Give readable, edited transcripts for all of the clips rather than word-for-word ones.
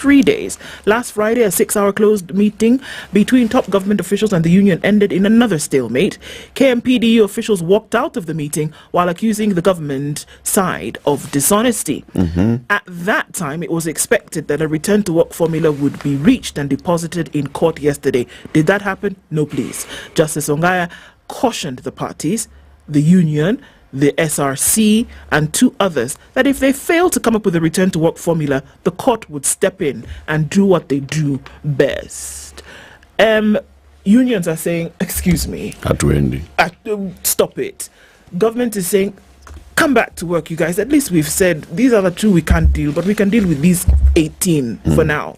3 days. Last Friday, a 6-hour closed meeting between top government officials and the union ended in another stalemate. KMPDU officials walked out of the meeting while accusing the government side of dishonesty. At that time, it was expected that a return to work formula would be reached and deposited in court yesterday. Did that happen? No, please. Justice Ongaya cautioned the parties, the union, the SRC, and 2 others that if they fail to come up with a return to work formula, the court would step in and do what they do best. Unions are saying, excuse me. Stop it. Government is saying, come back to work, you guys. At least we've said these are the 2 we can't deal, but we can deal with these 18 for now.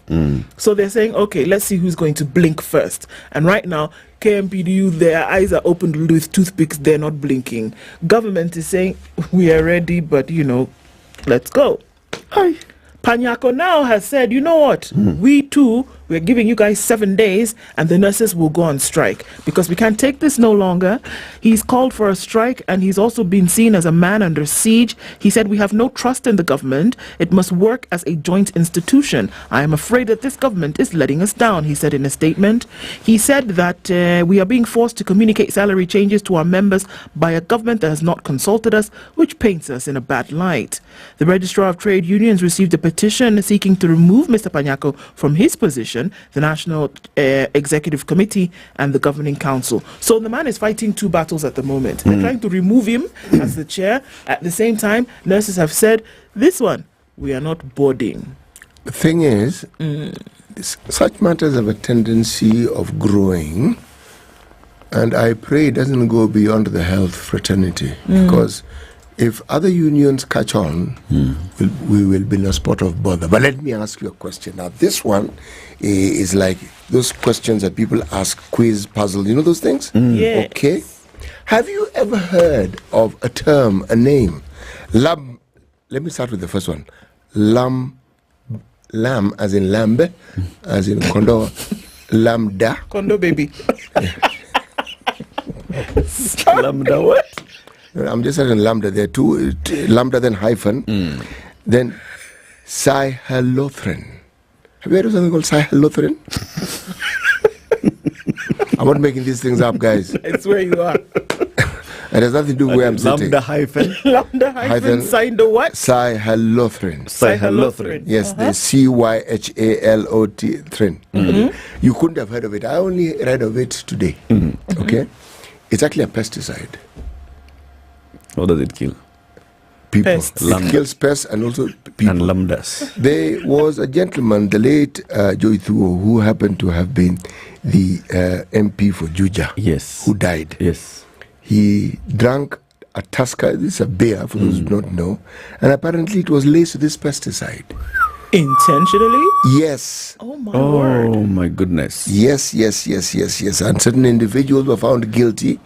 So they're saying, okay, let's see who's going to blink first. And right now, KMPDU, their eyes are opened with toothpicks, they're not blinking. Government is saying, we are ready, but let's go. Aye. Panyako now has said, you know what, we too, we're giving you guys 7 days and the nurses will go on strike because we can't take this no longer. He's called for a strike and he's also been seen as a man under siege. He said, we have no trust in the government. It must work as a joint institution. I am afraid that this government is letting us down, he said in a statement. He said that we are being forced to communicate salary changes to our members by a government that has not consulted us, which paints us in a bad light. The Registrar of Trade Unions received a petition seeking to remove Mr. Panyako from his position, the National Executive Committee and the Governing Council. So the man is fighting 2 battles at the moment. They're trying to remove him as the chair. At the same time, nurses have said, this one, we are not boarding. The thing is, such matters have a tendency of growing, and I pray it doesn't go beyond the health fraternity, because if other unions catch on, we will be in a spot of bother. But let me ask you a question. Now, this one is like those questions that people ask, quiz, puzzle, you know those things? Yes. Okay. Have you ever heard of a term, a name? Let me start with the first one. Lamb as in lambe, as in condo, lambda. Condo baby. Lambda what? I'm just saying lambda. There are 2, lambda then hyphen, then cyhalothrin. Have you heard of something called cyhalothrin? I'm not making these things up, guys. It's where you are. It has nothing to do with where I'm sitting. Lambda hyphen. Lambda hyphen signed the what? Cyhalothrin. Cyhalothrin. Yes, the CYHALOT. You couldn't have heard of it. I only read of it today. Okay? It's actually a pesticide. What does it kill? People. Pests. It kills pests and also people. And lambdas. There was a gentleman, the late Joy Thuo, who happened to have been the MP for Juja. Yes. Who died. Yes. He drank a Tusker, this is a beer for those who do not know, and apparently it was laced with this pesticide. Intentionally? Yes. Oh my word. Oh my goodness. Yes. And certain individuals were found guilty.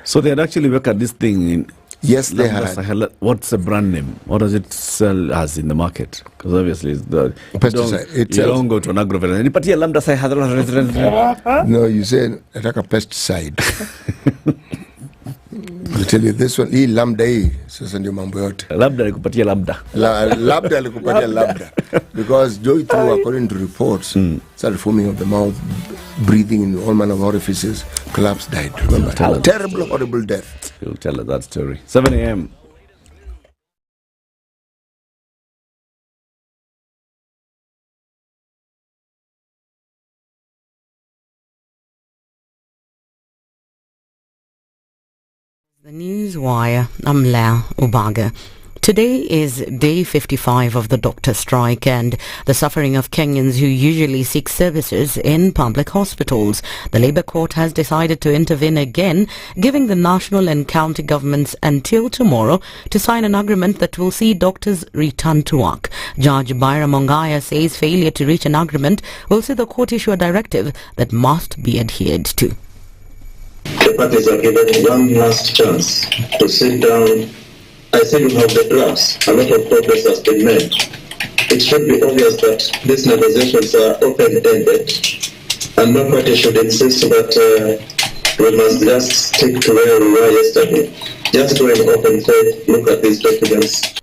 So they had actually worked at this thing in... Yes, they had. What's the brand name? What does it sell as in the market? Because obviously it's the pesticide. You don't go to an agrovet. But yeah, lambda say no, you say like a pesticide. I tell you this one, lambda sasa ndio mambo yote. Labda likupatia lambda. Labda likupatia lambda. Because Joy Thuo, according to reports, started foaming of the mouth, breathing in all manner of orifices, collapsed, died. Remember? Terrible, horrible death. You'll tell us that story. 7 a.m. The Newswire, I'm Lau Ubaga. Today is day 55 of the doctor strike and the suffering of Kenyans who usually seek services in public hospitals. The Labour Court has decided to intervene again, giving the national and county governments until tomorrow to sign an agreement that will see doctors return to work. Judge Byram Ongaya says failure to reach an agreement will see the court issue a directive that must be adhered to. The parties are given one last chance to sit down. I think we have the drafts. A lot of progress has been made. It should be obvious that these negotiations are open-ended, and no party should insist that we must just stick to where we were yesterday. Just go in open faith, look at these documents.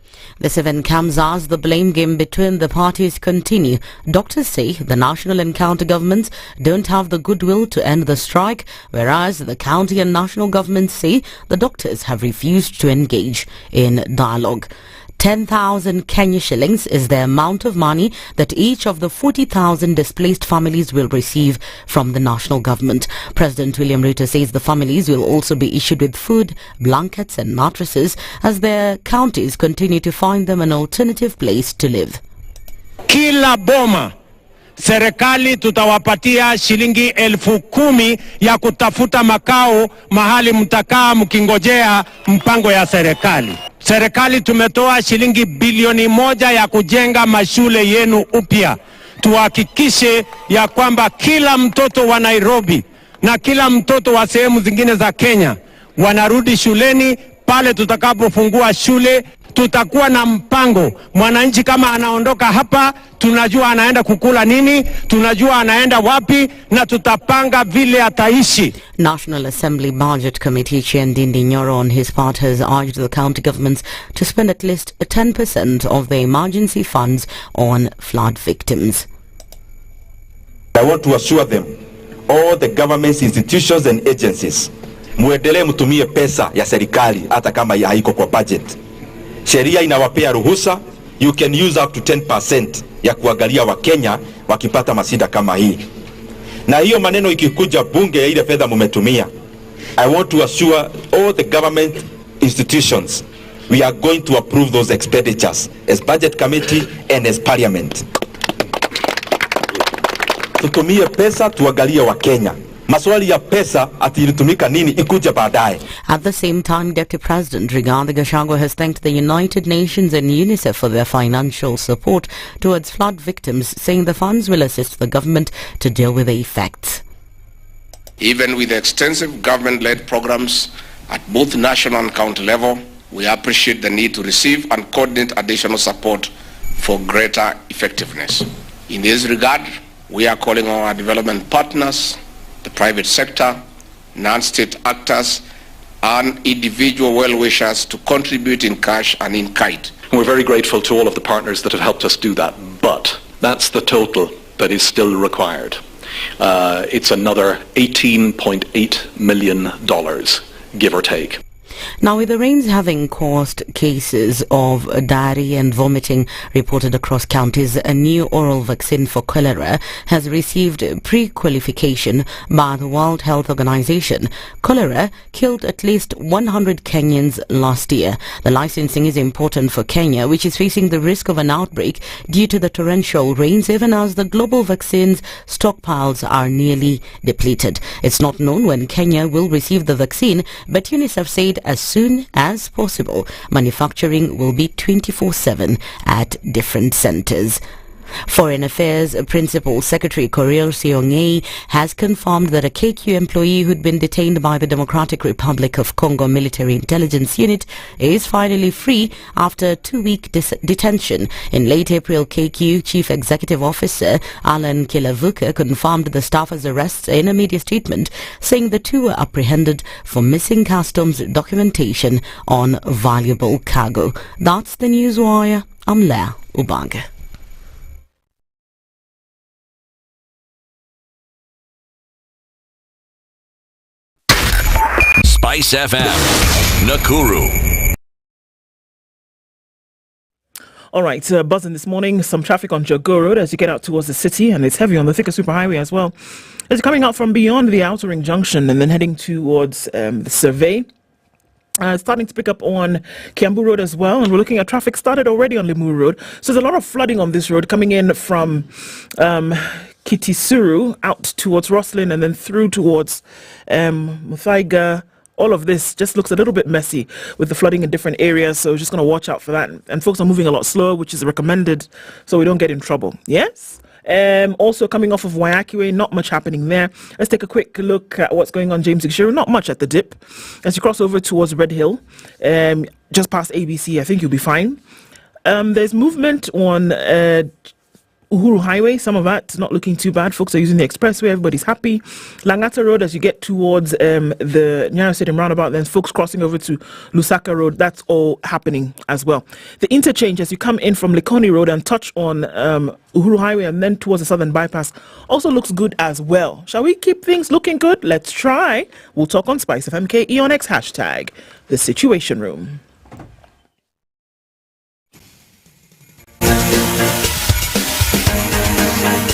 This event comes as the blame game between the parties continue. Doctors say the national and county governments don't have the goodwill to end the strike, whereas the county and national governments say the doctors have refused to engage in dialogue. 10,000 Kenya shillings is the amount of money that each of the 40,000 displaced families will receive from the national government. President William Ruto says the families will also be issued with food, blankets and mattresses as their counties continue to find them an alternative place to live. Kila boma serikali tutawapatia shilingi 10,000 ya kutafuta makao mahali mtakaa mkingojea mpango ya serikali. Serikali tumetoa shilingi bilioni 1 ya kujenga mashule yenu upya. Tuhakikishe ya kwamba kila mtoto wa Nairobi na kila mtoto wa sehemu zingine za Kenya wanarudi shuleni. Pale tutakapofungua shule tutakuwa na mpango. Mwananchi kama anaondoka hapa, tunajua anaenda kukula nini, tunajua anaenda wapi, na tutapanga vile ataishi. National Assembly Budget Committee Chair Ndindi Nyoro on his part has urged the county governments to spend at least 10% of their emergency funds on flood victims. I want to assure them, all the government's institutions and agencies, muendelee mtumie pesa ya serikali hata kama haiko kwa budget. Sheria inawapea ruhusa, you can use up to 10% ya kuangalia wa Kenya wakipata masida kama hii. Na hiyo maneno ikikuja bunge ya ile fedha mumetumia, I want to assure all the government institutions, we are going to approve those expenditures as budget committee and as parliament. Tutumie pesa tuangalie wa Kenya. Maswali ya pesa ati ilitumika nini ikuja baadaye. At the same time, Deputy President Rigathi Gachagua has thanked the United Nations and UNICEF for their financial support towards flood victims, saying the funds will assist the government to deal with the effects. Even with extensive government-led programs at both national and county level, we appreciate the need to receive and coordinate additional support for greater effectiveness. In this regard, we are calling on our development partners, the private sector, non-state actors, and individual well-wishers to contribute in cash and in kind. We're very grateful to all of the partners that have helped us do that, but that's the total that is still required. It's another $18.8 million, give or take. Now, with the rains having caused cases of diarrhea and vomiting reported across counties, a new oral vaccine for cholera has received pre-qualification by the World Health Organization. Cholera killed at least 100 Kenyans last year. The licensing is important for Kenya, which is facing the risk of an outbreak due to the torrential rains, even as the global vaccines stockpiles are nearly depleted. It's not known when Kenya will receive the vaccine, but UNICEF said as soon as possible. Manufacturing will be 24/7 at different centers. Foreign Affairs Principal Secretary Korir Siong'ei has confirmed that a KQ employee who'd been detained by the Democratic Republic of Congo Military Intelligence Unit is finally free after a 2-week detention. In late April, KQ Chief Executive Officer Alan Kilavuka confirmed the staff's arrests in a media statement, saying the two were apprehended for missing customs documentation on valuable cargo. That's the Newswire. I'm Leah Ubanga. SpiceFM, Nakuru. All right, buzzing this morning, some traffic on Jogoo Road as you get out towards the city, and it's heavy on the Thika Superhighway as well. As you're coming out from beyond the Outer Ring Junction and then heading towards the Survey. Starting to pick up on Kiambu Road as well, and we're looking at traffic started already on Limuru Road. So there's a lot of flooding on this road coming in from Kitisuru out towards Roslyn and then through towards Muthaiga. All of this just looks a little bit messy with the flooding in different areas, so just going to watch out for that. And folks are moving a lot slower, which is recommended, so we don't get in trouble. Yes? Also coming off of Waiaki, not much happening there. Let's take a quick look at what's going on James Gichuru. Not much at the dip. As you cross over towards Red Hill, just past ABC, I think you'll be fine. There's movement on Uhuru Highway, some of that's not looking too bad. Folks are using the expressway. Everybody's happy. Langata Road, as you get towards the Nyeri Stadium roundabout, then folks crossing over to Lusaka Road, that's all happening as well. The interchange, as you come in from Likoni Road and touch on Uhuru Highway and then towards the Southern Bypass, also looks good as well. Shall we keep things looking good? Let's try. We'll talk on SpiceFM KE on X hashtag, The Situation Room.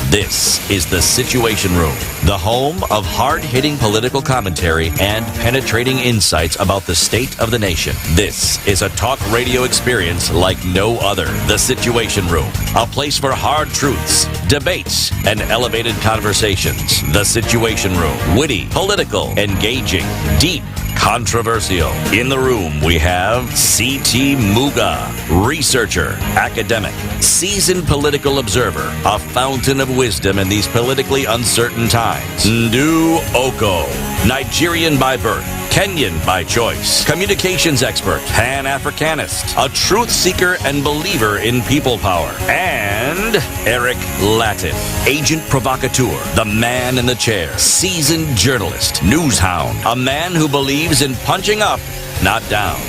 This is The Situation Room, the home of hard-hitting political commentary and penetrating insights about the state of the nation. This is a talk radio experience like no other. The Situation Room, a place for hard truths, debates, and elevated conversations. The Situation Room, witty, political, engaging, deep, controversial. In the room, we have C.T. Muga, researcher, academic, seasoned political observer, a fountain of wisdom in these politically uncertain times. Ndu Oko, Nigerian by birth, Kenyan by choice, communications expert, Pan-Africanist, a truth seeker and believer in people power, and Eric Latif, agent provocateur, the man in the chair, seasoned journalist, news hound, a man who believes in punching up, not down.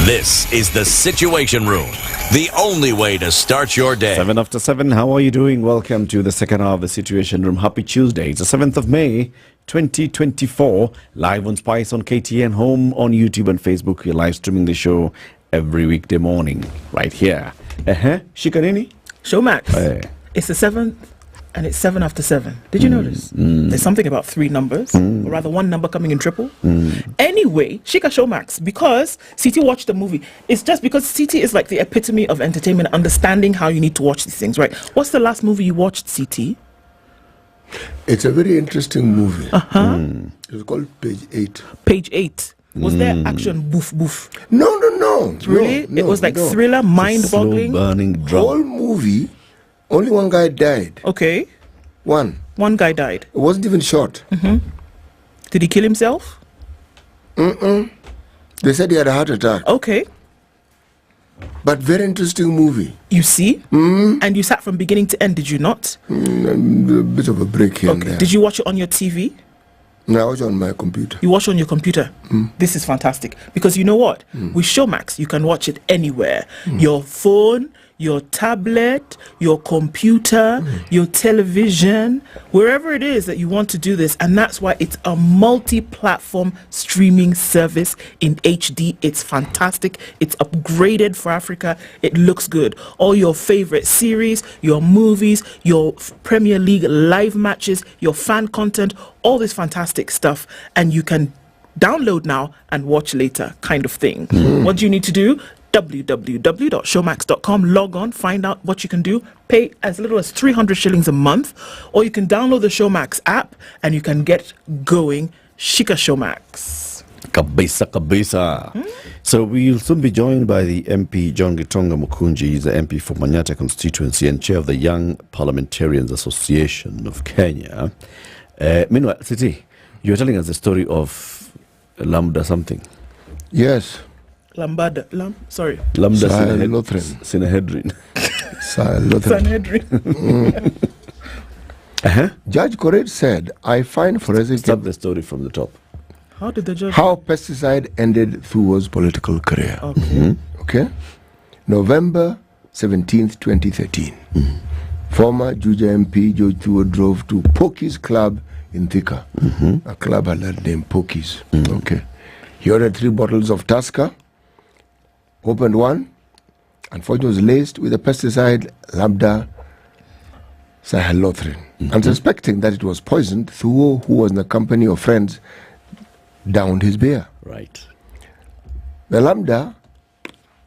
This is The Situation Room, the only way to start your day. 7 after 7, how are you doing? Welcome to the second hour of The Situation Room. Happy Tuesday. It's the 7th of May, 2024. Live on Spice on KTN, home on YouTube and Facebook. You're live streaming the show every weekday morning right here. Shikanini? Showmax. It's the 7th and it's 7 after 7. Did you notice? There's something about 3 numbers, or rather 1 number coming in triple. Anyway, Shika Showmax, because CT watched the movie. It's just because CT is like the epitome of entertainment, understanding how you need to watch these things, right? What's the last movie you watched, CT? It's a very interesting movie. It's called Page 8. Page 8. Was there action boof boof? No. Really? No, it was like thriller, mind-boggling. Burning drum. Whole movie, only one guy died. Okay. One guy died. It wasn't even shot. Did he kill himself? They said he had a heart attack. Okay. But very interesting movie. You see? And you sat from beginning to end, did you not? A bit of a break here and there. Did you watch it on your TV? No, I watch on my computer. You watch on your computer? This is fantastic. Because you know what? With Showmax, you can watch it anywhere. Your phone, your tablet, your computer, your television, wherever it is that you want to do this. And that's why it's a multi-platform streaming service in HD. It's fantastic. It's upgraded for Africa. It looks good. All your favorite series, your movies, your Premier League live matches, your fan content, all this fantastic stuff. And you can download now and watch later, kind of thing. What do you need to do? www.showmax.com. Log on, find out what you can do. Pay as little as 300 shillings a month, or you can download the Showmax app and you can get going. Shika Showmax. Kabisa. So we'll soon be joined by the MP John Gitonga Mukunji. He's the MP for Manyata constituency and chair of the Young Parliamentarians Association of Kenya. Meanwhile, Siti, you were telling us the story of Lambda something. Yes. Lambda Sanhedrin. Judge Koret said, I find forensic... Start the story from the top. How did the judge... How pesticide ended Thuo's political career. Okay? November 17th, 2013. Former Juja MP George Thuo drove to Poki's club in Thika. A club had named Poki's. Okay. He ordered 3 bottles of Tusker. Opened one, unfortunately was laced with the pesticide Lambda cyhalothrin. And suspecting that it was poisoned, Thuo, who was in the company of friends, downed his beer. Right. The Lambda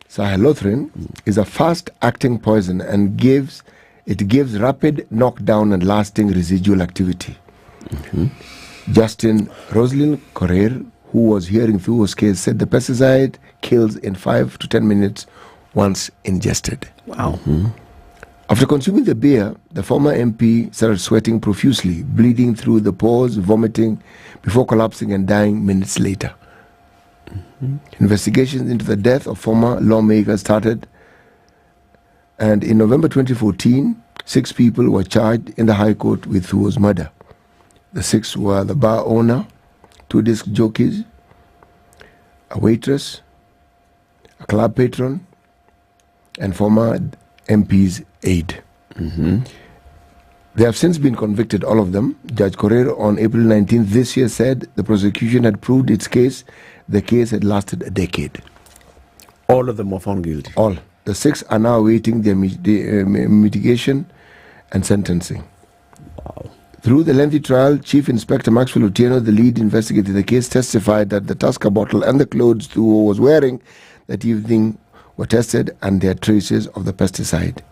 cyhalothrin is a fast-acting poison and gives rapid knockdown and lasting residual activity. Justin Roslyn Correa, who was hearing Thuo's case, said the pesticide kills in 5 to 10 minutes once ingested. Wow. After consuming the beer, the former MP started sweating profusely, bleeding through the pores, vomiting, before collapsing and dying minutes later. Investigations into the death of former lawmaker started, and in November 2014, 6 people were charged in the High Court with Thuo's murder. The 6 were the bar owner, 2 disc jockeys, a waitress, a club patron, and former MP's aide. They have since been convicted, all of them. Judge Correa on April 19th this year said the prosecution had proved its case. The case had lasted a decade. All of them were found guilty. All. The 6 are now awaiting their mitigation and sentencing. Wow. Through the lengthy trial, Chief Inspector Maxwell Otieno, the lead investigator in the case, testified that the Tusker bottle and the clothes Thuo was wearing that evening were tested and there are traces of the pesticide.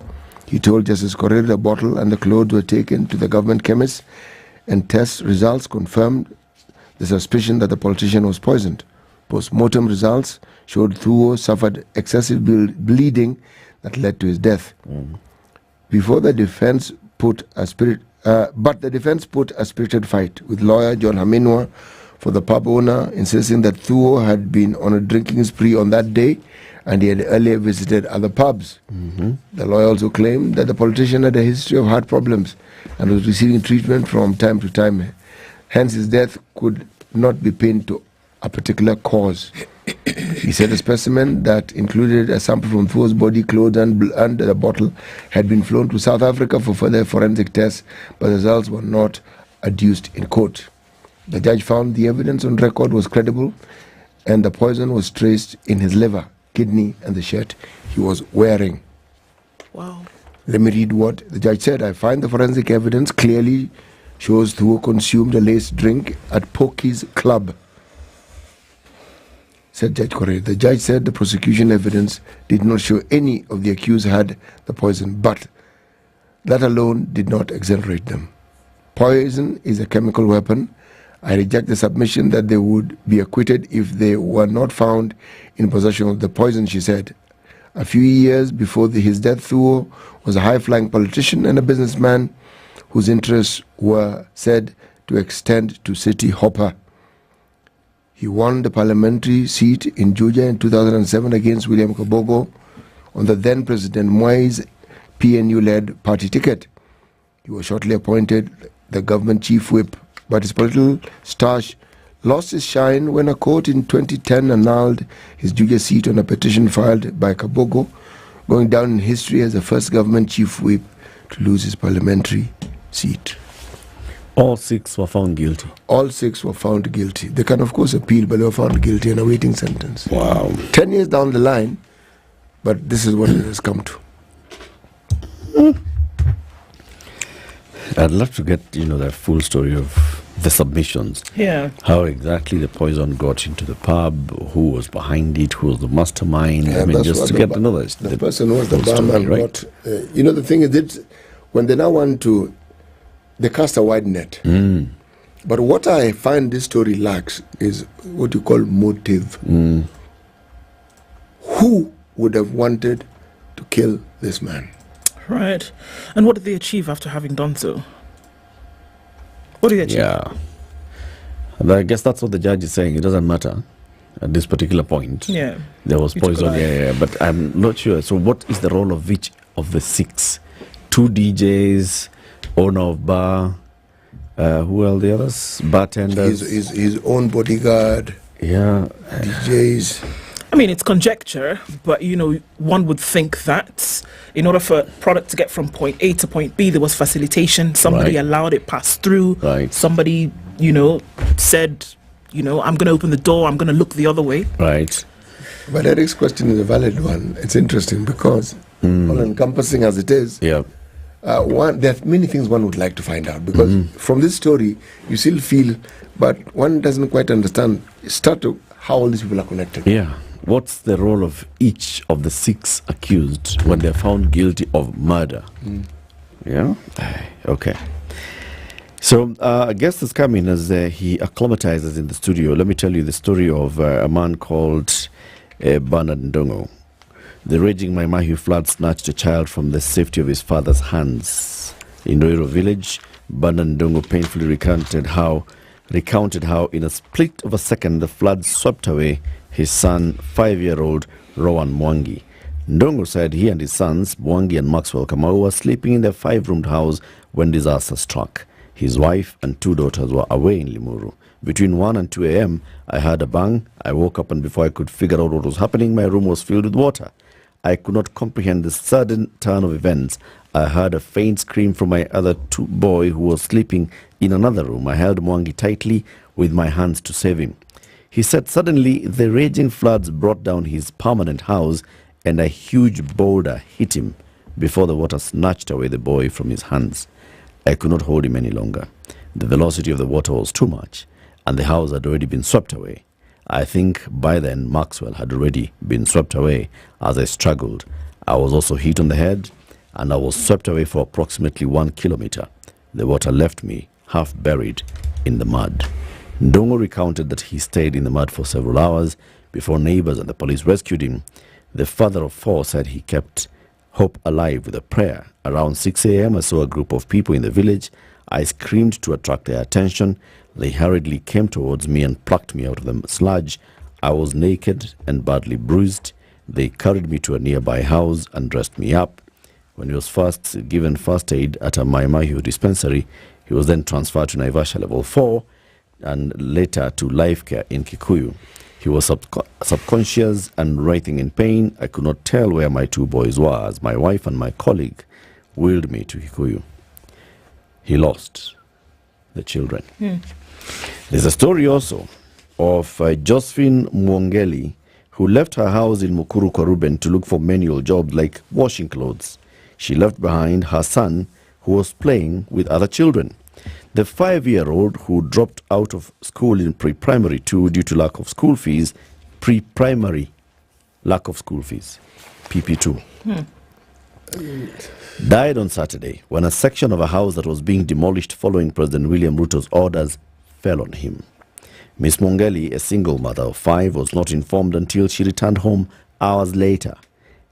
He told Justice Correa the bottle and the clothes were taken to the government chemist and test results confirmed the suspicion that the politician was poisoned. Post-mortem results showed Thuo suffered excessive bleeding that led to his death. Before the defense put a spirited fight with lawyer John Haminwa for the pub owner, insisting that Thuo had been on a drinking spree on that day and he had earlier visited other pubs. The lawyer also claimed that the politician had a history of heart problems and was receiving treatment from time to time. Hence, his death could not be pinned to a particular cause. He said a specimen that included a sample from Thuo's body, clothes and the bottle had been flown to South Africa for further forensic tests, but the results were not adduced in court. The judge found the evidence on record was credible and the poison was traced in his liver, kidney and the shirt he was wearing. Wow. Let me read what the judge said. I find the forensic evidence clearly shows Thuo consumed a laced drink at Pokey's Club, said Judge Correa. The judge said the prosecution evidence did not show any of the accused had the poison, but that alone did not exonerate them. Poison is a chemical weapon. I reject the submission that they would be acquitted if they were not found in possession of the poison, she said. A few years before his death, Thuo was a high-flying politician and a businessman whose interests were said to extend to City Hopper. He won the parliamentary seat in Juja in 2007 against William Kabogo on the then President Mwai's PNU-led party ticket. He was shortly appointed the government chief whip, but his political stash lost his shine when a court in 2010 annulled his Juja seat on a petition filed by Kabogo, going down in history as the first government chief whip to lose his parliamentary seat. All 6 were found guilty. All 6 were found guilty. They can, of course, appeal, but they were found guilty and awaiting sentence. Wow. 10 years down the line, but this is what it has come to. I'd love to get, the full story of the submissions. Yeah. How exactly the poison got into the pub, who was behind it, who was the mastermind. Yeah, just to get to know this. The person who was the story, barman, right? got, the thing is, when they now want to, they cast a wide net. But what I find this story lacks is what you call motive. Who would have wanted to kill this man? Right. And what did they achieve after having done so? What did they achieve? Yeah. And I guess that's what the judge is saying. It doesn't matter at this particular point. Yeah. There was poison. Yeah. But I'm not sure. So what is the role of each of the 6? 2 DJs, owner of bar, who are the others? Bartenders. His own bodyguard. Yeah. DJs. I mean, it's conjecture, but, one would think that in order for product to get from point A to point B, there was facilitation. Somebody allowed it pass through. Right. Somebody, said, I'm going to open the door, I'm going to look the other way. Right. But Eric's question is a valid one. It's interesting because, all-encompassing as it is, there are many things one would like to find out because from this story, you still feel, but one doesn't quite understand how all these people are connected. Yeah. What's the role of each of the 6 accused when they're found guilty of murder? Yeah? Okay. So, a guest is coming as he acclimatizes in the studio. Let me tell you the story of a man called Bernard Ndongo. The raging Maimahiu flood snatched a child from the safety of his father's hands. In Roiro village, Bernard Ndongo painfully recounted how in a split of a second the flood swept away his son, 5-year-old Rowan Mwangi. Ndongo said he and his sons, Mwangi and Maxwell Kamau, were sleeping in their 5-roomed house when disaster struck. His wife and 2 daughters were away in Limuru. Between 1 and 2 a.m., I heard a bang. I woke up, and before I could figure out what was happening, my room was filled with water. I could not comprehend the sudden turn of events. I heard a faint scream from my other boy who was sleeping in another room. I held Mwangi tightly with my hands to save him. He said suddenly the raging floods brought down his permanent house and a huge boulder hit him before the water snatched away the boy from his hands. I could not hold him any longer. The velocity of the water was too much, and the house had already been swept away. I think by then Maxwell had already been swept away as I struggled. I was also hit on the head, and I was swept away for approximately 1 kilometer. The water left me half buried in the mud. Ndongo recounted that he stayed in the mud for several hours before neighbors and the police rescued him. The father of 4 said he kept hope alive with a prayer. Around 6 a.m., I saw a group of people in the village. I screamed to attract their attention. They hurriedly came towards me and plucked me out of the sludge. I was naked and badly bruised. They carried me to a nearby house and dressed me up. When he was first given first aid at a Maimahiu dispensary, he was then transferred to Naivasha Level 4 and later to life care in Kikuyu. He was subconscious and writhing in pain. I could not tell where my 2 boys were as my wife and my colleague wheeled me to Kikuyu. He lost the children. There's a story also of Josephine Mwongeli, who left her house in Mukuru kwa Ruben to look for manual jobs like washing clothes. She left behind her son, who was playing with other children. The 5-year-old who dropped out of school in pre-primary 2 due to lack of school fees, pre-primary lack of school fees, PP2, died on Saturday when a section of a house that was being demolished following President William Ruto's orders fell on him. Miss Mwongeli, a single mother of 5, was not informed until she returned home hours later.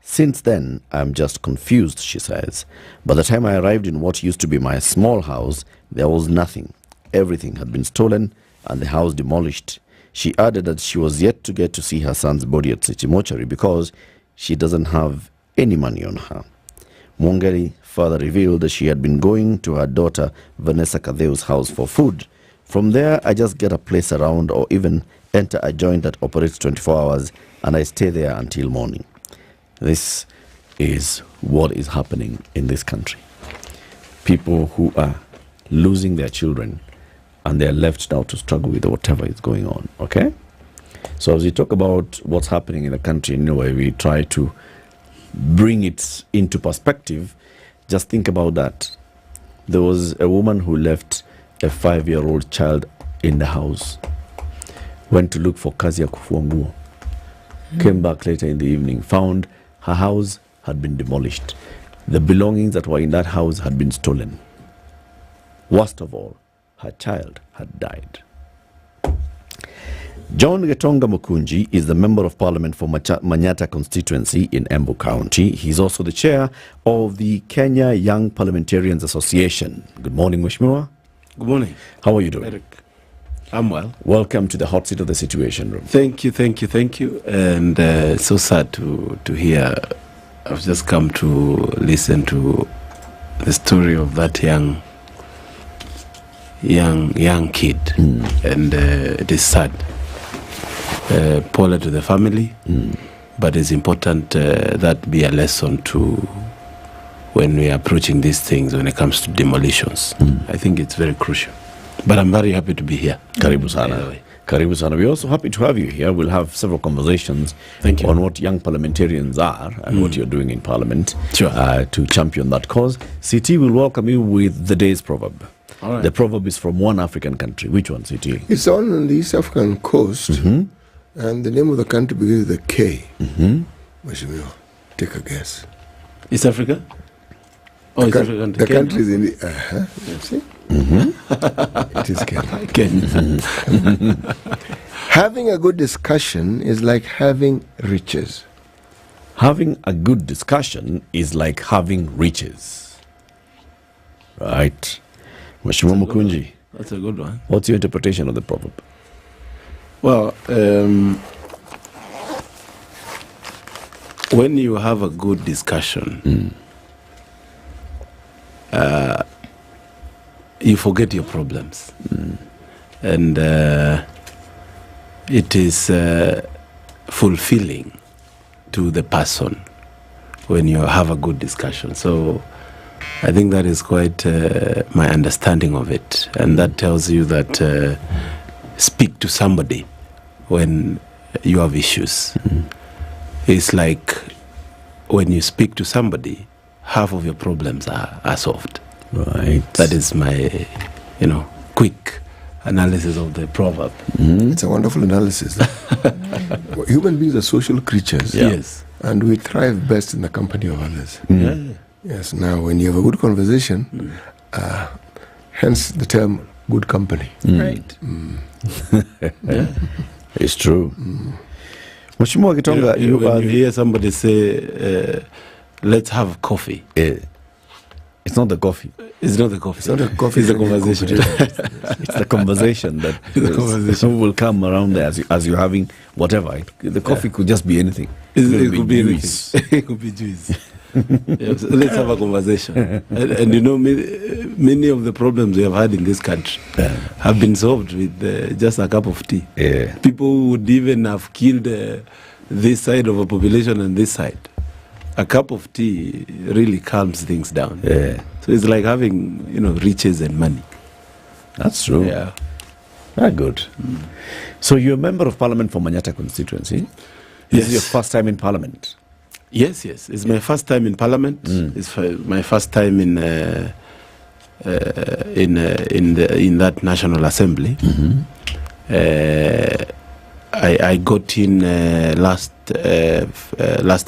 Since then, I'm just confused, she says. By the time I arrived in what used to be my small house, there was nothing. Everything had been stolen and the house demolished. She added that she was yet to get to see her son's body at City Mortuary because she doesn't have any money on her. Mwongeli further revealed that she had been going to her daughter Vanessa Kadheu's house for food. From there, I just get a place around or even enter a joint that operates 24 hours and I stay there until morning. This is what is happening in this country. People who are losing their children and they're left now to struggle with whatever is going on, okay? So as we talk about what's happening in the country, in a way we try to bring it into perspective. Just think about that. There was a woman who left a 5-year-old child in the house, went to look for kazi ya kufua nguo, came back later in the evening, found her house had been demolished. The belongings that were in that house had been stolen. Worst of all, her child had died. John Getonga Mukunji is the Member of Parliament for Manyata constituency in Embu County. He's also the chair of the Kenya Young Parliamentarians Association. Good morning, Mheshimiwa. Good morning. How are you doing? Eric, I'm well. Welcome to the hot seat of the Situation Room. Thank you. And so sad to hear. I've just come to listen to the story of that young kid, and it is sad. Polar to the family, but it's important that be a lesson to when we are approaching these things when it comes to demolitions. I think it's very crucial. But I'm very happy to be here. Karibu sana. Karibu sana. We're also happy to have you here. We'll have several conversations on what young parliamentarians are and what you're doing in Parliament to champion that cause. CT will welcome you with the day's proverb. All right. The proverb is from one African country. Which one, CT? It's on the East African coast, and the name of the country begins with a K. Mheshimiwa, take a guess. East Africa? Oh, the country is in the... See? It is Kenya. Having a good discussion is like having riches. Having a good discussion is like having riches. Right. Mheshimiwa Mukunji. That's a good one. What's your interpretation of the proverb? Well, when you have a good discussion, you forget your problems. And it is fulfilling to the person when you have a good discussion. So I think that is quite my understanding of it. And that tells you that speak to somebody when you have issues. It's like when you speak to somebody, half of your problems are solved. Right. That is my, quick analysis of the proverb. It's a wonderful analysis. Human beings are social creatures. Yeah. Yes. And we thrive best in the company of others. Yes. Now, when you have a good conversation, hence the term good company. Right. It's true. Mheshimiwa Gitonga, when you hear somebody say, let's have coffee. It's not the coffee. It's not the coffee. It's not the coffee. It's the conversation. It's the conversation that will come around there as you're having whatever. The coffee could just be anything. It could be juice. It could be juice. So let's have a conversation. And many of the problems we have had in this country have been solved with just a cup of tea. People would even have killed this side of a population and this side. A cup of tea really calms things down. So it's like having, riches and money. That's true. Yeah. Very good. So you're a member of Parliament for Manyata constituency. This is your first time in Parliament. Yes. It's my first time in Parliament. It's my first time in that National Assembly. I got in last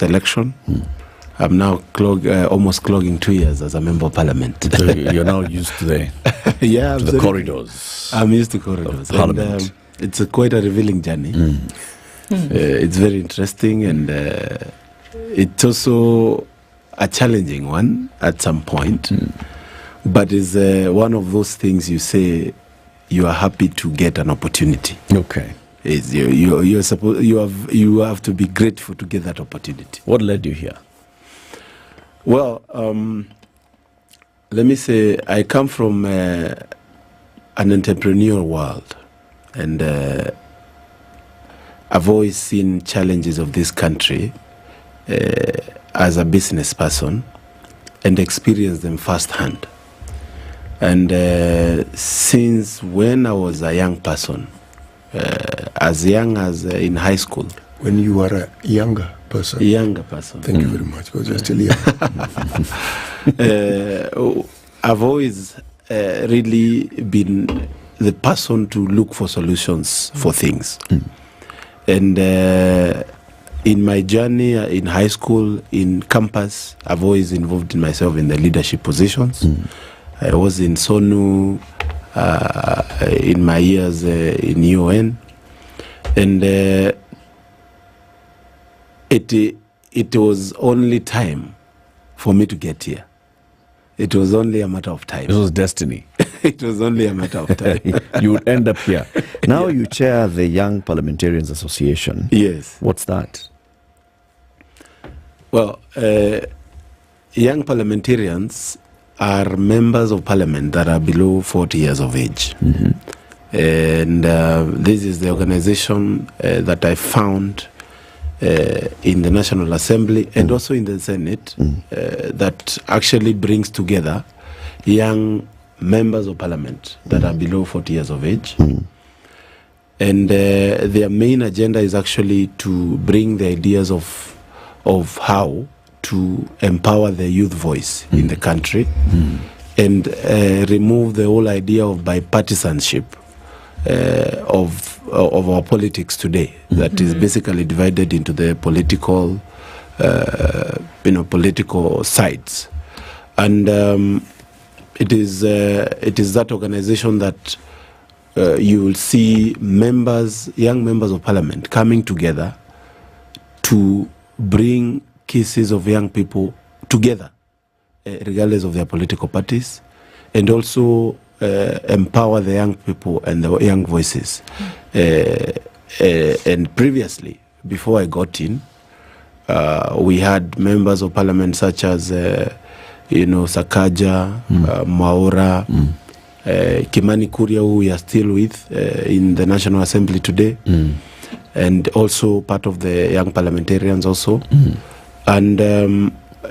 election. I'm now almost clogging 2 years as a member of Parliament. So you're now used to the the corridors. I'm used to corridors. Parliament. And, it's quite a revealing journey. It's very interesting, and it's also a challenging one at some point. But it's one of those things you say you are happy to get an opportunity. Okay. You have to be grateful to get that opportunity. What led you here? Well, let me say I come from an entrepreneurial world, and I've always seen challenges of this country as a business person and experienced them firsthand. And since when I was a young person, as young as in high school. When you were a younger person? Younger person. Thank you very much, because you're still young. I've always really been the person to look for solutions for things. And in my journey in high school, in campus, I've always involved myself in the leadership positions. I was in SONU in my years in UN, and it was only time for me to get here. It was only a matter of time. It was destiny. It was only a matter of time. You would end up here. Now you chair the Young Parliamentarians Association. Yes. What's that? Well, young parliamentarians are members of parliament that are below 40 years of age. And this is the organization that I found in the National Assembly and also in the Senate that actually brings together young members of parliament that are below 40 years of age. And their main agenda is actually to bring the ideas of how to empower the youth voice in the country and remove the whole idea of bipartisanship of our politics today, that is basically divided into the political political sides. And it is that organization that you will see young members of parliament coming together to bring cases of young people together, regardless of their political parties, and also empower the young people and the young voices. And previously, before I got in, We had members of parliament such as, Sakaja, Maura, Kimani Kuria, who we are still with in the National Assembly today, and also part of the young parliamentarians also. And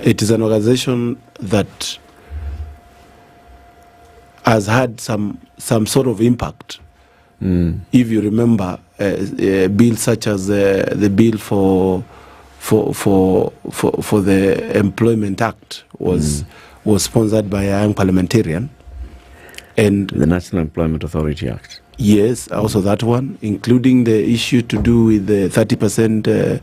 it is an organization that has had some sort of impact. If you remember, bills such as the bill for the Employment Act was sponsored by a young parliamentarian, and the National Employment Authority Act. Yes, also that one, including the issue to do with the 30%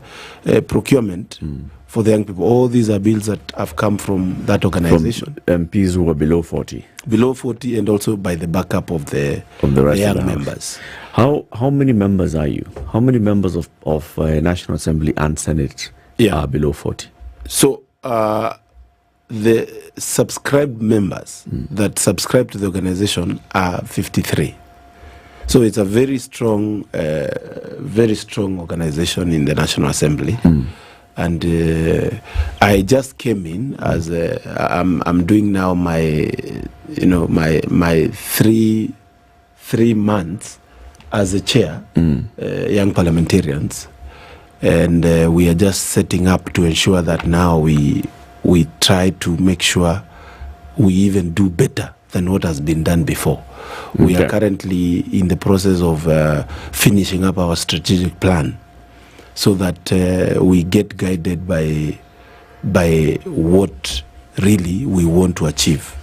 procurement for the young people. All these are bills that have come from that organization. From MPs who were below 40. Below 40, and also by the backup of the young members. How many members are you? How many members of National Assembly and Senate are below 40? So the subscribed members that subscribe to the organization are 53. So it's a very strong organization in the National Assembly. And I just came in as I'm doing now my 3 months as a chair, young parliamentarians, and we are just setting up to ensure that now we try to make sure we even do better than what has been done before. We are currently in the process of finishing up our strategic plan, so that we get guided by what really we want to achieve.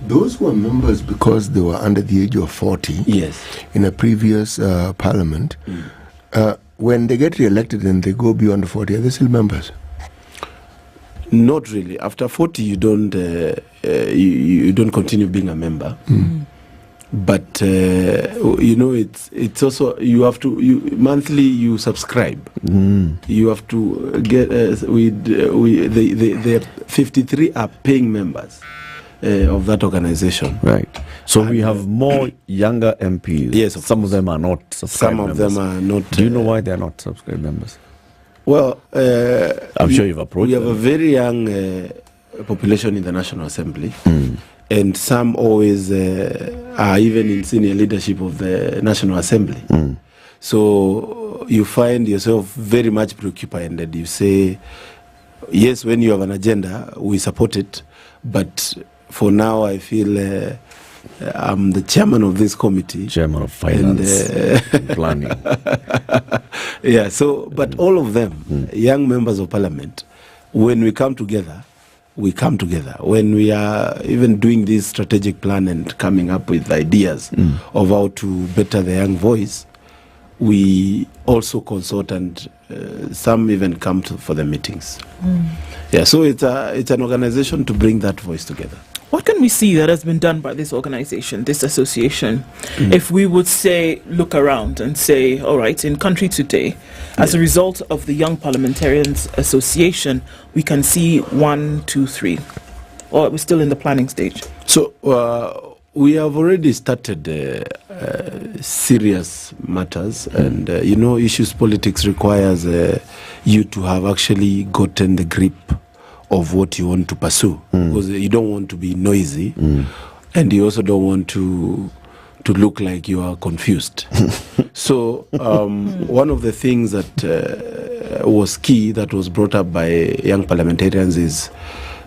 Those were members because they were under the age of 40. Yes. In a previous parliament. When they get re-elected and they go beyond 40, are they still members? Not really. After 40, you don't you don't continue being a member. But it's also you have to monthly you subscribe. You have to get the 53 are paying members of that organization. Right. So we have more younger MPs. Yes. Some of them are not subscribed members. Some of them are not. Do you know why they are not subscribed members? Well, I'm sure you've approached We have them. a very young population in the National Assembly. And some always are even in senior leadership of the National Assembly. So you find yourself very much preoccupied, and you say, yes, when you have an agenda, we support it. But for now, I feel I'm the chairman of this committee. Chairman of Finance and Planning. Yeah, so, but all of them, young members of parliament, when we come together, we come together. When we are even doing this strategic plan and coming up with ideas of how to better the young voice, we also consult, and some even come for the meetings. Yeah, so it's an organization to bring that voice together. What can we see that has been done by this organization, this association? If we would say, look around and say, all right, in country today, as a result of the Young Parliamentarians Association, we can see 1, 2, 3. Or we're still in the planning stage? So we have already started serious matters, and issues politics requires you to have actually gotten the grip of what you want to pursue, because you don't want to be noisy, and you also don't want to look like you are confused. So one of the things that was key that was brought up by young parliamentarians is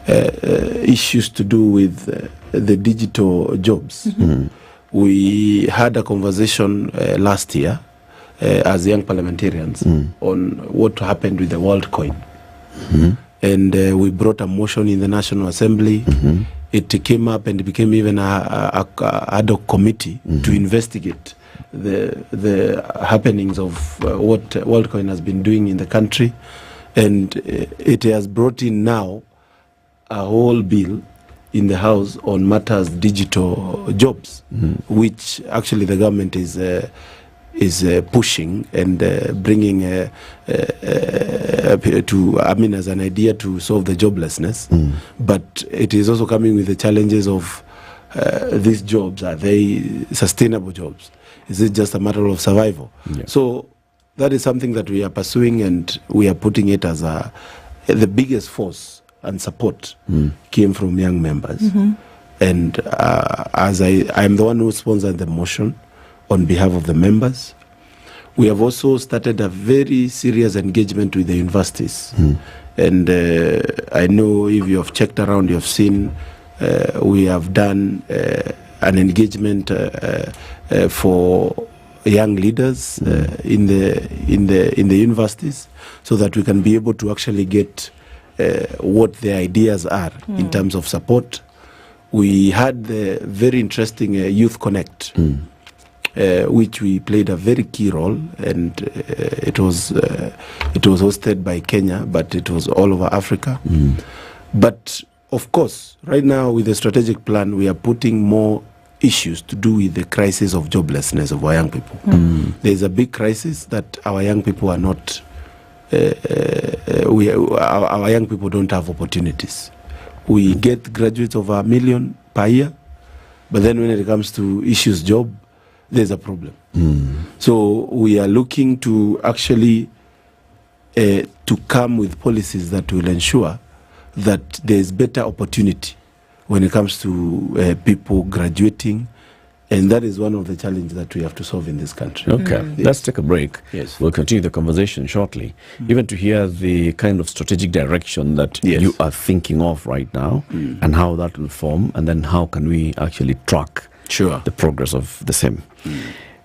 issues to do with the digital jobs. We had a conversation last year as young parliamentarians on what happened with the world coin. And we brought a motion in the National Assembly. It came up and became even a ad hoc committee to investigate the happenings of what WorldCoin has been doing in the country. And it has brought in now a whole bill in the House on matters digital jobs, which actually the government is pushing and bringing as an idea to solve the joblessness. But it is also coming with the challenges of these jobs. Are they sustainable jobs? Is it just a matter of survival? So that is something that we are pursuing, and we are putting it as the biggest force and support came from young members. And as I am the one who sponsored the motion on behalf of the members. We have also started a very serious engagement with the universities. And I know if you have checked around, you have seen we have done an engagement for young leaders in the universities, so that we can be able to actually get what the ideas are in terms of support. We had the very interesting Youth Connect, which we played a very key role, and it was hosted by Kenya, but it was all over Africa. But of course, right now with the strategic plan, we are putting more issues to do with the crisis of joblessness of our young people. There is a big crisis that our young people are not. Our young people don't have opportunities. We get graduates of 1 million per year, but then when it comes to issues job, there's a problem. So we are looking to actually to come with policies that will ensure that there's better opportunity when it comes to people graduating, and that is one of the challenges that we have to solve in this country. Okay, let's take a break. Yes. We'll continue the conversation shortly, even to hear the kind of strategic direction that you are thinking of right now, and how that will form, and then how can we actually track the progress of the same.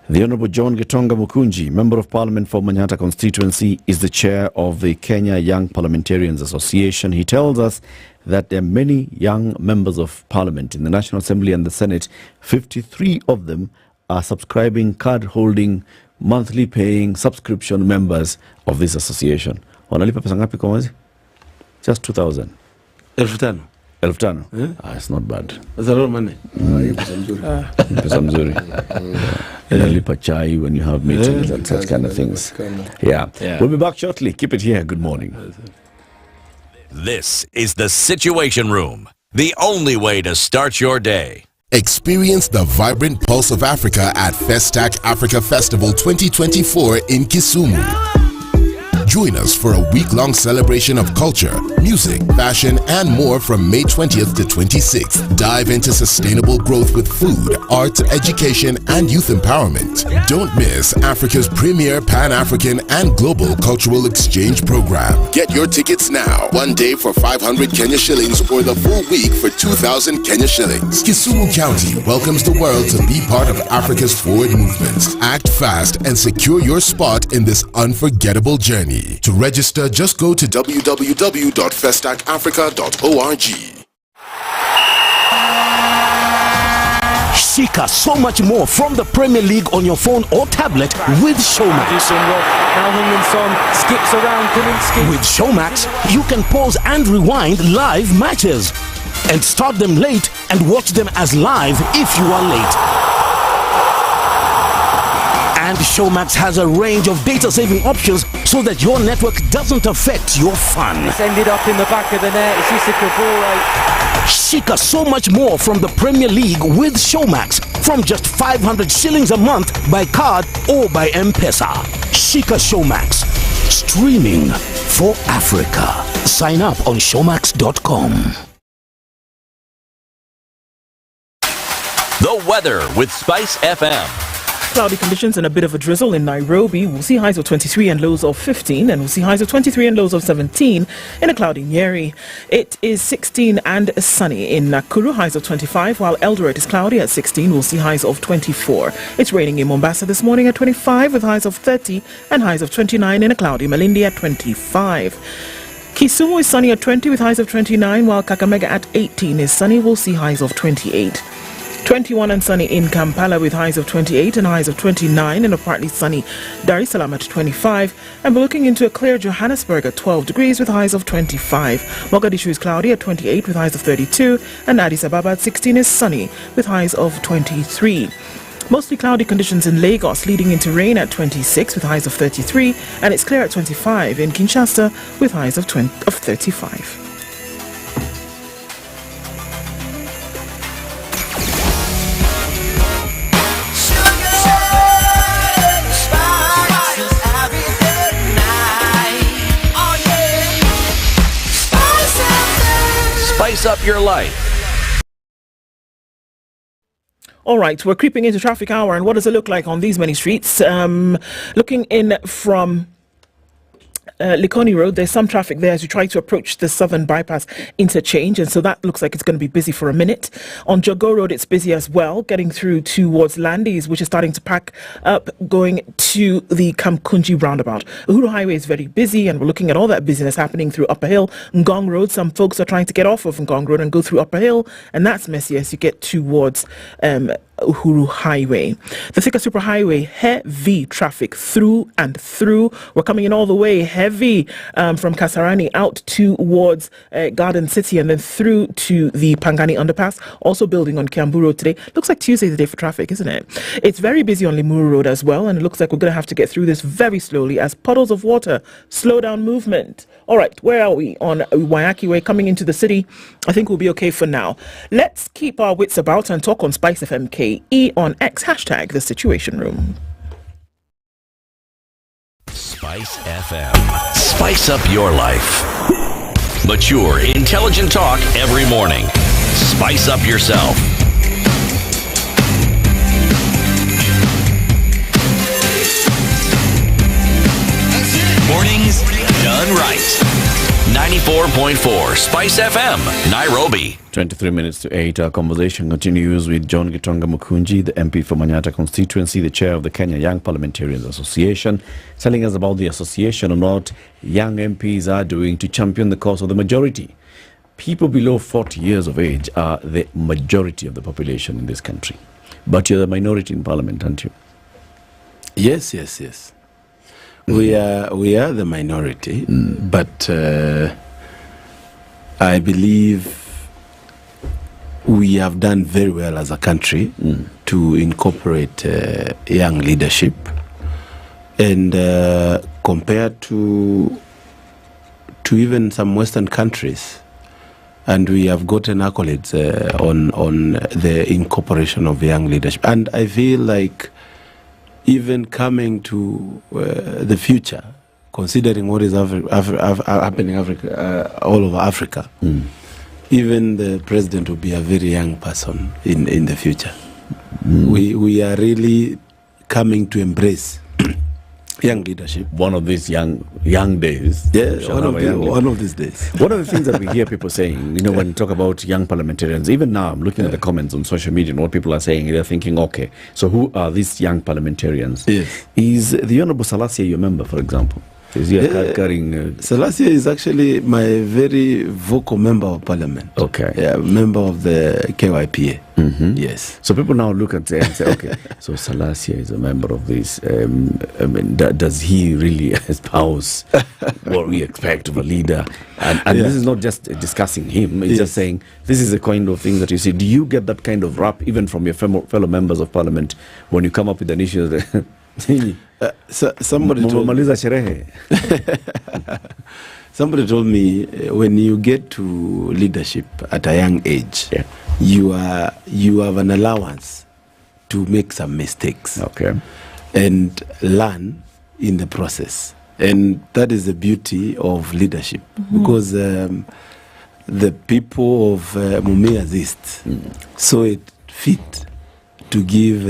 The Honorable John Gitonga Mukunji, Member of Parliament for Manyata constituency, is the chair of the Kenya Young Parliamentarians Association. He tells us that there are many young members of Parliament in the National Assembly and the Senate. 53 of them are subscribing, card-holding, monthly paying subscription members of this association. Wanalipa pesa ngapi kwa mwezi? Just 2,000. 5,000. 5,000? It's not bad. That's a lot of money. Pesa mzuri. Unalipa chai when you have meetings and such kind of things. Yeah. We'll be back shortly. Keep it here. Good morning. This is the Situation Room, the only way to start your day. Experience the vibrant pulse of Africa at Festac Africa Festival 2024 in Kisumu. Join us for a week-long celebration of culture, music, fashion, and more from May 20th to 26th. Dive into sustainable growth with food, art, education, and youth empowerment. Don't miss Africa's premier Pan-African and global cultural exchange program. Get your tickets now. 1 day for 500 Kenya shillings or the full week for 2,000 Kenya shillings. Kisumu County welcomes the world to be part of Africa's forward movement. Act fast and secure your spot in this unforgettable journey. To register, just go to www.festacafrica.org. Shika so much more from the Premier League on your phone or tablet with Showmax. Skips around Kalinsky. With Showmax, you can pause and rewind live matches and start them late and watch them as live if you are late. And Showmax has a range of data-saving options so that your network doesn't affect your fun. It's ended up in the back of the net. It's just a Kavore. Shika so much more from the Premier League with Showmax from just 500 shillings a month by card or by M-Pesa. Shika Showmax. Streaming for Africa. Sign up on showmax.com. The weather with SpiceFM. Cloudy conditions and a bit of a drizzle in Nairobi. We'll see highs of 23 and lows of 15, and we'll see highs of 23 and lows of 17 in a cloudy Nyeri. It is 16 and sunny in Nakuru, highs of 25, while Eldoret is cloudy at 16. We'll see highs of 24. It's raining in Mombasa this morning at 25 with highs of 30 and highs of 29 in a cloudy Malindi at 25. Kisumu is sunny at 20 with highs of 29, while Kakamega at 18 is sunny. We'll see highs of 28. 21 and sunny in Kampala with highs of 28 and highs of 29 in a partly sunny Dar es Salaam at 25. And we're looking into a clear Johannesburg at 12 degrees with highs of 25. Mogadishu is cloudy at 28 with highs of 32, and Addis Ababa at 16 is sunny with highs of 23. Mostly cloudy conditions in Lagos leading into rain at 26 with highs of 33, and it's clear at 25 in Kinshasa with highs of 35. Spice up your life. All right, we're creeping into traffic hour, and what does it look like on these many streets? Looking in from Likoni Road, there's some traffic there as you try to approach the Southern Bypass interchange, and so that looks like it's going to be busy for a minute. On Jogo Road, it's busy as well, getting through towards Landis, which is starting to pack up, going to the Kamkunji roundabout. Uhuru Highway is very busy, and we're looking at all that busyness happening through Upper Hill. Ngong Road, some folks are trying to get off of Ngong Road and go through Upper Hill, and that's messy as you get towards Uhuru Highway. The Thika Superhighway, heavy traffic through and through. We're coming in all the way heavy from Kasarani out towards Garden City and then through to the Pangani Underpass. Also building on Kiambu Road today. Looks like Tuesday's the day for traffic, isn't it? It's very busy on Limuru Road as well, and it looks like we're going to have to get through this very slowly as puddles of water slow down movement. All right, where are we? On Waiaki Way, coming into the city. I think we'll be okay for now. Let's keep our wits about and talk on SpiceFM KE on X, hashtag The Situation Room. Spice FM. Spice up your life. Mature, intelligent talk every morning. Spice up yourself. Mornings done right. 94.4 Spice FM, Nairobi. 23 minutes to 8. Our conversation continues with John Gitonga Mukunji, the MP for Manyata constituency, the chair of the Kenya Young Parliamentarians Association, telling us about the association and what young MPs are doing to champion the cause of the majority. People below 40 years of age are the majority of the population in this country. But you're the minority in parliament, aren't you? Yes. We are the minority, but I believe we have done very well as a country to incorporate young leadership, and compared to even some Western countries, and we have gotten accolades on the incorporation of young leadership. And I feel like even coming to the future, considering what is happening all over Africa, even the president will be a very young person in the future. We are really coming to embrace young leadership. One of these young days. Yeah, one of these days. One of the things that we hear people saying, when you talk about young parliamentarians, even now I'm looking at the comments on social media and what people are saying, they're thinking, okay, so who are these young parliamentarians? Yes. Is the Honorable Salasia your member, for example? Is he a carrying... Salasia is actually my very vocal member of parliament. Okay. Yeah, member of the KYPA. Yes. So people now look at it and say, okay, so Salasia is a member of this. Does he really espouse what we expect of a leader? And this is not just discussing him. It's just saying, this is the kind of thing that you see. Do you get that kind of rap even from your fellow members of parliament when you come up with an issue that... somebody somebody told me when you get to leadership at a young age, you have an allowance to make some mistakes, and learn in the process, and that is the beauty of leadership, because the people of Mumias East saw it fit to give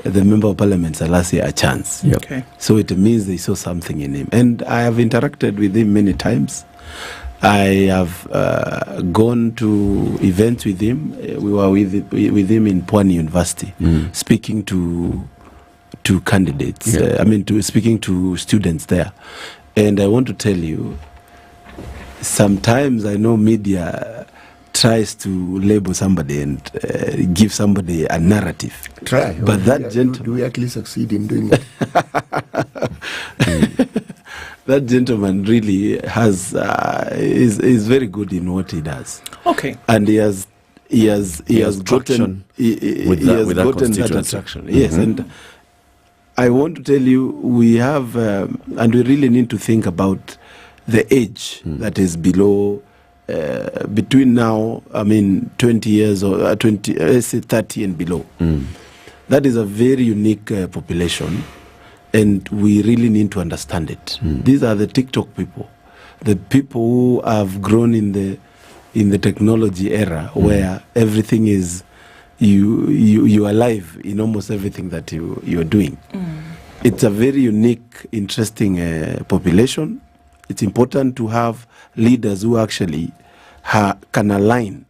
the member of parliament Salasia a chance. Okay. So it means they saw something in him, and I have interacted with him many times. I have gone to events with him. We were with him in Pwani University, speaking to candidates. Speaking to students there. And I want to tell you, sometimes I know media tries to label somebody and give somebody a narrative. But that gentleman... Do we actually succeed in doing that? That gentleman really has is very good in what he does. Okay. And he has gotten that attraction. Yes, and I want to tell you, we have and we really need to think about the age that is below between now, 20 years or 30 and below. That is a very unique population, and we really need to understand it. These are the TikTok people, the people who have grown in in the technology era where everything is you are live in almost everything that you're doing. It's a very unique, interesting population. It's important to have leaders who actually can align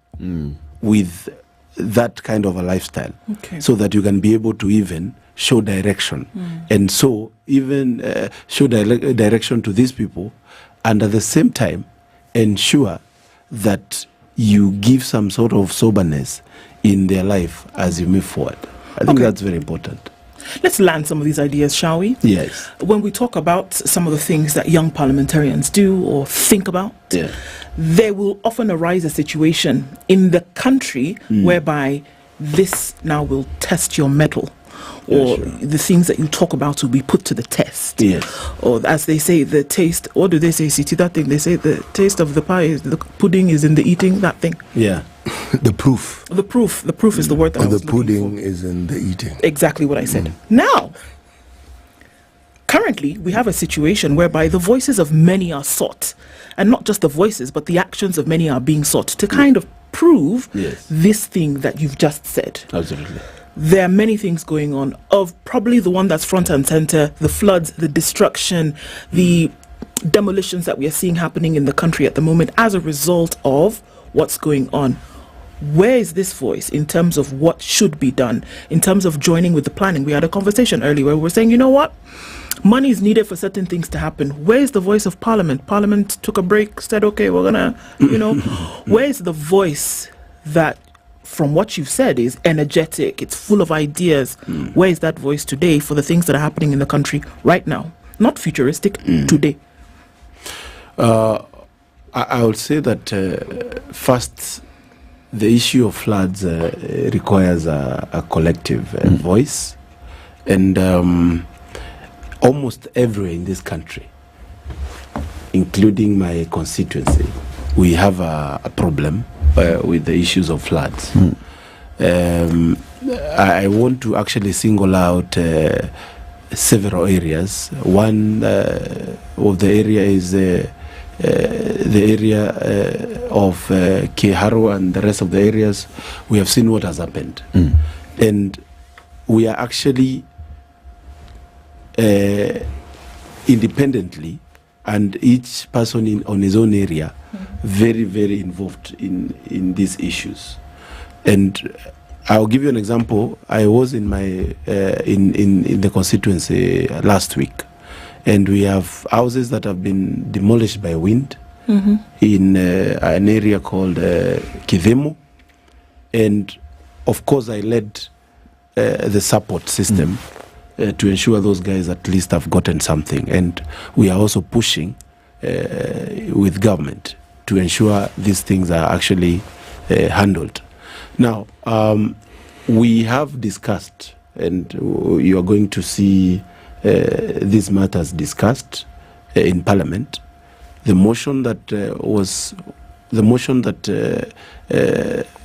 with that kind of a lifestyle, so that you can be able to even show direction, and so even show direction to these people, and at the same time ensure that you give some sort of soberness in their life as you move forward. I think that's very important. Let's land some of these ideas, shall we? Yes. When we talk about some of the things that young parliamentarians do or think about, there will often arise a situation in the country whereby this now will test your mettle, or the things that you talk about will be put to the test. Or as they say, the taste, what do they say, City? That thing, they say the taste of the pie, the pudding is in the eating, that thing. The proof. The proof is the word that I was the pudding is in the eating. Exactly what I said. Now, currently, we have a situation whereby the voices of many are sought. And not just the voices, but the actions of many are being sought to kind of prove this thing that you've just said. Absolutely. There are many things going on. Of probably the one that's front and center, the floods, the destruction, the demolitions that we are seeing happening in the country at the moment as a result of what's going on. Where is this voice in terms of what should be done, in terms of joining with the planning? We had a conversation earlier where we were saying, you know what? Money is needed for certain things to happen. Where is the voice of Parliament? Parliament took a break, said, okay, we're going to, where is the voice that, from what you've said, is energetic, it's full of ideas? Where is that voice today for the things that are happening in the country right now? Not futuristic, today. I would say that first, the issue of floods requires a collective voice, and almost everywhere in this country, including my constituency, we have a problem with the issues of floods. I want to actually single out several areas. One of the area is the area of Kiharu and the rest of the areas. We have seen what has happened, and we are actually independently, and each person on his own area, very, very involved in these issues. And I'll give you an example. I was in my in the constituency last week, and we have houses that have been demolished by wind in an area called Kisumu. And of course, I led the support system to ensure those guys at least have gotten something. And we are also pushing with government to ensure these things are actually handled. Now, we have discussed, and you are going to see these matters discussed in Parliament. The motion that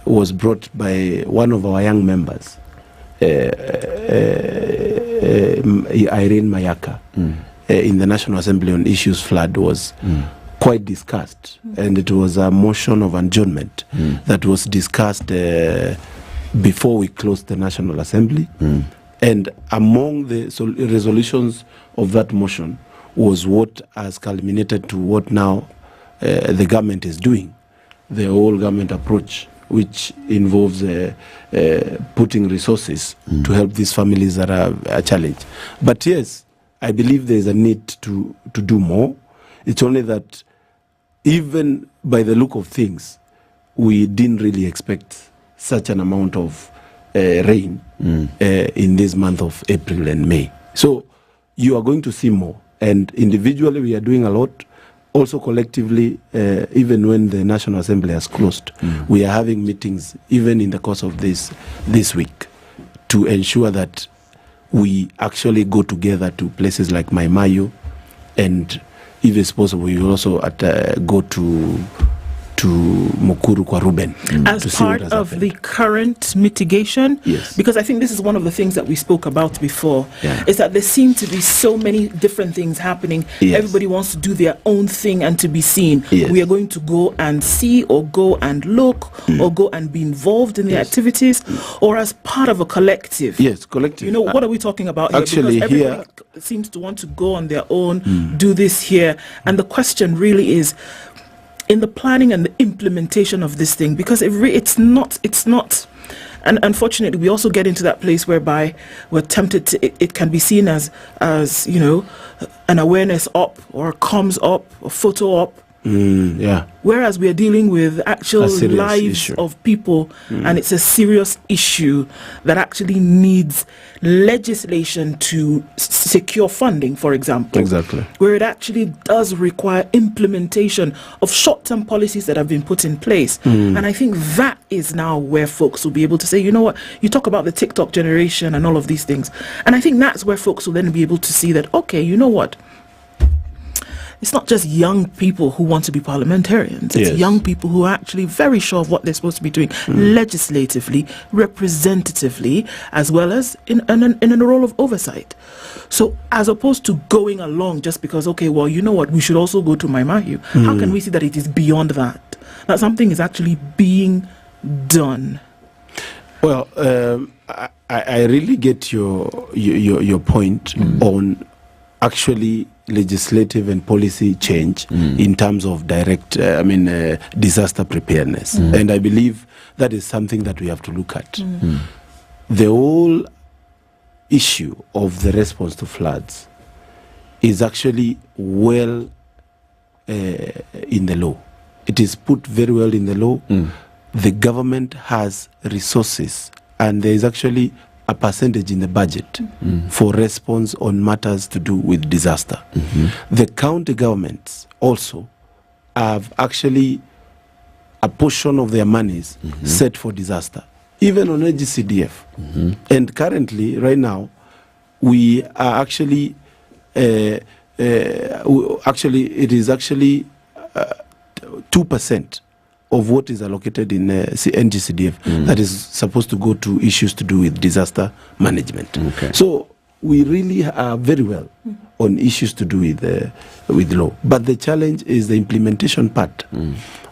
was brought by one of our young members, Irene Mayaka, in the National Assembly on issues flood, was quite discussed, and it was a motion of adjournment that was discussed before we closed the National Assembly. And among the resolutions of that motion was what has culminated to what now the government is doing, the whole government approach, which involves putting resources to help these families that are challenged. But yes, I believe there is a need to do more. It's only that even by the look of things, we didn't really expect such an amount of rain in this month of April and May. So you are going to see more. And individually, we are doing a lot. Also collectively, even when the National Assembly has closed, we are having meetings, even in the course of this week, to ensure that we actually go together to places like Maimayu, and if it's possible, we will also go to to Mukuru kwa Ruben. As part of the current mitigation? Yes. Because I think this is one of the things that we spoke about before, is that there seem to be so many different things happening. Yes. Everybody wants to do their own thing and to be seen. Yes. We are going to go and see or go and look or go and be involved in the activities or as part of a collective. Yes, collective. You know, what are we talking about here? Actually, because everybody seems to want to go on their own, do this here. And the question really is, in the planning and the implementation of this thing, because it's not, and unfortunately we also get into that place whereby we're tempted to, it can be seen as you know, an awareness op or a comms op or photo op. Whereas we are dealing with actual lives of people, and it's a serious issue that actually needs legislation to secure funding, for example. Exactly. Where it actually does require implementation of short-term policies that have been put in place. And I think that is now where folks will be able to say, you know what, you talk about the TikTok generation and all of these things. And I think that's where folks will then be able to see that, okay, you know what, it's not just young people who want to be parliamentarians. It's young people who are actually very sure of what they're supposed to be doing legislatively, representatively, as well as in a role of oversight. So as opposed to going along just because, okay, well, you know what, we should also go to Maimahiu. How can we see that it is beyond that? That something is actually being done? Well, I really get your point on actually legislative and policy change in terms of direct, disaster preparedness. And I believe that is something that we have to look at. The whole issue of the response to floods is actually well in the law. It is put very well in the law. The government has resources, and there is actually a percentage in the budget for response on matters to do with disaster. The county governments also have actually a portion of their monies set for disaster, even on NGCDF. And currently, right now, we are actually, it is actually 2% of what is allocated in NGCDF that is supposed to go to issues to do with disaster management. So we really are very well on issues to do with law. But the challenge is the implementation part,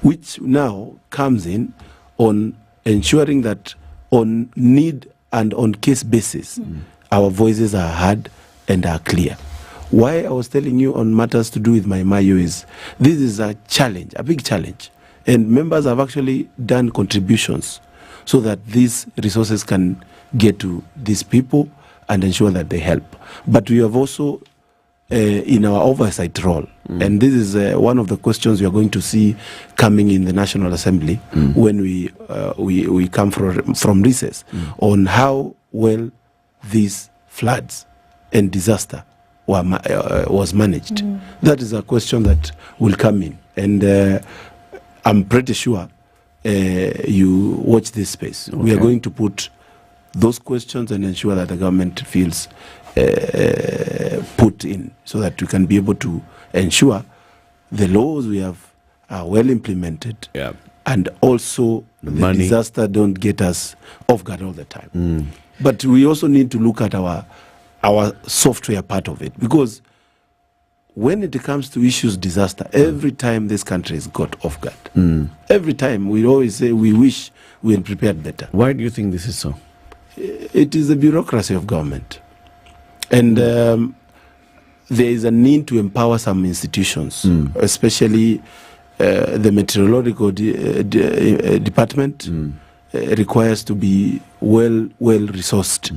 which now comes in on ensuring that on need and on case basis, our voices are heard and are clear. Why I was telling you on matters to do with Maimahiu is this is a challenge, a big challenge. And members have actually done contributions so that these resources can get to these people and ensure that they help. But we have also, in our oversight role, and this is one of the questions you are going to see coming in the National Assembly when we come from recess, on how well these floods and disaster was managed. That is a question that will come in. And I'm pretty sure you watch this space. We are going to put those questions and ensure that the government feels put in so that we can be able to ensure the laws we have are well implemented and also the disaster don't get us off guard all the time. But we also need to look at our software part of it, because when it comes to issues disaster, every time this country is got off guard. Every time we always say we wish we had prepared better. Why do you think this is so? It is the bureaucracy of government. And there is a need to empower some institutions, especially the meteorological department requires to be well resourced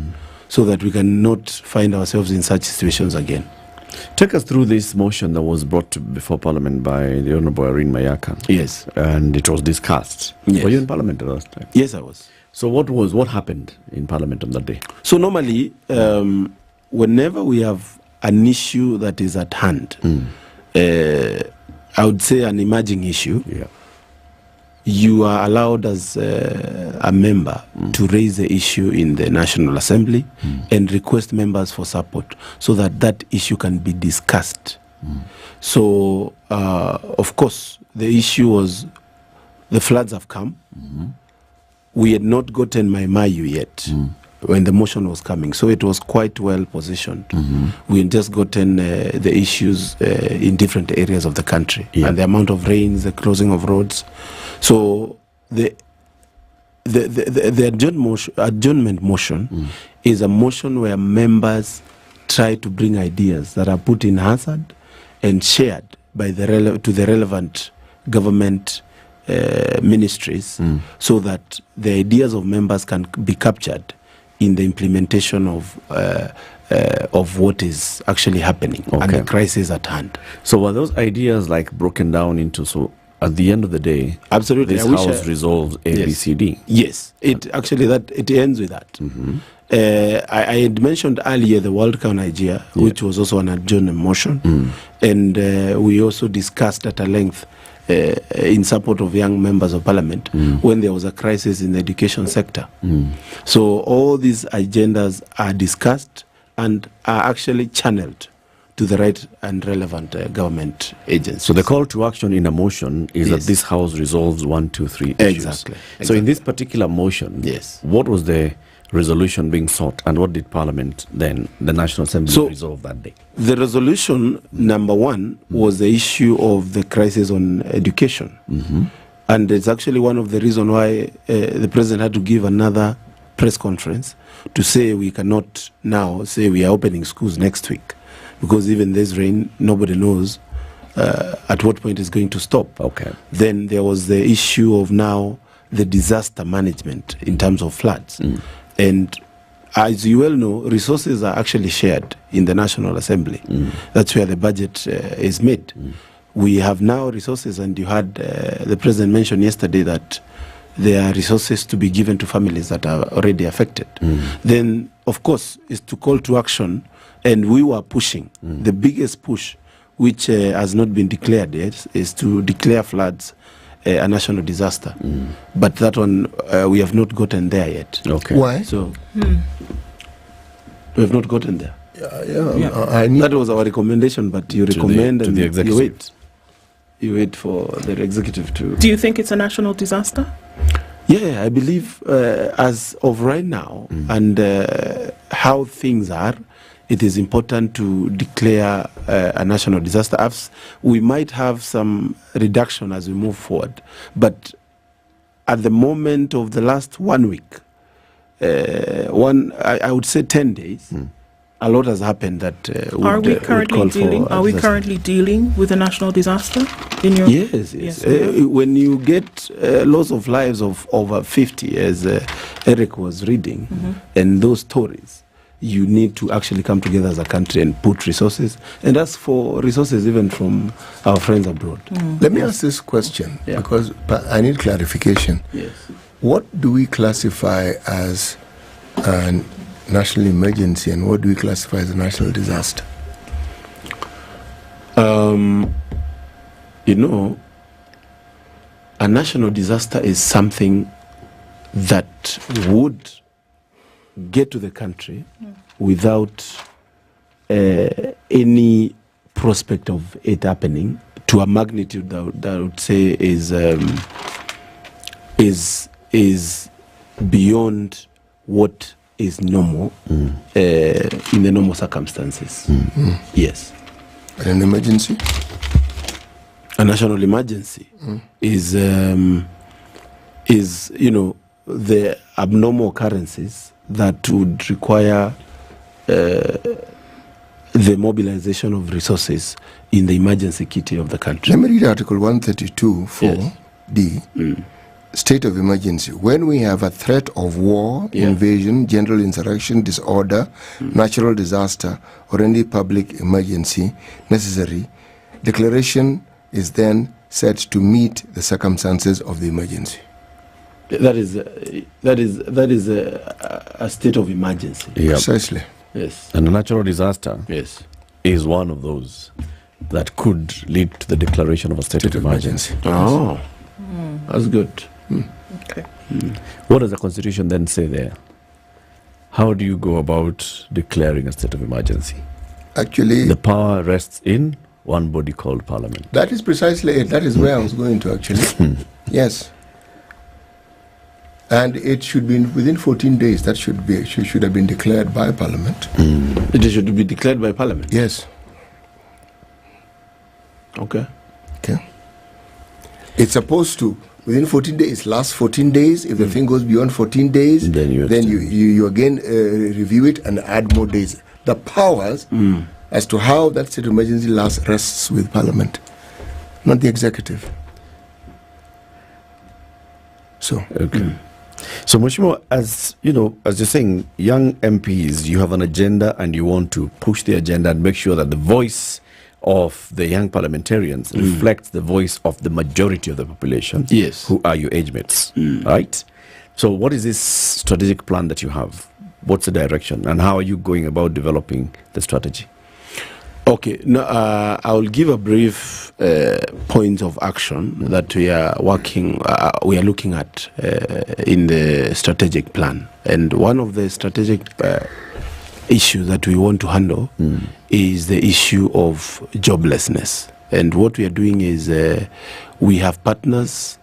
so that we cannot find ourselves in such situations again. Take us through this motion that was brought before Parliament by the Honourable Irene Mayaka. Yes. And it was discussed. Yes. Were you in Parliament at that time? Yes, I was. So what happened in Parliament on that day? So normally, whenever we have an issue that is at hand, I would say an emerging issue, you are allowed as a member to raise the issue in the National Assembly and request members for support so that that issue can be discussed. So, of course, the issue was the floods have come. We had not gotten Maimayu yet when the motion was coming, so it was quite well positioned. We had just gotten the issues in different areas of the country, and the amount of rains, the closing of roads. So the adjournment motion is a motion where members try to bring ideas that are put in hazard and shared by to the relevant government ministries, so that the ideas of members can be captured in the implementation of what is actually happening and the crisis at hand. So were those ideas like broken down into, so at the end of the day, absolutely, this house resolves A, B, C, D? Yes, it actually it ends with that. I had mentioned earlier the World Cup Nigeria, which was also an adjournment motion, and we also discussed at a length in support of young members of parliament when there was a crisis in the education sector. So all these agendas are discussed and are actually channeled to the right and relevant government agencies. So the call to action in a motion is that this house resolves 1, 2, 3 issues. Exactly. So in this particular motion, what was the resolution being sought, and what did Parliament then, the National Assembly, resolve that day? The resolution number 1 was the issue of the crisis on education. And it's actually one of the reasons why the President had to give another press conference to say we cannot now say we are opening schools next week, because even this rain, nobody knows at what point it's going to stop. Then there was the issue of now the disaster management in terms of floods. And as you well know, resources are actually shared in the National Assembly. That's where the budget is made. We have now resources, and you had the President mention yesterday that there are resources to be given to families that are already affected. Then, of course, is to call to action, and we were pushing. The biggest push, which has not been declared yet, is to declare floods a national disaster. But that one, we have not gotten there yet. Why? So, we have not gotten there. I need that was our recommendation, but you recommend to the and you wait. You wait for the executive to... Do you think it's a national disaster? Yeah, I believe as of right now and how things are, it is important to declare a national disaster. We might have some reduction as we move forward, but at the moment of the last 1 week, I would say 10 days, a lot has happened that Are we currently dealing with a national disaster? In your yes. When you get loss of lives of over 50, as Eric was reading, and those stories, you need to actually come together as a country and put resources, and ask for resources even from our friends abroad. Let me ask this question, because I need clarification. What do we classify as a national emergency, and what do we classify as a national disaster? You know, a national disaster is something that would get to the country without any prospect of it happening to a magnitude that I would say is beyond what is normal in the normal circumstances. Yes. An emergency? A national emergency is the abnormal occurrences that would require the mobilization of resources in the emergency kitty of the country. Let me read Article 132 4D. State of emergency. When we have a threat of war, invasion, general insurrection, disorder, natural disaster, or any public emergency necessary, declaration is then set to meet the circumstances of the emergency. That is a state of emergency. Precisely. Yes. And a natural disaster is one of those that could lead to the declaration of a state of emergency. Oh, that's good. Okay. What does the Constitution then say there? How do you go about declaring a state of emergency? Actually, the power rests in one body called Parliament. That is precisely it. That is where I was going to actually. Yes. And it should be within 14 days. That should have been declared by Parliament. It should be declared by Parliament? Yes. Okay. It's supposed to, within 14 days, last 14 days. If the thing goes beyond 14 days, then you again review it and add more days. The powers as to how that state of emergency rests with Parliament, not the executive. So, So, Mheshimiwa, as you know, as you're saying, young MPs, you have an agenda and you want to push the agenda and make sure that the voice of the young parliamentarians reflects the voice of the majority of the population, who are your age mates, right? So, what is this strategic plan that you have? What's the direction, and how are you going about developing the strategy? Okay, no, I will give a brief point of action that we are looking at in the strategic plan. And one of the strategic issues that we want to handle is the issue of joblessness. And what we are doing is we have partners.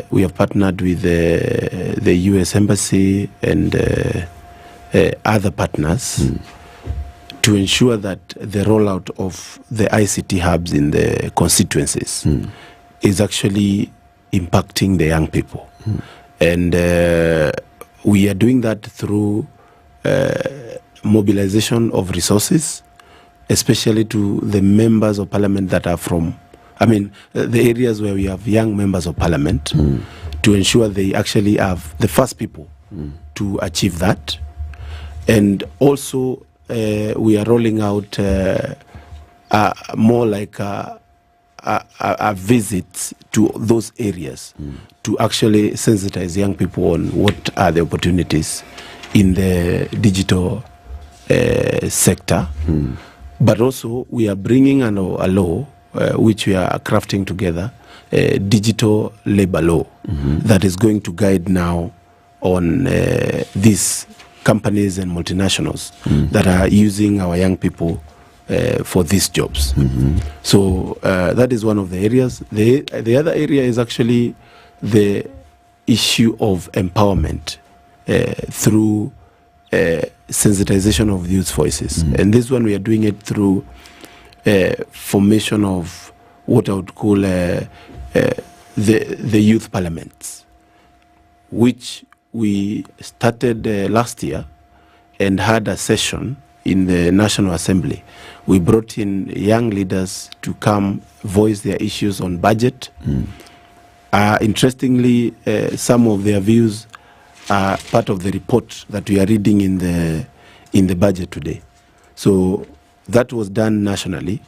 We have partnered with the U.S. Embassy and other partners to ensure that the rollout of the ICT hubs in the constituencies is actually impacting the young people. And we are doing that through mobilization of resources, especially to the members of parliament that are from, the areas where we have young members of parliament, to ensure they actually have the first people to achieve that. And also, we are rolling out more like a visit to those areas to actually sensitize young people on what are the opportunities in the digital sector. But also, we are bringing a law which we are crafting together, a digital labor law that is going to guide now on these companies and multinationals that are using our young people for these jobs. So that is one of the areas. The other area is actually the issue of empowerment through sensitization of youth voices. And this one we are doing it through formation of what I would call the youth parliaments, which we started last year and had a session in the National Assembly. We brought in young leaders to come voice their issues on budget. Interestingly, some of their views are part of the report that we are reading in the budget today. So that was done nationally,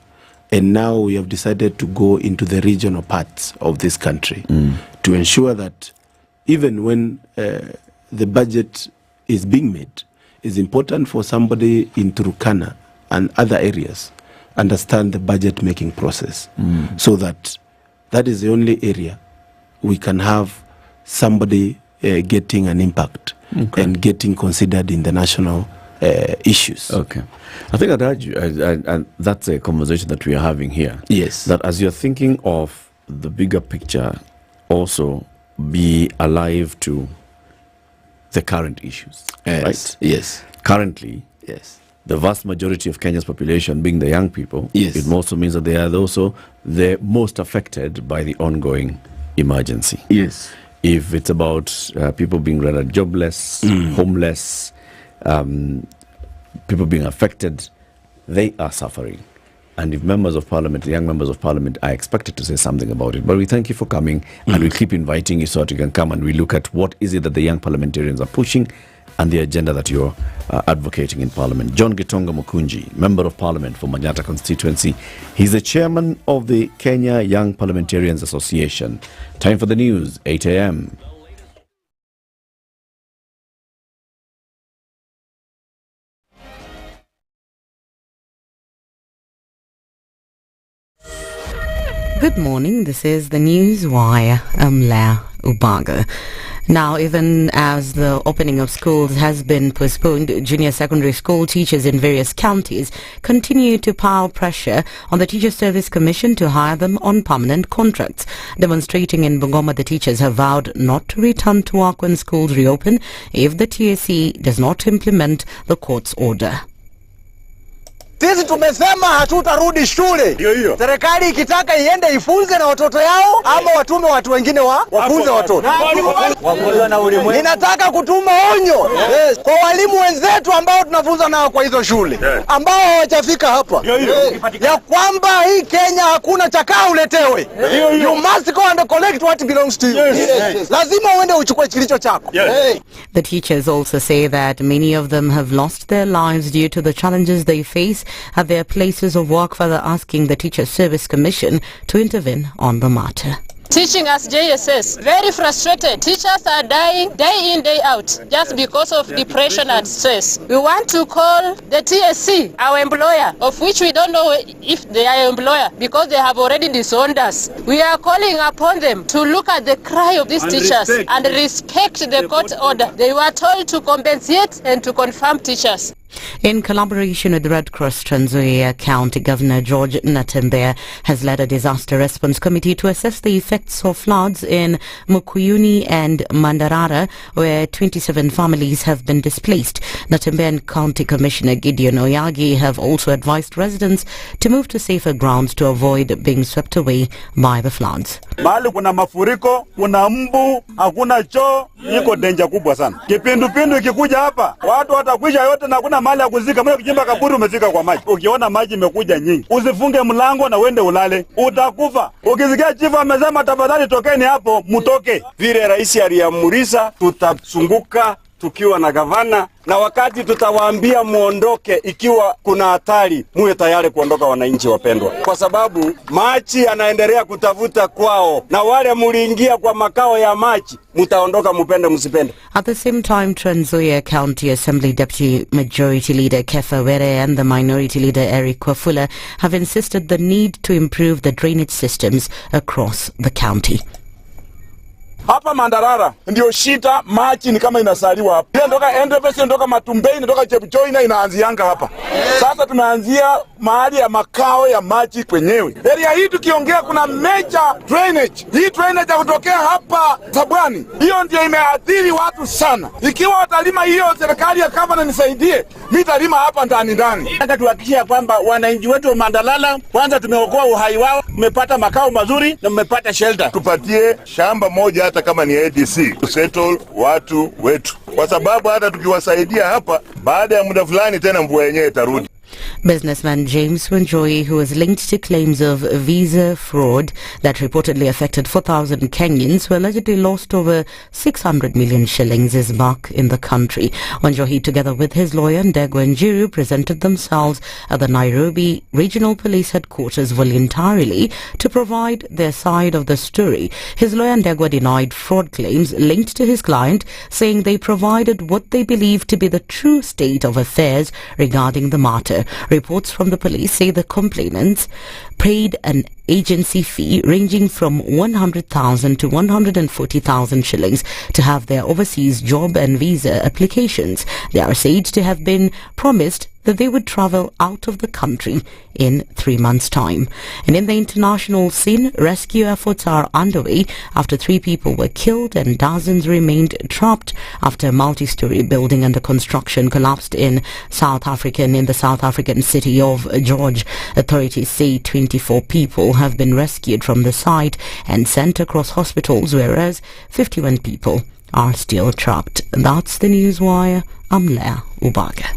and now we have decided to go into the regional parts of this country to ensure that even when the budget is being made, it's important for somebody in Turkana and other areas understand the budget making process, so that is the only area we can have somebody getting an impact and getting considered in the national issues. Okay. I think I'd urge you, and that's a conversation that we are having here. Yes. That as you're thinking of the bigger picture, also be alive to the current issues. Yes. Right? Yes. Currently, yes, the vast majority of Kenya's population being the young people, yes, it also means that they are also the most affected by the ongoing emergency. Yes. If it's about people being rendered jobless, homeless, people being affected, they are suffering. And if members of parliament, young members of parliament, are expected to say something about it. But we thank you for coming, and we keep inviting you so that you can come and we look at what is it that the young parliamentarians are pushing and the agenda that you're advocating in parliament. John Gitonga Mukunji, member of parliament for Manyata constituency. He's the chairman of the Kenya Young Parliamentarians Association. Time for the news, 8 a.m. Good morning, this is the News Wire. I'm La Ubaga. Now, even as the opening of schools has been postponed, junior secondary school teachers in various counties continue to pile pressure on the Teacher Service Commission to hire them on permanent contracts. Demonstrating in Bungoma, the teachers have vowed not to return to work when schools reopen if the TSC does not implement the court's order. Sisi tumesema hatutarudi shule. Serikali ikitaka iende ifunze na watoto yao ama watume watu wengine wafunze watoto. Ninataka kutuma onyo kwa walimu wenzetu ambao tunafunza nao kwa hizo shule ambao hawajafika hapa ya kwamba hii Kenya hakuna chakaa uletewe. You must go and collect what belongs to you. Lazima uende uchukue kilicho chako. The teachers also say that many of them have lost their lives due to the challenges they face at their places of work, further asking the Teacher Service Commission to intervene on the matter. Teaching as JSS, very frustrated. Teachers are dying day in, day out, just because of depression and stress. We want to call the TSC, our employer, of which we don't know if they are employer, because they have already disowned us. We are calling upon them to look at the cry of these teachers and respect the court order. They were told to compensate and to confirm teachers. In collaboration with the Red Cross, Trans Nzoia County Governor George Natembeya has led a disaster response committee to assess the effects of floods in Mukuyuni and Mandarara, where 27 families have been displaced. Natembeya and County Commissioner Gideon Oyagi have also advised residents to move to safer grounds to avoid being swept away by the floods. Mahali kuna mafuriko, kuna mbu, hakuna choo, iko danger kubwa sana. Kipindupindu ikikuja hapa, watu watakwisha yote na kuna mahali ya kuzika. Mwe ukijimba kaburi umefika kwa maji. Ukiona maji imekuja nyingi, usifunge mlango na uende ulale. Utakufa. Ukisikia chifu amesema tafadhali tokeni hapo, mutoke. Vile rais aliamrisha, tutasunguka tukiwa na gavana, na wakati tutawaambia muondoke ikiwa kuna hatari, muwe tayari kuondoka wananchi wapendwa, kwa sababu maji anaendelea kutafuta kwao, na wale muliingia kwa makao ya maji mutaondoka mupende msipende. At the same time, Trans Nzoia County Assembly Deputy Majority Leader Kefa Were and the Minority Leader Eric Kwafula have insisted the need to improve the drainage systems across the county. Hapa Mandarara ndio shita, maji ni kama inasaliwa hapa. Ile ndoka Endebesi, ndoka Matumbei, ndoka Chepchoi na inaanzianga hapa. Sasa tumeanzia mahali ya makao ya maji kwenyewe. Area hii tukiongea kuna major drainage. Hii drainage ya kutokea hapa Sabwani, hiyo ndio imeathiri watu sana. Ikiwa watalima hiyo, serikali ya kama nisaidie, mimi talima hapa ndani. Nataka tuhakikishe kwamba wananchi wetu wa Mandalala kwanza tumeokoa uhai wao, tumepata makao mazuri na tumepata shelter. Tupatie shamba moja hata kama ni ADC to settle watu wetu, kwa sababu hata tukiwasaidia hapa, baada ya muda fulani tena mvua yenyewe itarudi. Businessman James Wanjoy, who was linked to claims of visa fraud that reportedly affected 4,000 Kenyans who allegedly lost over 600 million shillings, is back in the country. Wanjoy, together with his lawyer Ndegwa Njiru, presented themselves at the Nairobi Regional Police Headquarters voluntarily to provide their side of the story. His lawyer Ndegwa denied fraud claims linked to his client, saying they provided what they believed to be the true state of affairs regarding the matter. Reports from the police say the complainants paid an agency fee ranging from 100,000 to 140,000 shillings to have their overseas job and visa applications. They are said to have been promised that they would travel out of the country in 3 months' time. And in the international scene, rescue efforts are underway after 3 people were killed and dozens remained trapped after a multi-story building under construction collapsed in the South African city of George. Authorities say 24 people have been rescued from the site and sent across hospitals, whereas 51 people are still trapped. That's the Newswire. I'm Leah Ubaga.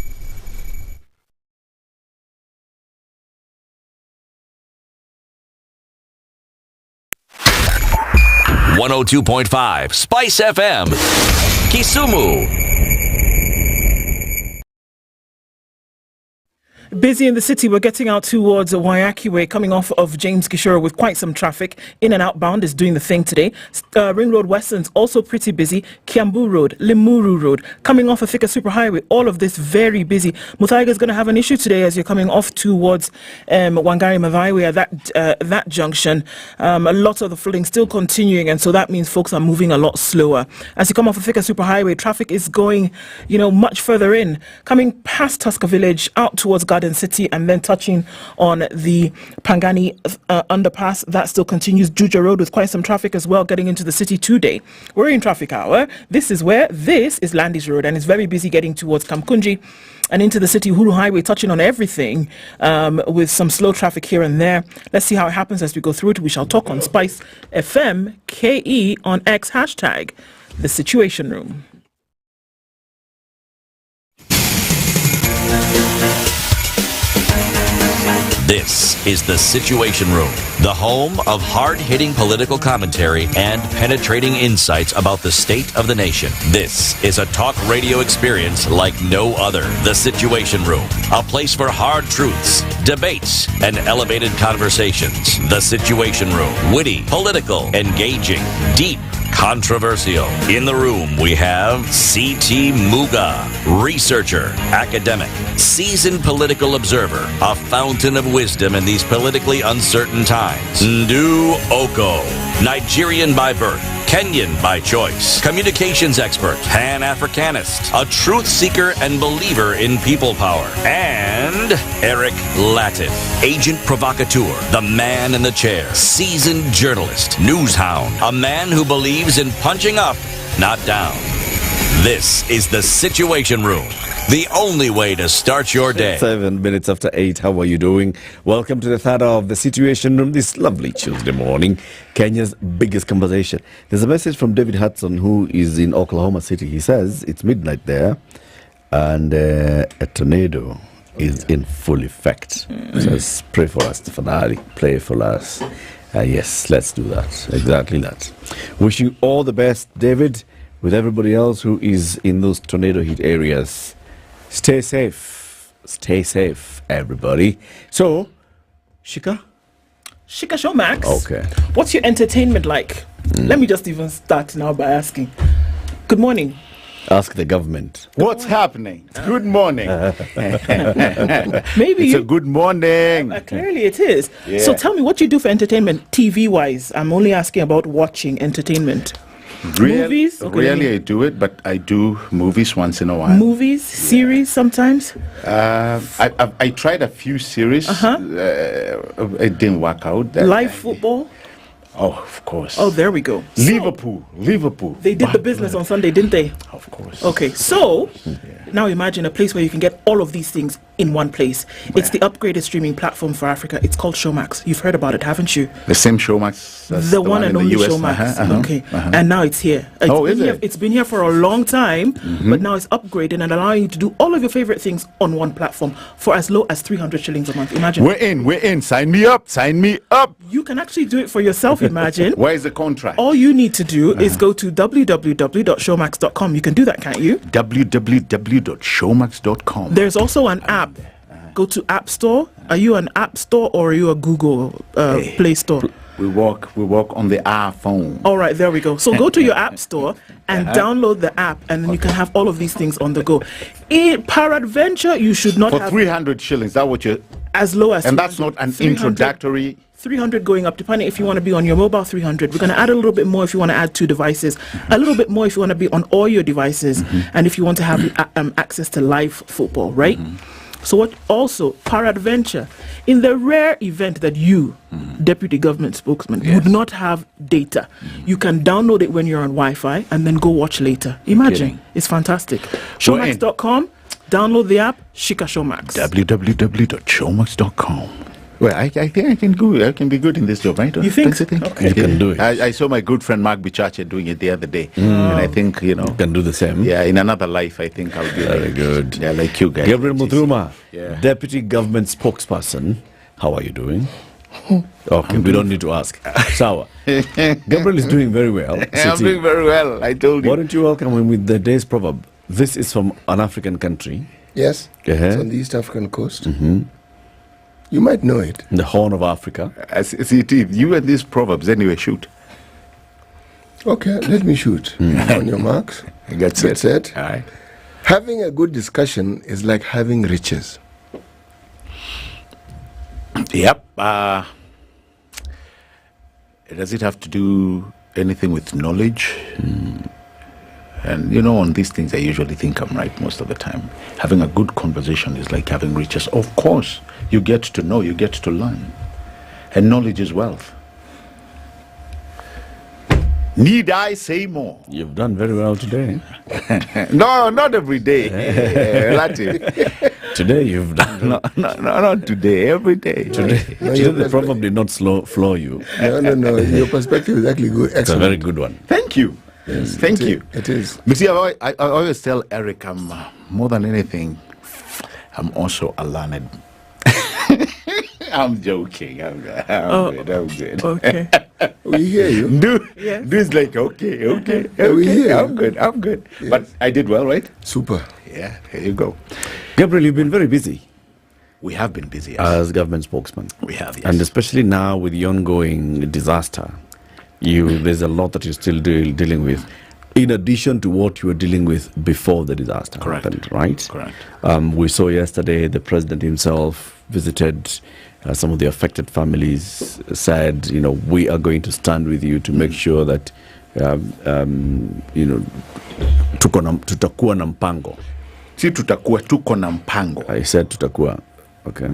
.5 SpiceFM, Kisumu. Busy in the city. We're getting out towards Waiaki Way, coming off of James Gishuru with quite some traffic. In and outbound is doing the thing today. Ring Road Western's also pretty busy. Kiambu Road, Limuru Road, coming off of Thika Superhighway. All of this very busy. Muthaiga is going to have an issue today as you're coming off towards Wangari Maathai Way at that junction. A lot of the flooding still continuing, and so that means folks are moving a lot slower. As you come off of Thika Superhighway, traffic is going, much further in, coming past Tusker Village out towards Garden City and then touching on the Pangani underpass. That still continues. Juja Road with quite some traffic as well getting into the city today. We're in traffic hour. This is Landis Road, and it's very busy getting towards Kamkunji and into the city. Uhuru Highway touching on everything with some slow traffic here and there. Let's see how it happens as we go through it. We shall talk on SpiceFM KE on X hashtag the Situation Room. This is The Situation Room, the home of hard-hitting political commentary and penetrating insights about the state of the nation. This is a talk radio experience like no other. The Situation Room, a place for hard truths, debates, and elevated conversations. The Situation Room, witty, political, engaging, deep, controversial. In the room, we have C.T. Muga, researcher, academic, seasoned political observer, a fountain of wisdom in these politically uncertain times. Ndu Oko, Nigerian by birth, Kenyan by choice, communications expert, Pan-Africanist, a truth seeker and believer in people power, and Eric Latif, agent provocateur, the man in the chair, seasoned journalist, news hound, a man who believes in punching up, not down. This is The Situation Room, the only way to start your day. 7 minutes after 8. How are you doing? Welcome to the third hour of The Situation Room this lovely Tuesday morning. Kenya's biggest conversation. There's a message from David Hudson, who is in Oklahoma City. He says it's midnight there and a tornado is in full effect. Says, pray for us, Stefanari. Pray for us. Yes, let's do that. Exactly that. Wishing all the best, David, with everybody else who is in those tornado hit areas. Stay safe, everybody. So, Shika Showmax. Okay. What's your entertainment like? Let me just even start now by asking. Good morning. Ask the government. What's happening? Good morning. Maybe it's a good morning. Clearly it is. Yeah. So tell me what you do for entertainment, TV-wise. I'm only asking about watching entertainment. Movies? Rarely I do it, but I do movies once in a while. Movies, series sometimes? I tried a few series. It didn't work out. Live football? Oh, of course. Oh, there we go. Liverpool. They did the business on Sunday, didn't they? Of course. Okay, so now imagine a place where you can get all of these things in one place. It's the upgraded streaming platform for Africa. It's called Showmax. You've heard about it, haven't you? The same Showmax? The one and only Showmax. Okay. And now it's here. It's been here for a long time, but now it's upgraded and allowing you to do all of your favorite things on one platform for as low as 300 shillings a month. Imagine. We're in. Sign me up. You can actually do it for yourself, imagine. Where is the contract? All you need to do is go to www.showmax.com. You can do that, can't you? www.showmax.com. There's also an app. Go to App Store. Are you an App Store or are you a Google Play Store? We work on the iPhone. All right, there we go. So go to your App Store and download the app, and then you can have all of these things on the go. Peradventure, you should not have 300 shillings. That what you as low as, and that's not an introductory. 300 going up, depending if you want to be on your mobile. 300. We're going to add a little bit more if you want to add 2 devices, a little bit more if you want to be on all your devices, and if you want to have access to live football, right? So what also, peradventure, in the rare event that you, deputy government spokesman, would not have data, you can download it when you're on Wi-Fi and then go watch later. Imagine. It's fantastic. Showmax.com, download the app, Shika Showmax. www.showmax.com. Well, I think I can be good in this job, right? You think? Okay. You can do it. I saw my good friend Mark Bichache doing it the other day, and I think you can do the same. Yeah, in another life, I think I'll be very good. Yeah, like you guys. Gabriel Muthuma, Deputy Government Spokesperson. How are you doing? Okay, we don't need to ask. Sawa. Gabriel is doing very well. I'm doing very well. I told you. Why don't you welcome him with the day's proverb? This is from an African country. Yes, it's on the East African coast. You might know it. The Horn of Africa. See, you and these proverbs anyway, shoot. Okay, let me shoot. On your marks. Get set. All right. Having a good discussion is like having riches. Yep. Does it have to do anything with knowledge? And on these things, I usually think I'm right most of the time. Having a good conversation is like having riches. Of course, you get to know, you get to learn. And knowledge is wealth. Need I say more? You've done very well today. No, not every day. Today you've done. No, not today. Every day. Today the proverb did not floor you. No. Your perspective is actually good. Excellent. It's a very good one. Thank you. Yes, Thank you. It is. But see, I always tell Eric, I'm more than anything, I'm also a learned. I'm joking. I'm good. Okay. We hear you. Do is like, okay. We hear I'm good. Yes. But I did well, right? Super. Yeah, there you go. Gabriel, you've been very busy. We have been busy, yes. As government spokesman. We have, yes. And especially now with the ongoing disaster, there's a lot that you're still dealing with, in addition to what you were dealing with before the disaster happened, right? Correct. We saw yesterday the president himself visited some of the affected families, said, we are going to stand with you to make sure that, tutakuwa na mpango. Si tutakuwa, tuko na mpango. I said tutakuwa, okay.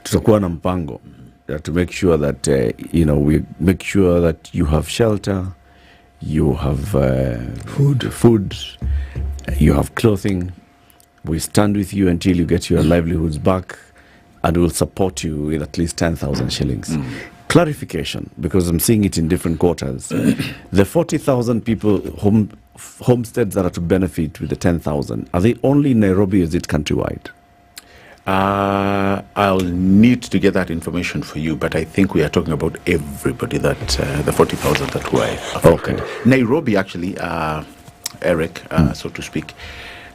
Tutakuwa na mpango. To make sure that, we make sure that you have shelter, you have food, you have clothing. We stand with you until you get your livelihoods back, and we'll support you with at least 10,000 shillings. Clarification, because I'm seeing it in different quarters. The 40,000 people, homesteads that are to benefit with the 10,000, are they only in Nairobi or is it countrywide? I'll need to get that information for you, but I think we are talking about everybody that the 40,000 that were affected. Okay. Nairobi, actually, Eric, so to speak,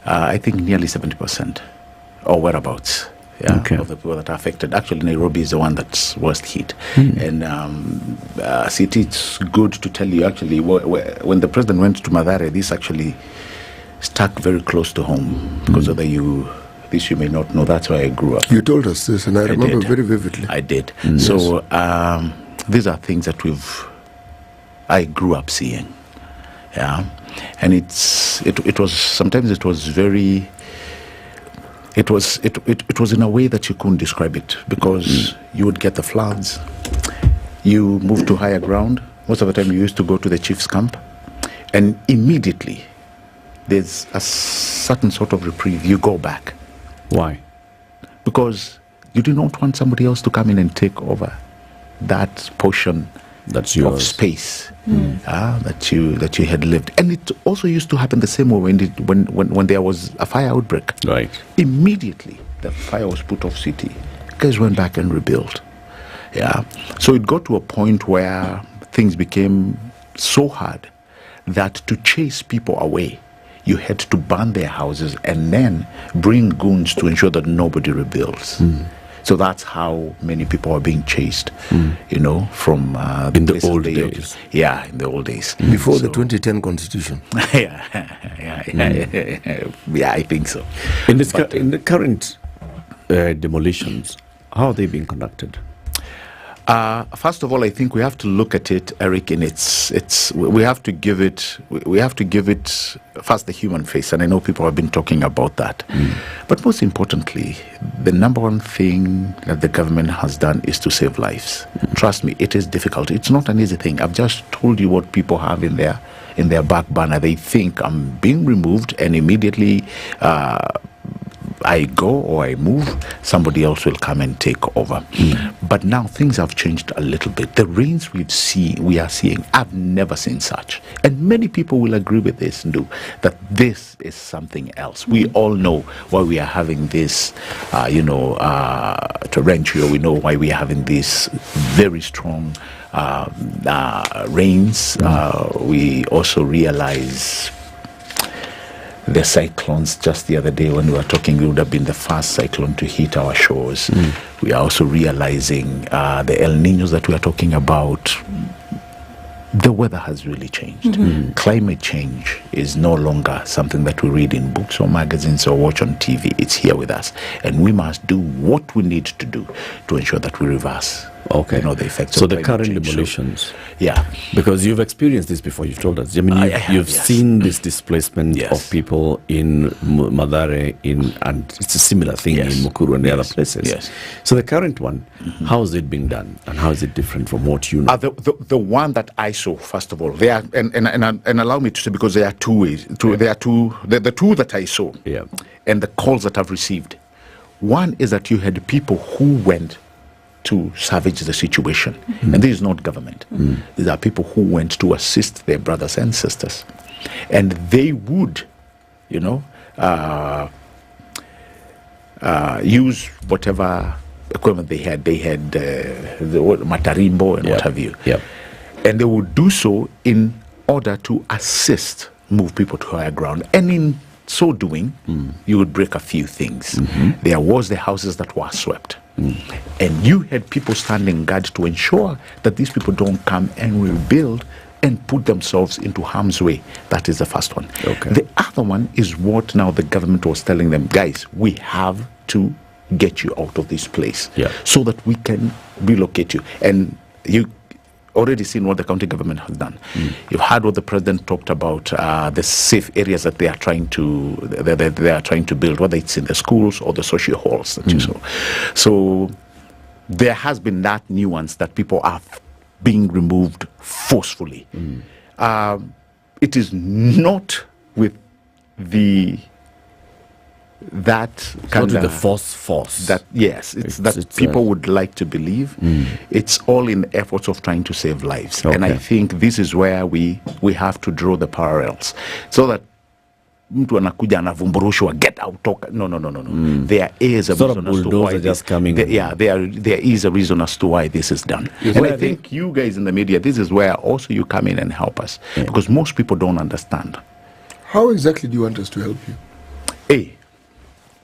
I think nearly 70% or whereabouts. Of the people that are affected. Actually, Nairobi is the one that's worst hit. And it's good to tell you, actually, when the president went to Mathare, this actually stuck very close to home, because this you may not know, that's where I grew up. You told us this, and I remember very vividly. I did. So these are things that I grew up seeing. Yeah, and it was in a way that you couldn't describe it, because you would get the floods, you moved to higher ground. Most of the time you used to go to the chief's camp, and immediately there's a certain sort of reprieve. You go back. Why? Because you do not want somebody else to come in and take over that portion of space that you had lived. And it also used to happen the same way when there was a fire outbreak. Right. Immediately the fire was put off city. Guys went back and rebuilt. Yeah. So it got to a point where things became so hard that to chase people away, you had to burn their houses and then bring goons to ensure that nobody rebuilds. So that's how many people are being chased, from in the old days. Yeah, in the old days. Before the 2010 constitution. Yeah, I think so. In the current demolitions, how are they being conducted? First of all, I think we have to look at it, Eric, and we have to give it first the human face, and I know people have been talking about that. But most importantly, the number one thing that the government has done is to save lives. Trust me, it is difficult. It's not an easy thing. I've just told you what people have in their back burner. They think I'm being removed, and immediately I go or I move, somebody else will come and take over. But now things have changed a little bit. The rains we are seeing, I've never seen such. And many people will agree with this, that this is something else. We all know why we are having this, torrential. We know why we are having this very strong rains. We also realize The cyclones just the other day when we were talking, it would have been the first cyclone to hit our shores. We are also realizing the El Niños that we are talking about. The weather has really changed. Climate change is no longer something that we read in books or magazines or watch on TV. It's here with us. And we must do what we need to do to ensure that we reverse the effects so of the current change. demolitions. Yeah. Because you've experienced this before, you've told us. I mean, you've seen this displacement of people in Mathare, and it's a similar thing in Nakuru and the other places. Yes. So the current one, how is it being done, and how is it different from what you know? The one that I saw, first of all, there are, and allow me to say, because there are two ways. There are two. The two that I saw, and the calls that I've received. One is that you had people who went to salvage the situation, and this is not government. These are people who went to assist their brothers and sisters, and they would, use whatever equipment they had. They had the matarimbo and what have you. And they would do so in order to assist move people to higher ground. And in so doing, you would break a few things. There was the houses that were swept. And you had people standing guard to ensure that these people don't come and rebuild and put themselves into harm's way. That is the first one. The other one is what now the government was telling them, guys, we have to get you out of this place so that we can relocate you. And you already seen what the county government has done. You've heard what the president talked about, the safe areas that they are trying to build, whether it's in the schools or the social halls that you saw. So there has been that nuance that people are being removed forcefully. It is not with that kind of the force that it's people would like to believe. It's all in efforts of trying to save lives, and I think this is where we have to draw the parallels, so that mtu anakuja anavumburushwa get out talk. No. There is a reason as to why just coming. There is a reason as to why this is done, and I think you guys in the media, this is where also you come in and help us, because most people don't understand. How exactly do you want us to help you?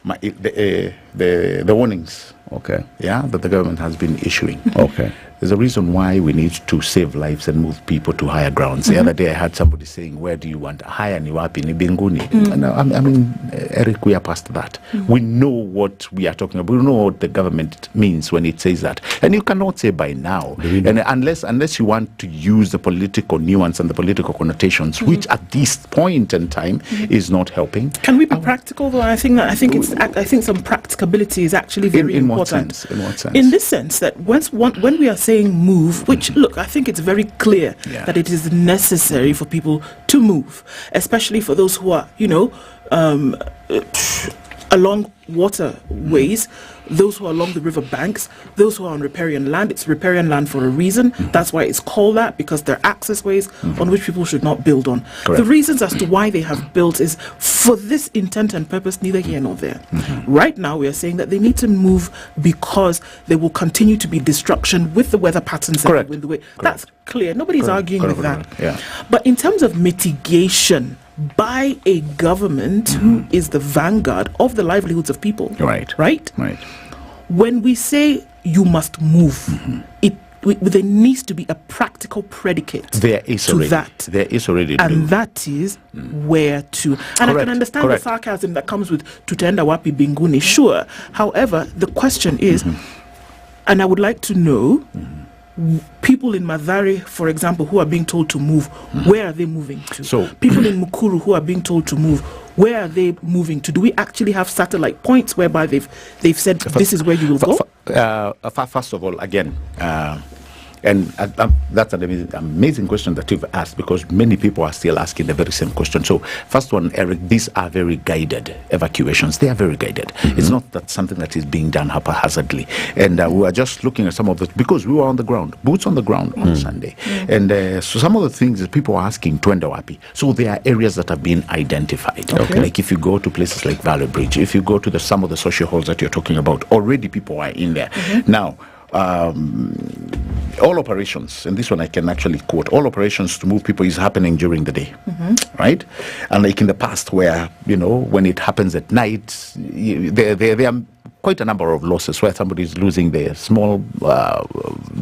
The warnings, that the government has been issuing. There's a reason why we need to save lives and move people to higher grounds. The other day I had somebody saying, where do you want higher? Ni wapi? Ni binguni. And I mean, Eric, we are past that. We know what we are talking about. We know what the government means when it says that. And you cannot say by now. And unless you want to use the political nuance and the political connotations, which at this point in time is not helping. Can we be practical though? I think some practicability is actually very important. In what sense? In this sense that when we are saying move, which look, I think it's very clear that it is necessary for people to move, especially for those who are, along waterways, those who are along the river banks, those who are on riparian land. It's riparian land for a reason. That's why it's called that, because they're access ways on which people should not build on. The reasons as to why they have built is for this intent and purpose, neither here nor there. Right now we are saying that they need to move because there will continue to be destruction with the weather patterns and with the way. That's clear. Nobody's arguing with that. But in terms of mitigation by a government who is the vanguard of the livelihoods of people, right? When we say you must move, there needs to be a practical predicate there is to already. that. There is already. And that is where to. And I can understand the sarcasm that comes with tutenda wapi binguni, sure. However, the question is, and I would like to know, people in Mathare, for example, who are being told to move, where are they moving to? So people in Nakuru who are being told to move, where are they moving to? Do we actually have satellite points whereby they've said this is where you will go? First of all, again, and that's an amazing question that you've asked, because many people are still asking the very same question. So first one, Eric, these are very guided evacuations. They are very guided. It's not that something that is being done haphazardly. And we are just looking at some of the, because we were on the ground, boots on the ground on Sunday. And so some of the things that people are asking, twenda wapi. So there are areas that have been identified. Like if you go to places like Valley Bridge, if you go to some of the social halls that you're talking about, already people are in there. Now, all operations, and this one I can actually quote, all operations to move people is happening during the day, right? And like in the past where, when it happens at night, there are quite a number of losses where somebody is losing their small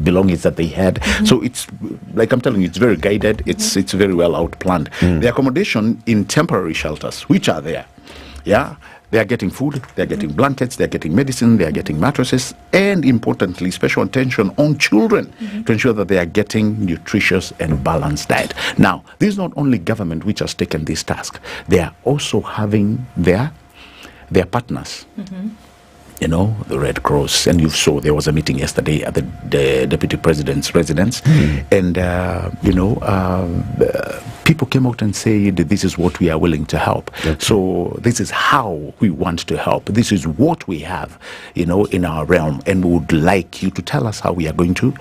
belongings that they had. So it's, like I'm telling you, it's very guided, it's very well outplanned. The accommodation in temporary shelters, which are there, they are getting food, they are getting blankets, they are getting medicine, they are getting mattresses, and importantly, special attention on children to ensure that they are getting nutritious and balanced diet. Now, this is not only government which has taken this task, they are also having their partners. The Red Cross, and you saw there was a meeting yesterday at the Deputy President's residence, and people came out and said this is what we are willing to help. So this is how we want to help. This is what we have, in our realm, and we would like you to tell us how we are going to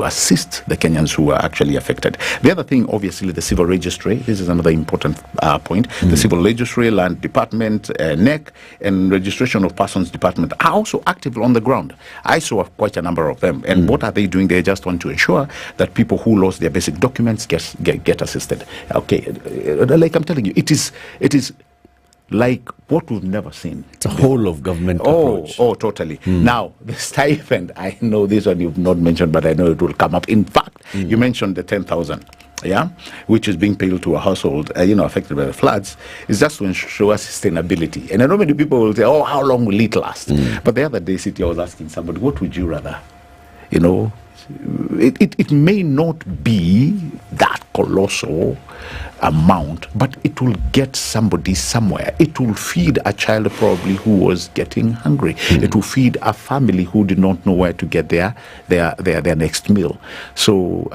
assist the Kenyans who are actually affected. The other thing, obviously, the civil registry. This is another important point. The civil registry, land department, NEC, and registration of persons department are also active on the ground. I saw quite a number of them. And what are they doing? They just want to ensure that people who lost their basic documents get assisted. Okay, like I'm telling you, it is like what we've never seen. It's a whole of government approach. Oh, totally. Now, the stipend, I know this one you've not mentioned, but I know it will come up. In fact, you mentioned the 10,000. Which is being paid to a household, affected by the floods, is just to ensure sustainability. And I know many people will say, oh, how long will it last? But the other day, I was asking somebody, what would you rather? It may not be that colossal amount, but it will get somebody somewhere. It will feed a child probably who was getting hungry. It will feed a family who did not know where to get their next meal. So,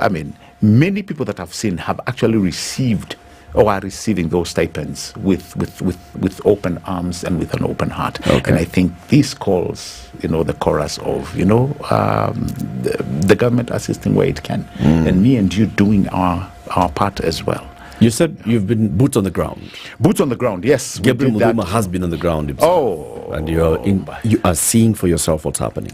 many people that I've seen have actually received or are receiving those stipends with open arms and with an open heart. And I think this calls, the chorus of, the government assisting where it can, and me and you doing our part as well. You said you've been boots on the ground. Boots on the ground, yes. Gabriel Muduma has been on the ground himself. And you are seeing for yourself what's happening.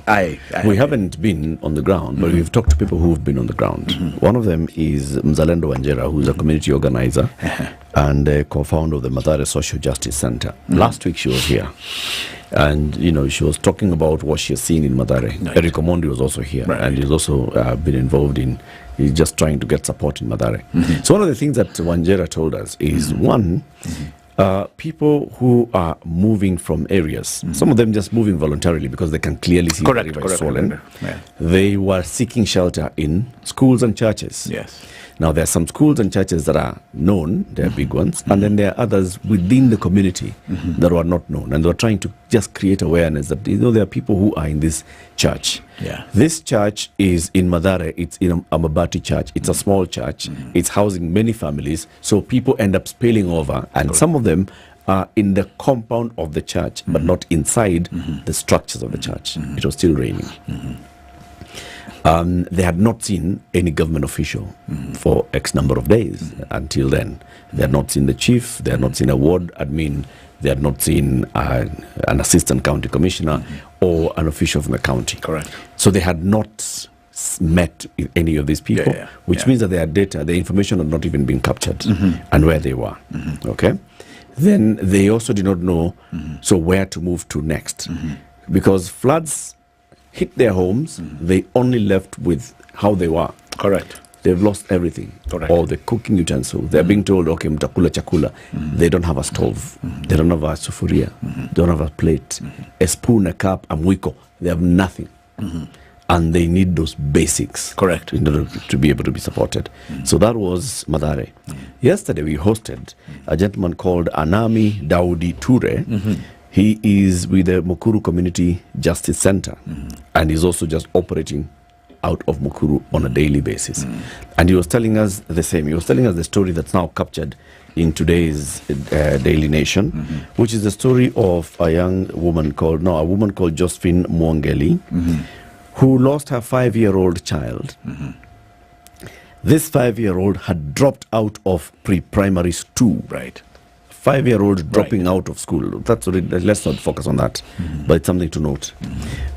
We haven't been on the ground, but we've talked to people who've been on the ground. One of them is Mzalendo Wanjera, who's a community organizer and a co-founder of the Mathare Social Justice Center. Last week she was here. And, she was talking about what she has seen in Mathare. Eric Omondi was also here. And he's also been involved in just trying to get support in Mathare. So one of the things that Wanjera told us is, one, people who are moving from areas, some of them just moving voluntarily because they can clearly see the river is swollen. They were seeking shelter in schools and churches. Now, there are some schools and churches that are known, they're big ones, and then there are others within the community that are not known. And they're trying to just create awareness that, there are people who are in this church. This church is in Mathare, it's in a Mabati church. It's a small church. It's housing many families. So people end up spilling over, and some of them are in the compound of the church, but not inside the structures of the church. It was still raining. They had not seen any government official for X number of days until then. They had not seen the chief, they had not seen a ward admin, they had not seen an assistant county commissioner or an official from the county. So they had not met any of these people, which means that their data, their information had not even been captured and where they were. Okay? Then they also did not know so where to move to next. Because floods hit their homes, they only left with how they were. They've lost everything. All the cooking utensils. They're being told, okay, mtakula chakula. They don't have a stove. They don't have a sufuria. They don't have a plate. A spoon, a cup, a mwiko. They have nothing. And they need those basics. In order to be able to be supported. So that was Mathare. Yesterday we hosted a gentleman called Anami Daudi Ture. He is with the Nakuru Community Justice Center, and he's also just operating out of Nakuru on a daily basis. And he was telling us the same. He was telling us the story that's now captured in today's Daily Nation, which is the story of a woman called Josephine Mwangeli, who lost her 5-year-old child. This 5-year-old had dropped out of pre-primary school. 5-year-old dropping out of school. Let's not focus on that, but it's something to note.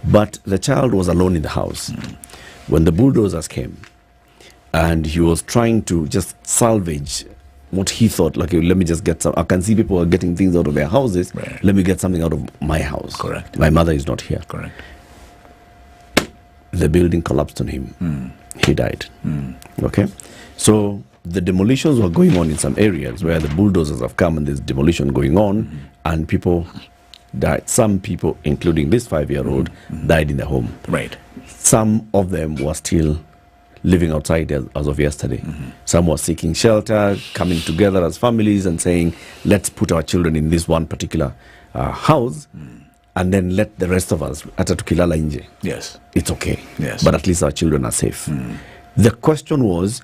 But the child was alone in the house when the bulldozers came, and he was trying to just salvage what he thought, like, let me just get some. I can see people are getting things out of their houses. Right. Let me get something out of my house. Correct. My mother is not here. Correct. The building collapsed on him. He died. Okay? So the demolitions were going on in some areas where the bulldozers have come and there's demolition going on, and people died. Some people, including this 5-year-old, died in the home. Right. Some of them were still living outside as of yesterday. Some were seeking shelter, coming together as families and saying, let's put our children in this one particular house, and then let the rest of us, hata tukilala nje. Yes. It's okay. Yes. But at least our children are safe. The question was,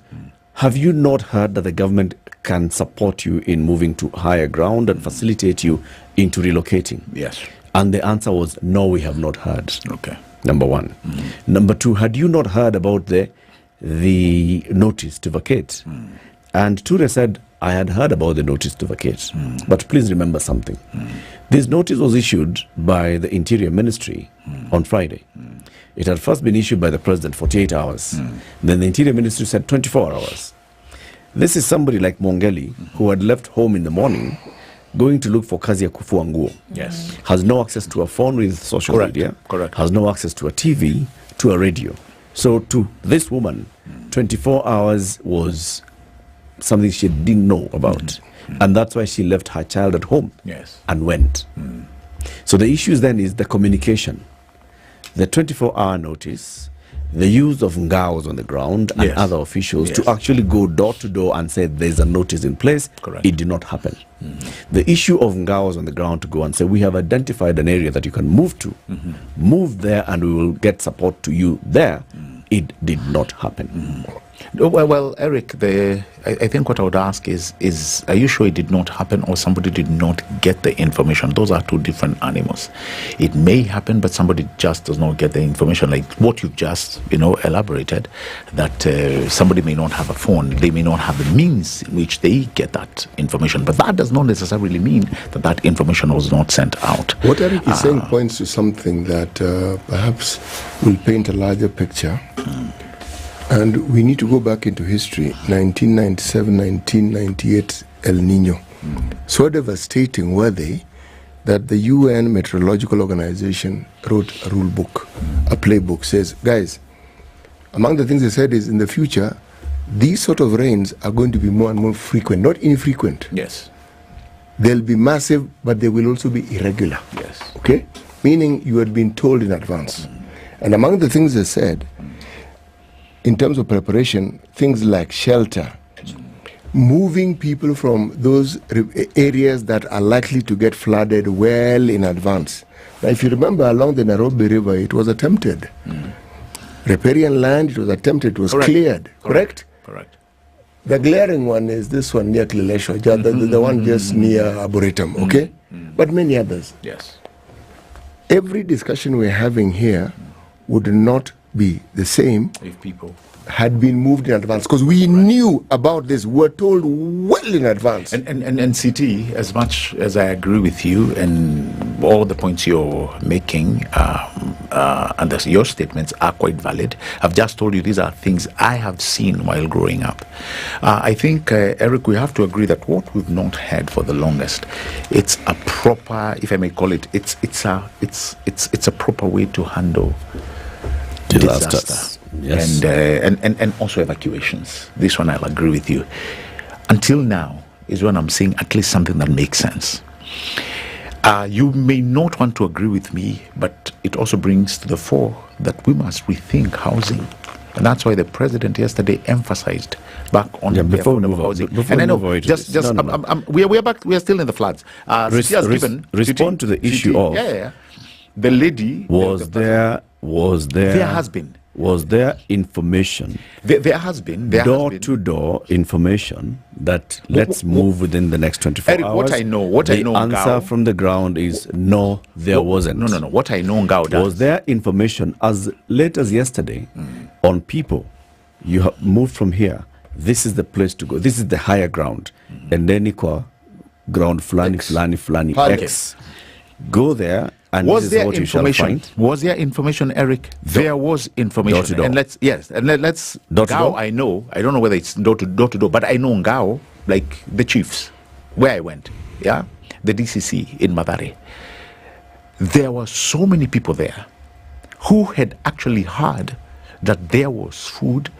have you not heard that the government can support you in moving to higher ground and facilitate you into relocating? Yes. And the answer was, no, we have not heard. Okay. Number one. Number two, had you not heard about the notice to vacate? And Ture said, I had heard about the notice to vacate. But please remember something. This notice was issued by the Interior Ministry on Friday. It had first been issued by the President 48 hours. Then the Interior Ministry said 24 hours. This is somebody like Mongeli, who had left home in the morning, going to look for kazi ya kufua nguo. Yes. Has no access to a phone with social media. Correct. Has no access to a TV, to a radio. So to this woman, 24 hours was something she didn't know about. And that's why she left her child at home. Yes. And went. So the issue then is the communication. The 24-hour notice, the use of ngaos on the ground and other officials to actually go door to door and say there's a notice in place. Correct. It did not happen. The issue of ngaos on the ground to go and say, we have identified an area that you can move to. Move there and we will get support to you there. It did not happen. Well, Eric, I think what I would ask is, are you sure it did not happen, or somebody did not get the information? Those are two different animals. It may happen, but somebody just does not get the information, like what you've just, elaborated, that somebody may not have a phone, they may not have the means in which they get that information, but that does not necessarily mean that information was not sent out. What Eric is saying points to something that perhaps will paint a larger picture. And we need to go back into history, 1997, 1998 El Nino. So devastating were they that the UN Meteorological Organization wrote a rule book, a playbook, says, guys, among the things they said is in the future, these sort of rains are going to be more and more frequent, not infrequent. Yes. They'll be massive, but they will also be irregular. Yes. Okay? Meaning you had been told in advance. And among the things they said, in terms of preparation, things like shelter, moving people from those areas that are likely to get flooded well in advance. Now, if you remember, along the Nairobi River, it was attempted. Riparian land, it was attempted, it was cleared. Correct? Correct. The glaring one is this one near Kilelesho, the one just near Arboretum, okay? But many others. Yes. Every discussion we're having here would not be the same if people had been moved in advance, because we knew about this, we were told well in advance. And CT, as much as I agree with you and all the points you're making, and your statements are quite valid, I've just told you these are things I have seen while growing up. I think, Eric, we have to agree that what we've not had for the longest, it's a proper, if I may call it, it's a proper way to handle disaster. Yes. And also evacuations. This one I'll agree with you. Until now is when I'm saying at least something that makes sense. You may not want to agree with me, but it also brings to the fore that we must rethink housing. And that's why the president yesterday emphasized back on the affordable housing. And I know, we are back. We are still in the floods. Respond to the issue of the lady was there information? There has been door-to-door information that let's move within the next 24 Eric, hours. What I know, the answer from the ground is no, there wasn't. No. What I know, was there information as late as yesterday on people? You have moved from here. This is the place to go. This is the higher ground, and then equal ground flani X. Go there. And was this is there what you shall information? find. Was there information, Eric? There was information. Door to door. And let's Door to Ngao, door? I know. I don't know whether it's door to door, but I know Ngao, like the chiefs, where I went. Yeah, the DCC in Mathare. There were so many people there who had actually heard that there was food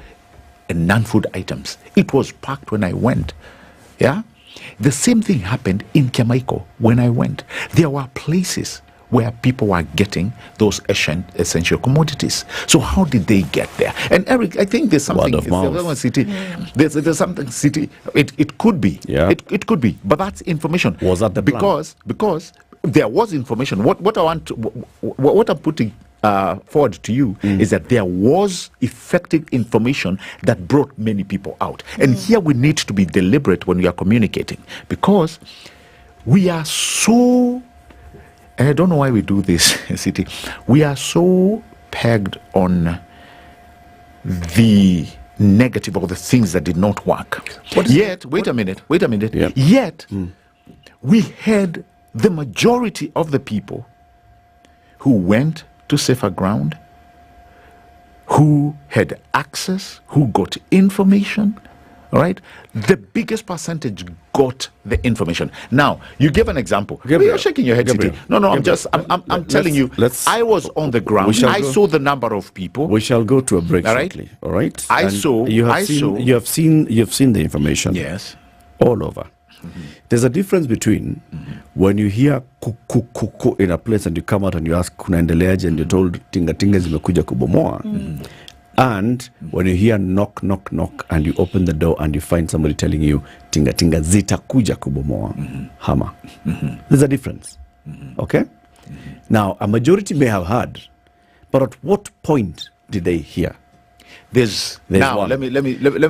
and non-food items. It was packed when I went. Yeah, the same thing happened in Kiamaiko when I went. There were places where people were getting those essential commodities. So how did they get there? And Eric, I think there's something. Word of mouth. City. There's something city. It could be. Yeah. It could be. But that's information. Was that the plan? Because there was information. What I'm putting forward to you is that there was effective information that brought many people out. And here we need to be deliberate when we are communicating, because we are so, and I don't know why we do this, City, we are so pegged on the negative or the things that did not work. Wait a minute. Yeah. Yet, we had the majority of the people who went to safer ground, who had access, who got information, all right? The biggest percentage got the information. Now, you gave an example. You're shaking your head, City. No, I'm telling you, I was on the ground. I saw the number of people. We shall go to a break shortly, all right? You have seen the information. Yes. All over. There's a difference between when you hear kuku in a place and you come out and you ask kunaendeleaje and you're told tinga zimekuja kubomoa, and when you hear knock and you open the door and you find somebody telling you tinga zitakuja kubomoa, hama. There's a difference. Okay? Now, a majority may have heard, but at what point did they hear? There's now one. let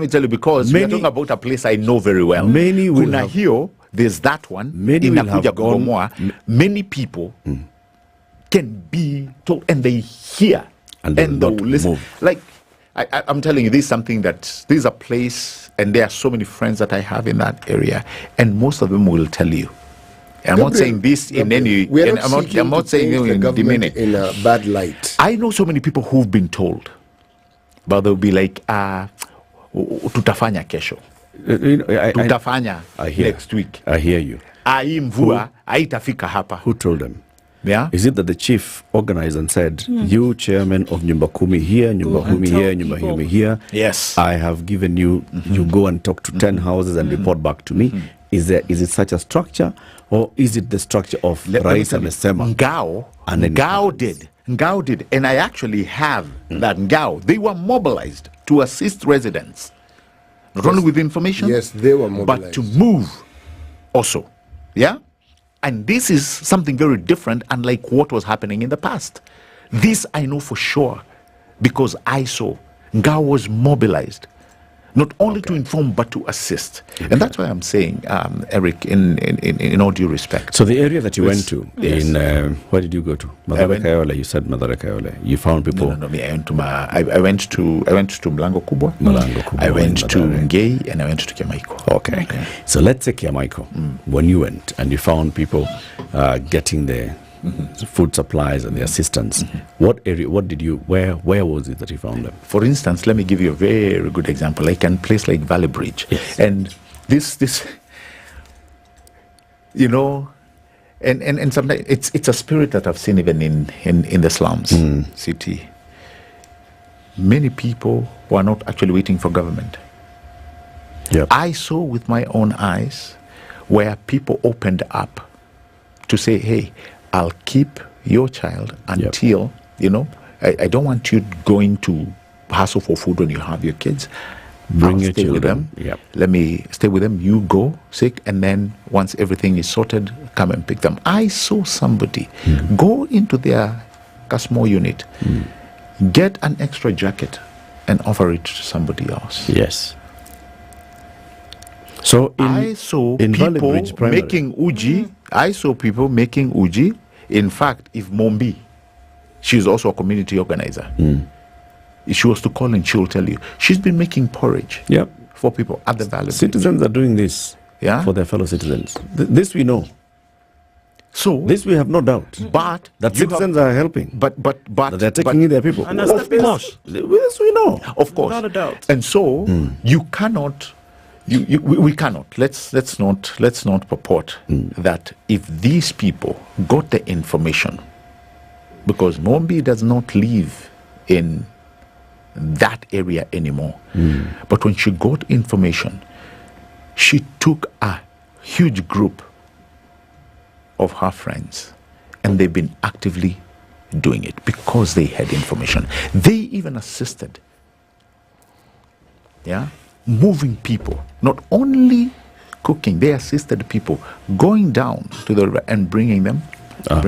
me tell you, because we're talking about a place I know very well. Many will Kuna hiyo, there's that one. Many will have gone. Many people can be told, and they hear, and they will listen. Move. Like I'm telling you, this is something this is a place, and there are so many friends that I have in that area, and most of them will tell you. I'm not saying this in any. I'm not saying the in government in a bad light. I know so many people who've been told, but they'll be like, tutafanya kesho. Tutafanya next week. I hear you. Hii mvua haitafika hapa. Who told them? Yeah. Is it that the chief organized and said, you chairman of Nyumba Kumi here, Nyumba Kumi here, Nyumba Kumi here. Yes. I have given you, you go and talk to 10 houses and report back to me. Is it such a structure, or is it the structure of Rais amesema? Ngao did, and I actually have that Ngao. They were mobilized to assist residents, not only with information. Yes, they were mobilized, but to move also. Yeah, and this is something very different, unlike what was happening in the past. This I know for sure, because I saw Ngao was mobilized, not only to inform but to assist. And that's why I'm saying, Eric, in all due respect. So the area that you went to, where did you go to? Mathare Kayole. You said Mathare Kayole. You found people. No. I went to Mlango Kubwa. I went to Ngei, and I went to Kiamaiko. Okay. So let's say Kiamaiko. When you went and you found people getting the food supplies and the assistance, what area? What did you? Where was it that you found them? For instance, let me give you a very good example. Like a place like Valley Bridge, and this, you know, and sometimes it's a spirit that I've seen even in the slums, city. Many people who are not actually waiting for government. Yep. I saw with my own eyes where people opened up to say, hey, I'll keep your child until, you know, I don't want you going to hustle for food when you have your kids. Bring your children. With them. Yep. Let me stay with them. You go sick, and then once everything is sorted, come and pick them. I saw somebody go into their Kasmo unit, get an extra jacket, and offer it to somebody else. Yes. So I saw in people Primary. making uji. I saw people making uji. In fact, if Mombi, she's also a community organizer. If she was to call in, she will tell you. She's been making porridge for people at the Valley. Citizens are doing this for their fellow citizens. This we know. So this we have no doubt. But that citizens are helping. But that they're taking in their people. And of course. Yes, we know. Of course. Without a doubt. And so you cannot. We cannot. Let's not purport that if these people got the information, because Mombi does not live in that area anymore. But when she got information, she took a huge group of her friends, and they've been actively doing it because they had information. They even assisted, moving people, not only cooking. They assisted people going down to the river and bringing them up.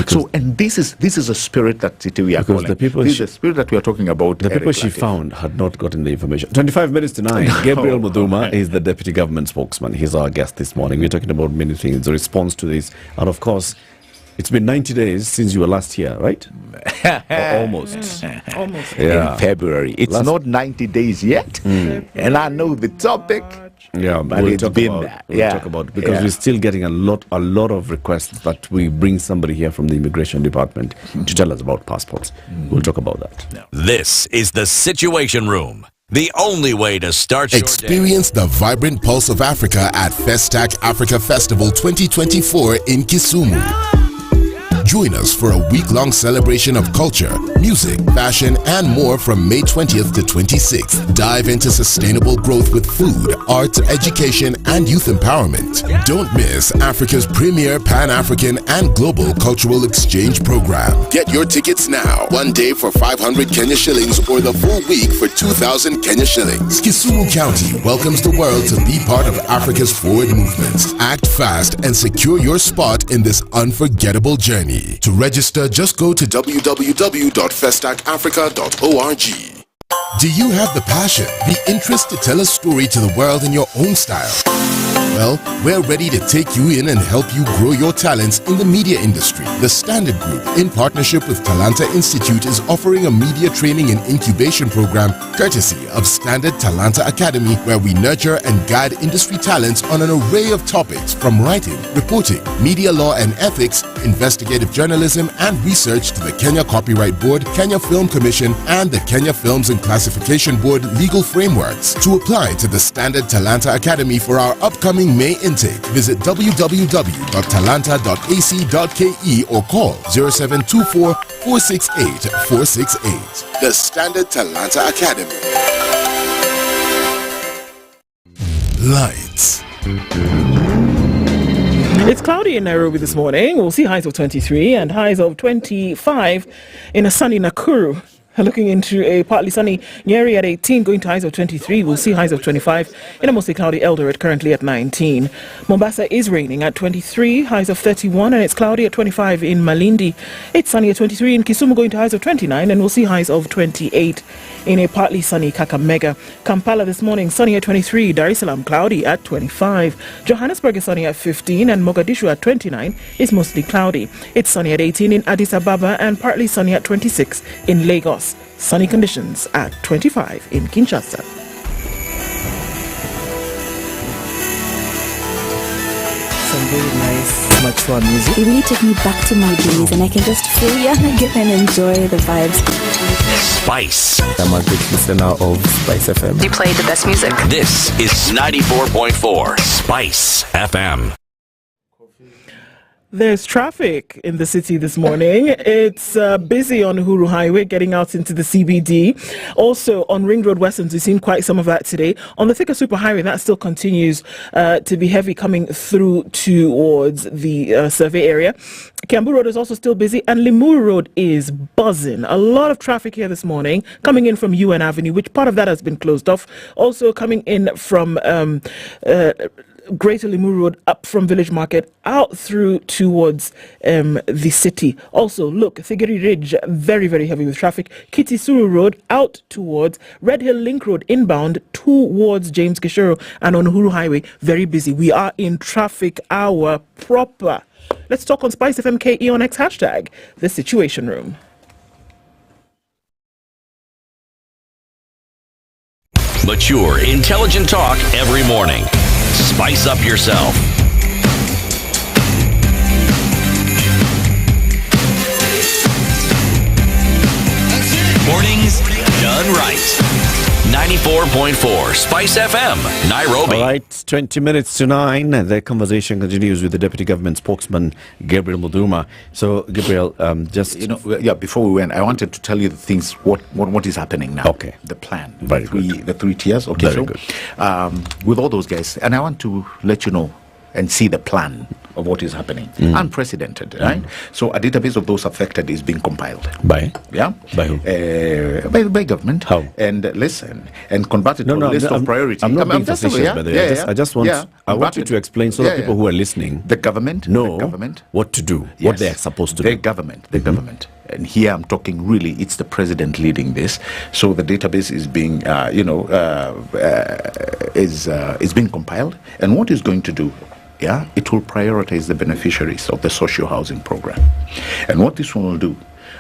So, and this is a spirit that we are calling. This is a spirit that we are talking about. The people she found had not gotten the information. 25 minutes to 9. Gabriel Muduma is the deputy government spokesman. He's our guest this morning. We're talking about many things, the response to this. And of course, it's been 90 days since you were last here, right? Almost. Almost. In February. It's not 90 days yet. And I know the topic. Yeah, but we'll it's talk been about, that. we'll talk about it because we're still getting a lot of requests that we bring somebody here from the immigration department to tell us about passports. We'll talk about that. This is the Situation Room. The only way to start Experience the vibrant pulse of Africa at Festac Africa Festival 2024 in Kisumu. Join us for a week-long celebration of culture, music, fashion, and more from May 20th to 26th. Dive into sustainable growth with food, arts, education, and youth empowerment. Don't miss Africa's premier Pan-African and global cultural exchange program. Get your tickets now. 1 day for 500 Kenya shillings or the full week for 2,000 Kenya shillings. Kisumu County welcomes the world to be part of Africa's forward movements. Act fast and secure your spot in this unforgettable journey. To register, just go to www.festacafrica.org. Do you have the passion, the interest to tell a story to the world in your own style? Well, we're ready to take you in and help you grow your talents in the media industry. The Standard Group, in partnership with Talanta Institute, is offering a media training and incubation program courtesy of Standard Talanta Academy, where we nurture and guide industry talents on an array of topics from writing, reporting, media law and ethics, investigative journalism, and research to the Kenya Copyright Board, Kenya Film Commission, and the Kenya Films and Classification Board legal frameworks. To apply to the Standard Talanta Academy for our upcoming May intake, visit www.talanta.ac.ke or call 0724 468 468. The Standard Talanta Academy. Lights. It's cloudy in Nairobi this morning. We'll see highs of 23 and highs of 25 in a sunny Nakuru. Looking into a partly sunny Nyeri at 18, going to highs of 23. We'll see highs of 25 in a mostly cloudy Eldoret, currently at 19. Mombasa is raining at 23, highs of 31, and it's cloudy at 25 in Malindi. It's sunny at 23 in Kisumu, going to highs of 29, and we'll see highs of 28 in a partly sunny Kakamega. Kampala this morning, sunny at 23. Dar es Salaam, cloudy at 25. Johannesburg is sunny at 15, and Mogadishu at 29 is mostly cloudy. It's sunny at 18 in Addis Ababa and partly sunny at 26 in Lagos. Sunny conditions at 25 in Kinshasa. Some very nice, mature music. It really took me back to my days, and I can just feel young again and enjoy the vibes. Spice. I'm a big listener of SpiceFM. You play the best music. This is 94.4 Spice FM. There's traffic in the city this morning. It's busy on Uhuru Highway getting out into the CBD. Also on Ring Road Westlands, we've seen quite some of that today. On the Thika Superhighway, that still continues to be heavy coming through towards the survey area. Kiambu Road is also still busy, and Limuru Road is buzzing. A lot of traffic here this morning coming in from UN Avenue, which part of that has been closed off. Also coming in from Greater Limuru Road up from Village Market out through towards the city. Also, look, Thigiri Ridge, very, very heavy with traffic. Kitisuru Road out towards Red Hill Link Road inbound towards James Gishoro, and on Uhuru Highway, very busy. We are in traffic hour proper. Let's talk on SpiceFM KE on X hashtag, the Situation Room. Mature, intelligent talk every morning. Spice up yourself. right. 94.4 Spice FM, Nairobi. All right, 20 minutes to 9. The conversation continues with the Deputy Government Spokesman, Gabriel Muduma. So, Gabriel, just... before we went, I wanted to tell you the things, what is happening now. Okay. The plan. Very good. The 3 tiers. Okay, Very good. With all those guys, and I want to let you know and see the plan of what is happening. Unprecedented, right? So a database of those affected is being compiled. By? Yeah? By who? By government. How? And listen, and converted to a list of priorities. I'm not being facetious, by the way. I just want you to explain so that people who are listening, the government know what to do, what they are supposed to do. The government. And here I'm talking really, it's the president leading this. So the database is being, is being compiled. And what it's going to do, it will prioritize the beneficiaries of the social housing program. And what this one will do,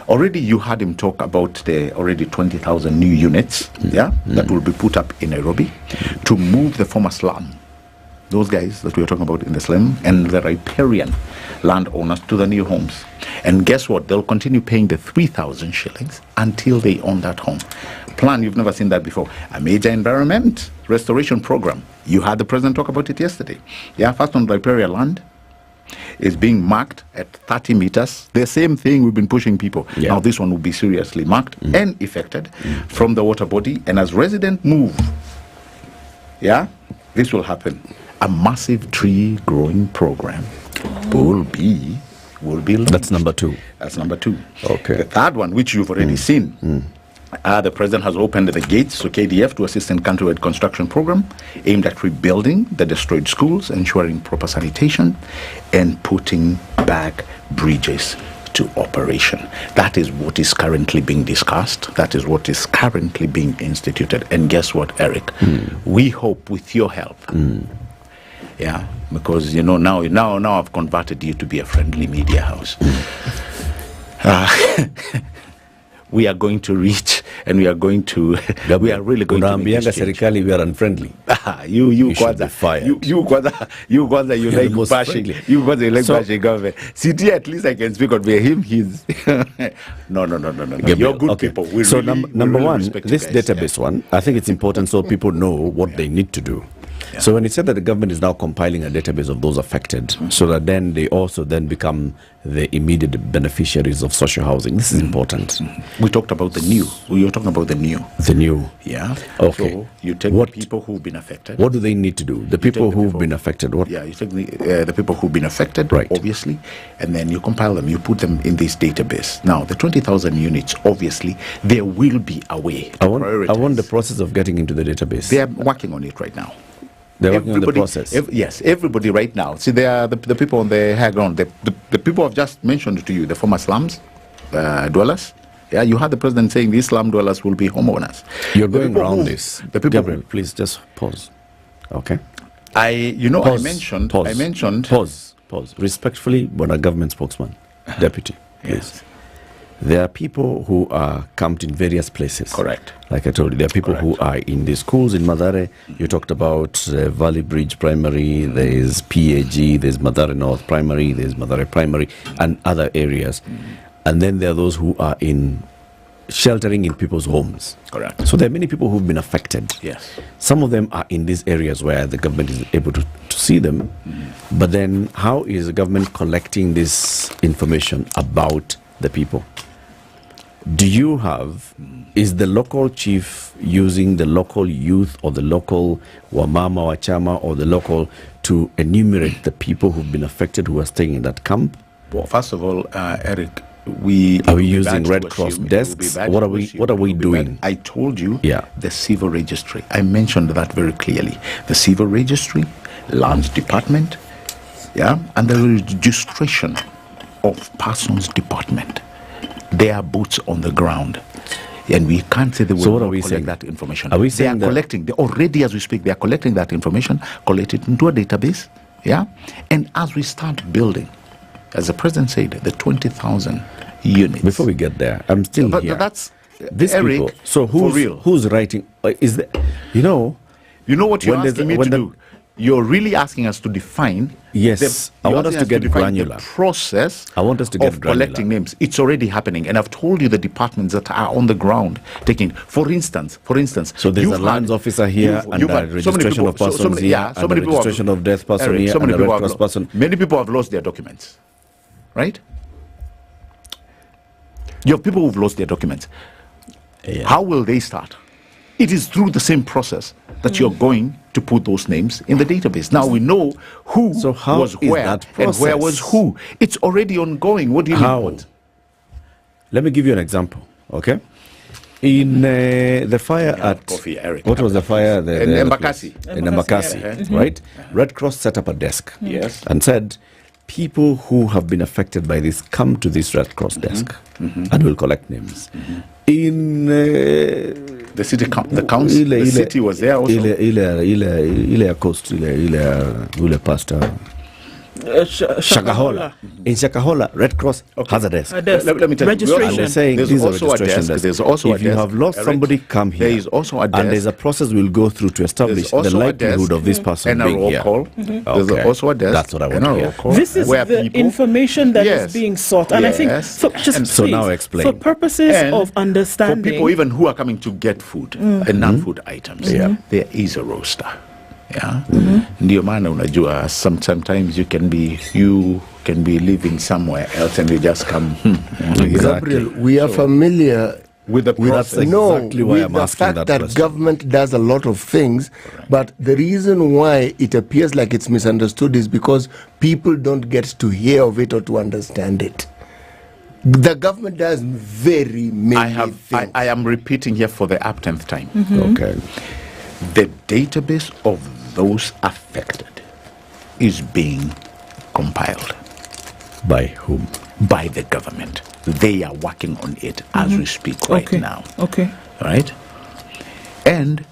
already you heard him talk about the already 20,000 new units, that will be put up in Nairobi to move the former slum. Those guys that we are talking about in the slum and the riparian landowners to the new homes. And guess what? They'll continue paying the 3,000 shillings until they own that home. Plan, you've never seen that before. A major environment restoration program. You heard the president talk about it yesterday. First on riparian land is being marked at 30 meters. The same thing we've been pushing people. Now this one will be seriously marked and effected from the water body. And as residents move, this will happen. A massive tree growing program will be launched. That's number 2. That's number 2. Okay. The third one, which you've already seen, the president has opened the gates to KDF to assist in countrywide construction program aimed at rebuilding the destroyed schools, ensuring proper sanitation, and putting back bridges to operation. That is what is currently being discussed. That is what is currently being instituted. And guess what, Eric? We hope with your help. Because now I've converted you to be a friendly media house. We are going to reach, and we are going to. We are really going to. Serikali, we are unfriendly. You should be fired. You like bashing. You like bashing government. City, at least I can speak on him. He's no. You're good people. So number one, this database one, I think it's important so people know what they need to do. So when it said that the government is now compiling a database of those affected, so that then they also then become the immediate beneficiaries of social housing, this is important. We talked about the new. We were talking about the new. The new. Yeah. Okay. So you take the people who've been affected. What do they need to do? The people who've been affected. What? Yeah, you take the people who've been affected, right, obviously, and then you compile them, you put them in this database. Now, the 20,000 units, obviously, there will be a way to prioritize. I want the process of getting into the database. They are working on it right now. They're working on the process. Yes, everybody right now. See, they are the people on the high ground. The people I've just mentioned to you, the former slums dwellers. Yeah, you heard the president saying these slum dwellers will be homeowners. You're going around this. The people. Gabriel, please just pause. Okay. I mentioned. Pause. Respectfully, but a government spokesman, deputy. Please. Yes. There are people who are camped in various places. Correct. Like I told you, there are people who are in the schools in Mathare. You talked about Valley Bridge Primary, there is PAG, there's Mathare North Primary, there's Mathare Primary, and other areas. And then there are those who are in sheltering in people's homes. Correct. So there are many people who've been affected. Yes. Some of them are in these areas where the government is able to see them. But then how is the government collecting this information about the people? Do you have, is the local chief using the local youth or the local wamama wachama or the local to enumerate the people who've been affected who are staying in that camp? Well, first of all, Eric, are we using Red Cross desks? What are we doing? I told you the civil registry. I mentioned that very clearly. The civil registry, lands department, and the registration of persons department. They are boots on the ground, and we can't say they will collect that information. Are we saying they are collecting? Already, as we speak, they are collecting that information, collect it into a database, and as we start building, as the president said, the 20,000 units. Before we get there, I'm still here. But that's this Eric. People. So who's writing? Is there? You know what you're asking me to do. you're really asking us to define. Yes, I want us to get granular. The process. I want us to get granular. Collecting names. It's already happening, and I've told you the departments that are on the ground taking. For instance. So there's a lands officer here, and a registration of persons here, and a registration of death person here, and a Red Cross person. Many people have lost their documents, right? You have people who've lost their documents. Yeah. How will they start? It is through the same process that you're going to put those names in the database. Now we know who was where and where was who. It's already ongoing. What do you want? Let me give you an example, okay? In the fire at... Coffee, Eric. What was the fire? In Embakasi. In Embakasi, right? Red Cross set up a desk. Yes. And said, people who have been affected by this, come to this Red Cross desk and we'll collect names. In the city, the council, the city was there also. Ile Coast, Ile Pastor. Shakahola. In Shakahola, Red Cross has a desk. Let me tell registration. you. Saying there's also a desk. There's also if you have lost somebody, come here. There is also a desk. And there's a process we'll go through to establish the likelihood of this person and being a roll here. call. There's also a desk. That's what I want to hear. This is the information that is being sought. And I think, so now explain. For purposes of understanding. For people even who are coming to get food and non-food items, there is a roster. Yeah, ndio maana unajua sometimes you can be living somewhere else and you just come. Gabriel, we are familiar with the process. Exactly why I'm the asking fact that question. government does a lot of things, but the reason why it appears like it's misunderstood is because people don't get to hear of it or to understand it. The government does very many things. I am repeating here for the uptenth time. Okay. The database of those affected is being compiled. By whom? By the government. They are working on it as we speak right now. Okay. Right? And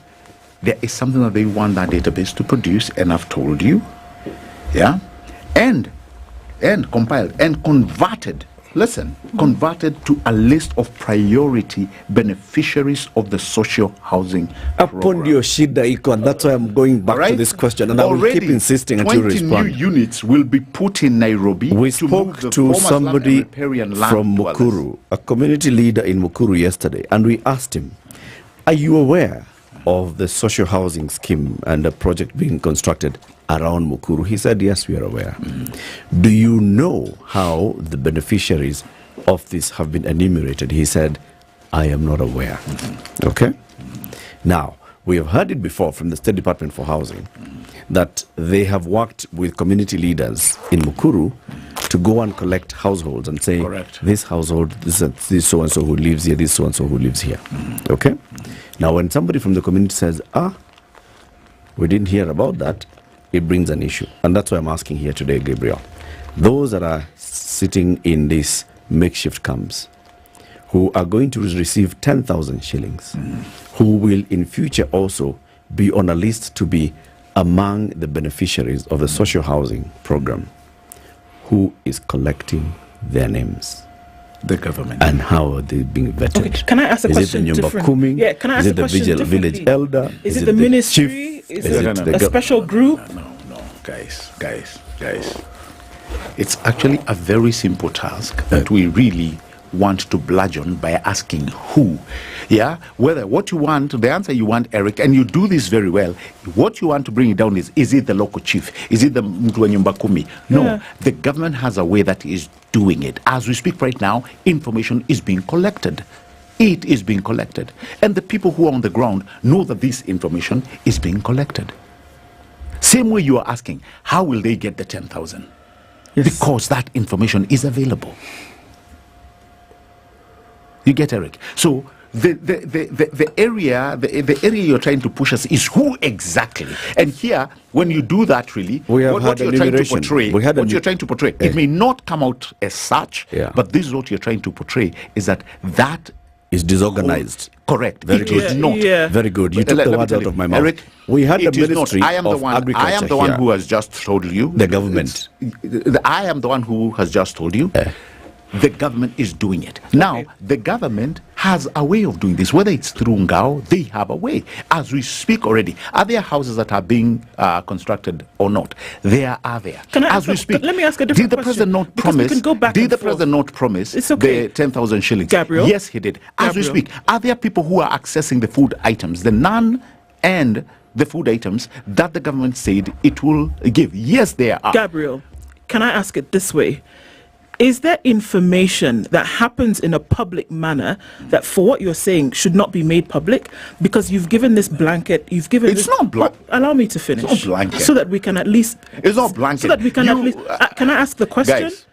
there is something that they want that database to produce, and I've told you. Yeah? And compiled and converted. Listen, converted to a list of priority beneficiaries of the social housing program. And that's why I'm going back to this question, and I will keep insisting until you respond. 20 new units will be put in Nairobi. We spoke to somebody from Mukuru, a community leader in Mukuru yesterday, and we asked him, are you aware of the social housing scheme and the project being constructed around Mukuru? He said, yes, we are aware. Do you know how the beneficiaries of this have been enumerated? He said, I am not aware. Okay? Now, we have heard it before from the State Department for Housing that they have worked with community leaders in Mukuru to go and collect households and say, this household, this so-and-so who lives here, this so-and-so who lives here. Okay? Now, when somebody from the community says, we didn't hear about that, it brings an issue. And that's why I'm asking here today, Gabriel. Those that are sitting in these makeshift camps, who are going to receive 10,000 shillings, who will in future also be on a list to be among the beneficiaries of the social housing program, who is collecting their names? The government. And how are they being vetted? Okay. Can I ask a question differently? Yeah, can I ask a question differently? Is it the village elder? Is it the ministry? Is it a special group? No. Guys. It's actually a very simple task that we really want to bludgeon by asking who. Yeah? Whether what you want, the answer you want, Eric, and you do this very well, what you want to bring it down is it the local chief? Is it the Mtuanyumba Kumi? No. The government has a way that is doing it. As we speak right now, information is being collected. It is being collected. And the people who are on the ground know that this information is being collected. Same way you are asking, how will they get the 10,000? Yes. Because that information is available. You get, Eric? So the area you're trying to push us is who exactly. And here, when you do that, really, what you're trying to portray, it may not come out as such, but this is what you're trying to portray, is that is disorganized. Correct. Very good. Is not. Very good. You took the words out of my mouth. Eric, we had the Ministry of Agriculture. I am the one who has just told you. The government. I am the one who has just told you. The government is doing it. Now, the government has a way of doing this. Whether it's through Ngao, they have a way. As we speak already, are there houses that are being constructed or not? There are there. As we speak, let me ask a different question. Did the president not promise the 10,000 shillings? Gabriel? Yes, he did. As we speak, are there people who are accessing the food items, the naan and the food items that the government said it will give? Yes, there are. Gabriel, can I ask it this way? Is there information that happens in a public manner that, for what you're saying, should not be made public? Because you've given this blanket, It's not blanket. Allow me to finish. It's not blanket. So that we can at least... It's not blanket. So that we can at least... can I ask the question? Guys,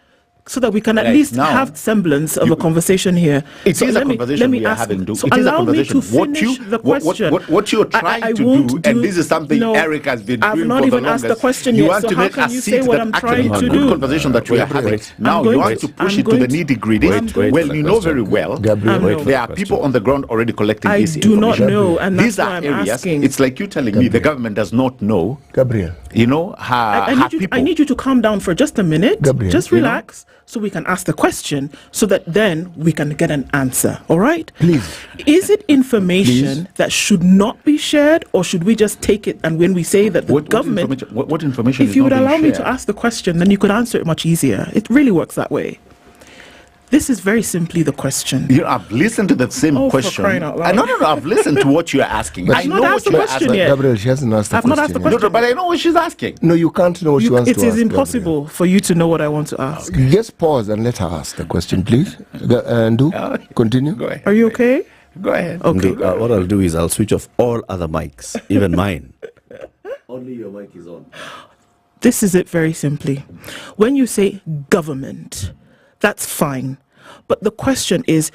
so that we can at least have semblance of a conversation here. It is a conversation we are having. So allow me to finish the question. What you're trying to do, and this is something Eric has been doing for the longest. I've not even asked the question yet, so how can you say what I'm trying to do? Good conversation that we are having. Now you want to push it to the nitty-gritty. Well, you know very well, there are people on the ground already collecting this information. I do not know, and that's why I'm asking. It's like you telling me the government does not know. Gabriel. You know, I need you to calm down for just a minute. Gabriel, just relax, so we can ask the question, so that then we can get an answer. All right? Please. Is it information that should not be shared, or should we just take it? And when we say that the government, what information? If you would allow me to ask the question, then you could answer it much easier. It really works that way. This is very simply the question. I've listened to the same question. For crying out loud. No, I've listened to what you're asking. I know what you're asking. Gabriel, she hasn't asked the question. I've not asked the question. No, but I know what she's asking. No, you can't know what she wants to ask. It is impossible for you to know what I want to ask. Just pause and let her ask the question, please. And continue. Go ahead. Are you okay? Go ahead. Okay. What I'll do is I'll switch off all other mics, even mine. Only your mic is on. This is it very simply. When you say government, that's fine. But the question is,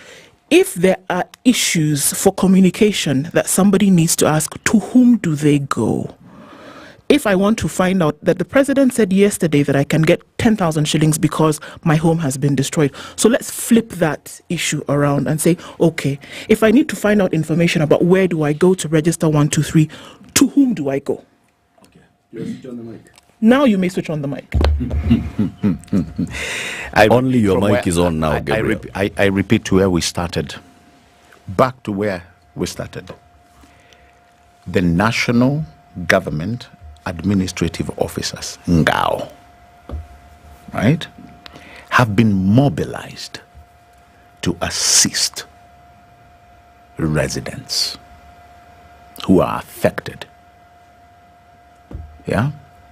if there are issues for communication that somebody needs to ask, to whom do they go? If I want to find out that the president said yesterday that I can get 10,000 shillings because my home has been destroyed. So let's flip that issue around and say, okay, if I need to find out information about where do I go to register 123, to whom do I go? Okay. You switch on the mic. Now you may switch on the mic. Only your mic is on now, Gabriel. I repeat to where we started. Back to where we started. The National Government Administrative Officers, NGAO, right, have been mobilized to assist residents who are affected,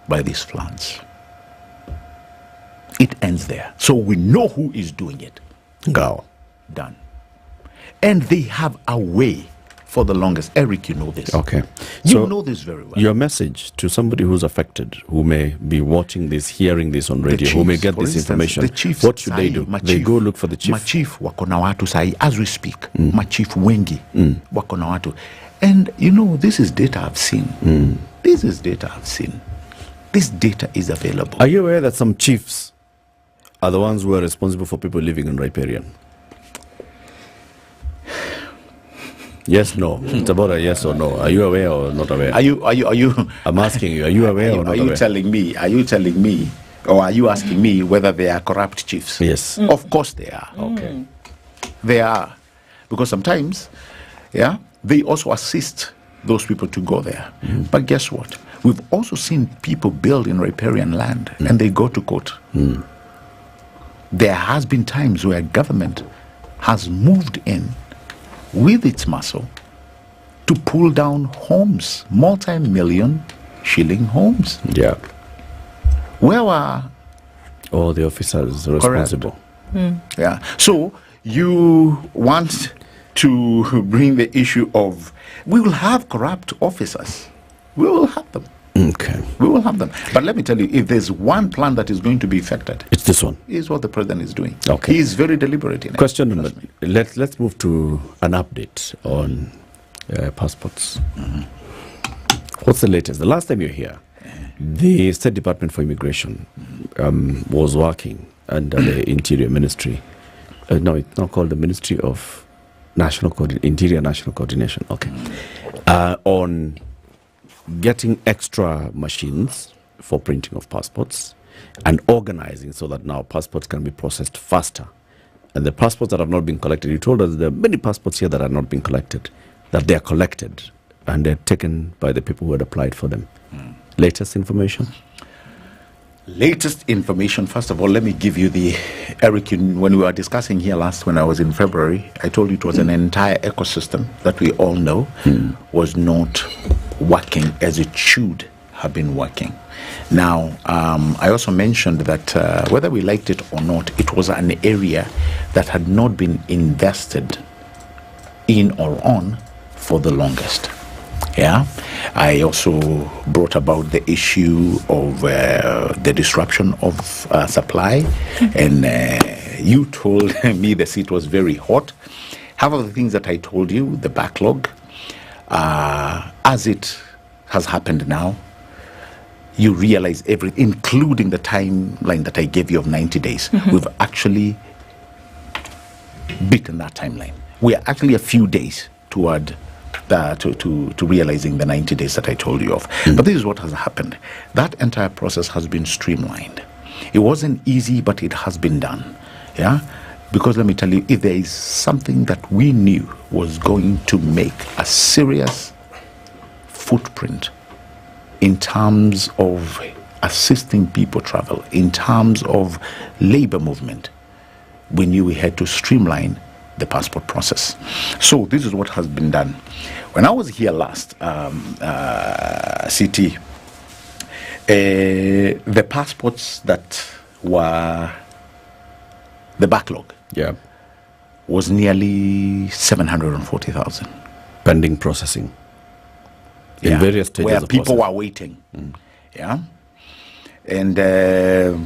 by these floods. It ends there. So we know who is doing it. Go. Done. And they have a way for the longest. Eric, you know this. Okay. You know this very well. Your message to somebody who's affected, who may be watching this, hearing this on radio, who may get this information, what should they do? They go look for the chief. Machief wako na watu sahi, as we speak. Machief wengi wako na watu. And this is data I've seen. This is data I've seen. This data is available. Are you aware that some chiefs are the ones who are responsible for people living in riparian? Yes, no. It's about a yes or no. Are you aware or not aware? Are you? I'm asking you. Are you aware or not aware? Are you telling me, or are you asking me whether they are corrupt chiefs? Yes. Of course they are. Okay. They are, because sometimes, they also assist those people to go there. But guess what? We've also seen people build in riparian land and they go to court. There has been times where government has moved in with its muscle to pull down homes, multi-million shilling homes. Yeah. Where were all the officers responsible? Yeah. So you want to bring the issue of, we will have corrupt officers. We will have them. Okay. We will have them. But let me tell you, if there's one plan that is going to be affected, it's this one. Is what the president is doing. Okay. He is very deliberate in it. Question. Let's move to an update on passports. What's the latest? The last time you were here, the State Department for Immigration was working under the Interior Ministry. No, it's not called the Ministry of Interior National Coordination. Okay. On getting extra machines for printing of passports and organizing so that now passports can be processed faster And the passports that have not been collected, you told us there are many passports here that are not being collected, that they are collected and they're taken by the people who had applied for them. Latest information? Latest information, first of all, let me give you Eric, when we were discussing here last, when I was in February, I told you it was an entire ecosystem that we all know was not working as it should have been working. Now, I also mentioned that whether we liked it or not, it was an area that had not been invested in or on for the longest. Yeah, I also brought about the issue of the disruption of supply, and you told me the seat was very hot. Half of the things that I told you, the backlog, as it has happened now, you realize everything, including the timeline that I gave you of 90 days. We've actually beaten that timeline. We are actually a few days toward to realizing the 90 days that I told you of. But this is what has happened. That entire process has been streamlined. It wasn't easy, but it has been done. Yeah? Because let me tell you, if there is something that we knew was going to make a serious footprint in terms of assisting people travel, in terms of labor movement, we knew we had to streamline the passport process. So this is what has been done. When I was here last, CT, the passports that were the backlog was nearly 740,000. Pending processing. In various stages where of people process. were waiting. Yeah. And the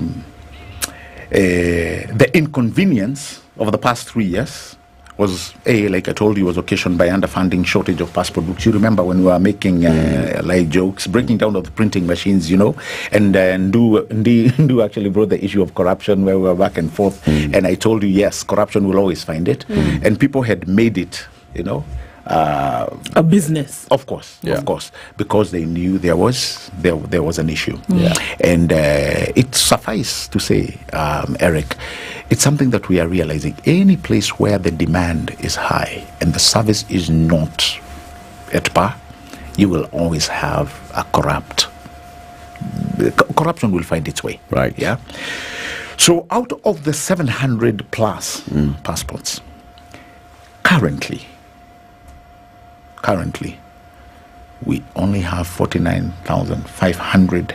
inconvenience of the past 3 years was, like I told you, was occasioned by underfunding, shortage of passport books. You remember when we were making light jokes, breaking down of the printing machines, and do actually brought the issue of corruption where we were back and forth. And I told you, yes, corruption will always find it. And people had made it, a business. Of course, because they knew there was an issue. And it suffice to say, Eric, it's something that we are realizing. Any place where the demand is high and the service is not at par, you will always have a corruption will find its way. Right. Yeah. So out of the 700 plus passports, currently, we only have 49,500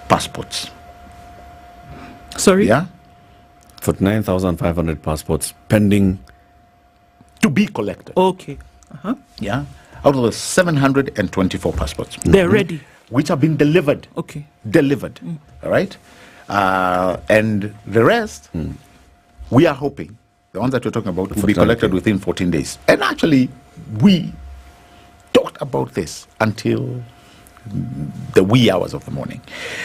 passports. Sorry? Yeah? 49,500 passports pending to be collected. Okay. Yeah? Out of the 724 passports. They're ready. Which have been delivered. Okay. Delivered. All right? And the rest, we are hoping, the ones that we're talking about, will be collected within 14 days. And actually, we talked about this until the wee hours of the morning.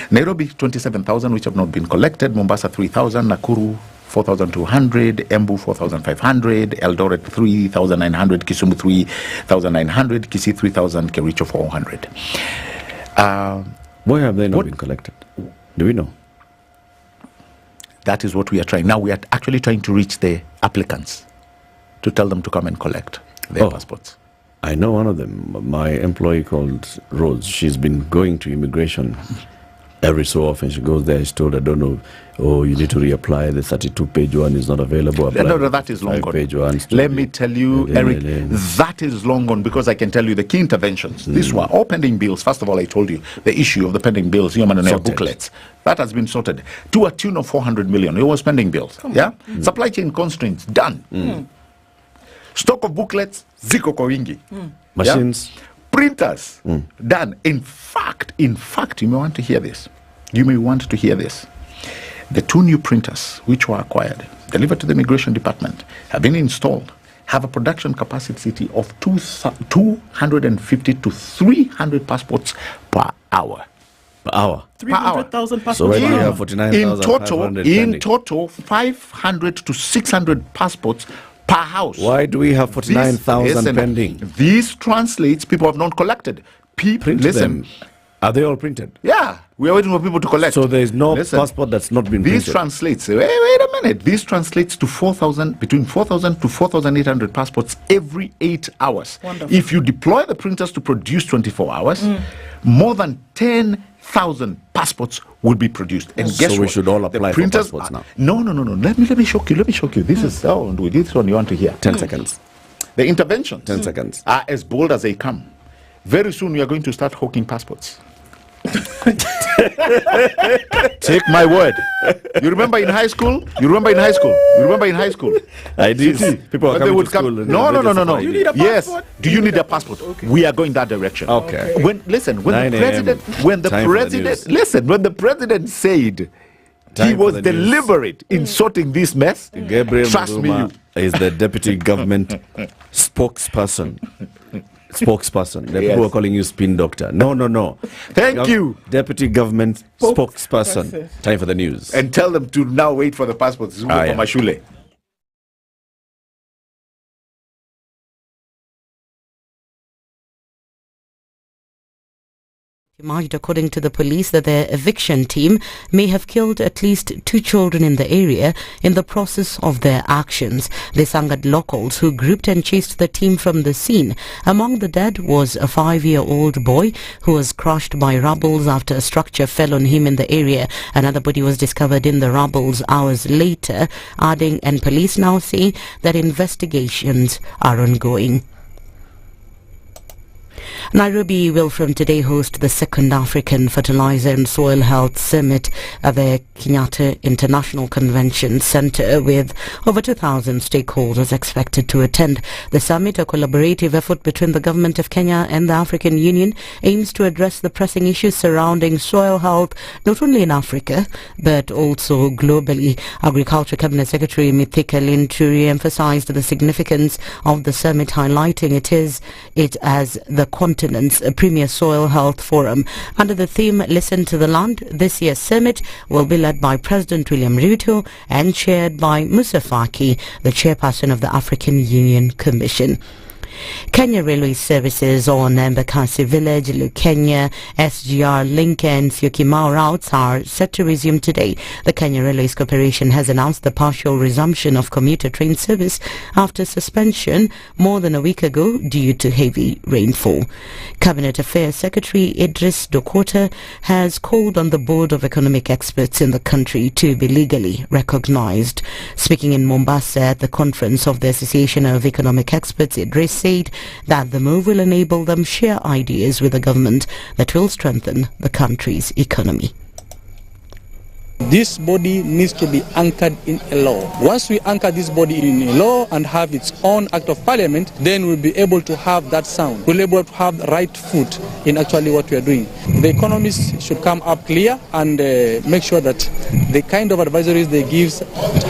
Nairobi, 27,000, which have not been collected. Mombasa, 3,000. Nakuru, 4,200. Embu, 4,500. Eldoret, 3,900. Kisumu, 3,900. Kisii, 3,000. Kericho, 400. Why have they not been collected? Do we know? That is what we are trying. Now we are actually trying to reach the applicants to tell them to come and collect their passports. I know one of them, my employee called Rose. She's been going to immigration every so often. She goes there, she's told, I don't know, you need to reapply. The 32-page one is not available. No, that is long gone. Let me tell you, Eric, that is long gone, because I can tell you the key interventions. These were all pending bills. First of all, I told you the issue of the pending bills, human and booklets. That has been sorted to a tune of 400 million. It was pending bills. Supply chain constraints, done. Stock of booklets, ziko kwa wingi. Machines. Printers, done. In fact, you may want to hear this. The 2 new printers, which were acquired, delivered to the Immigration Department, have been installed, have a production capacity of 250 to 300 passports per hour. 300,000 passports. So we have 49,500 in total, 500 to 600 passports per house. Why do we have 49,000 pending? This translates, people have not collected. Listen, Are they all printed? Yeah, we are waiting for people to collect. So there is no passport that's not been This printed. translates. Wait a minute. This translates to between 4,000 to 4,800 passports every 8 hours. Wonderful. If you deploy the printers to produce 24 hours, more than 10,000 passports will be produced. And guess So what? we should all apply the for printers passports now. No. Let me shock you. This is with this one you want to hear. 10 seconds. The interventions 10 seconds. are as bold as they come. Very soon we are going to start hawking passports. Take my word. You remember in high school? I did. People are When they coming would to school. come. and No. they just You need a Yes. passport? Do you need a passport? Okay. We are going that direction. Okay. When the 9 president, a.m. Time for the news. when the president said Time he for was the news. deliberate in sorting this mess, Gabriel trust me, Muduma is the deputy government spokesperson. The Yes. people are calling you spin doctor. No. Thank you. Deputy government spokesperson. Time for the news. And tell them to now wait for the passports. Yeah. Mashule. According to the police, that their eviction team may have killed at least 2 children in the area in the process of their actions. They angered locals who grouped and chased the team from the scene. Among the dead was a 5-year-old boy who was crushed by rubble after a structure fell on him in the area. Another body was discovered in the rubble hours later, adding, and police now say that investigations are ongoing. Nairobi will from today host the second African Fertilizer and Soil Health Summit at the Kenyatta International Convention Center, with over 2,000 stakeholders expected to attend. The summit, a collaborative effort between the Government of Kenya and the African Union, aims to address the pressing issues surrounding soil health not only in Africa but also globally. Agriculture Cabinet Secretary Mithika Linturi emphasized the significance of the summit, highlighting it as the continent's premier soil health forum. Under the theme Listen to the Land, this year's summit will be led by President William Ruto and chaired by Musa Faki, the chairperson of the African Union Commission. Kenya Railway services on Embakasi Village, Lukenya, SGR, Link and Syokimau routes are set to resume today. The Kenya Railways Corporation has announced the partial resumption of commuter train service after suspension more than a week ago due to heavy rainfall. Cabinet Affairs Secretary Idris Dokota has called on the Board of Economic Experts in the country to be legally recognized. Speaking in Mombasa at the conference of the Association of Economic Experts, Idris said that the move will enable them share ideas with the government that will strengthen the country's economy. This body needs to be anchored in a law. Once we anchor this body in a law and have its own act of parliament, then we'll be able to have that sound. We'll be able to have the right foot in actually what we are doing. The economists should come up clear and make sure that the kind of advisories they give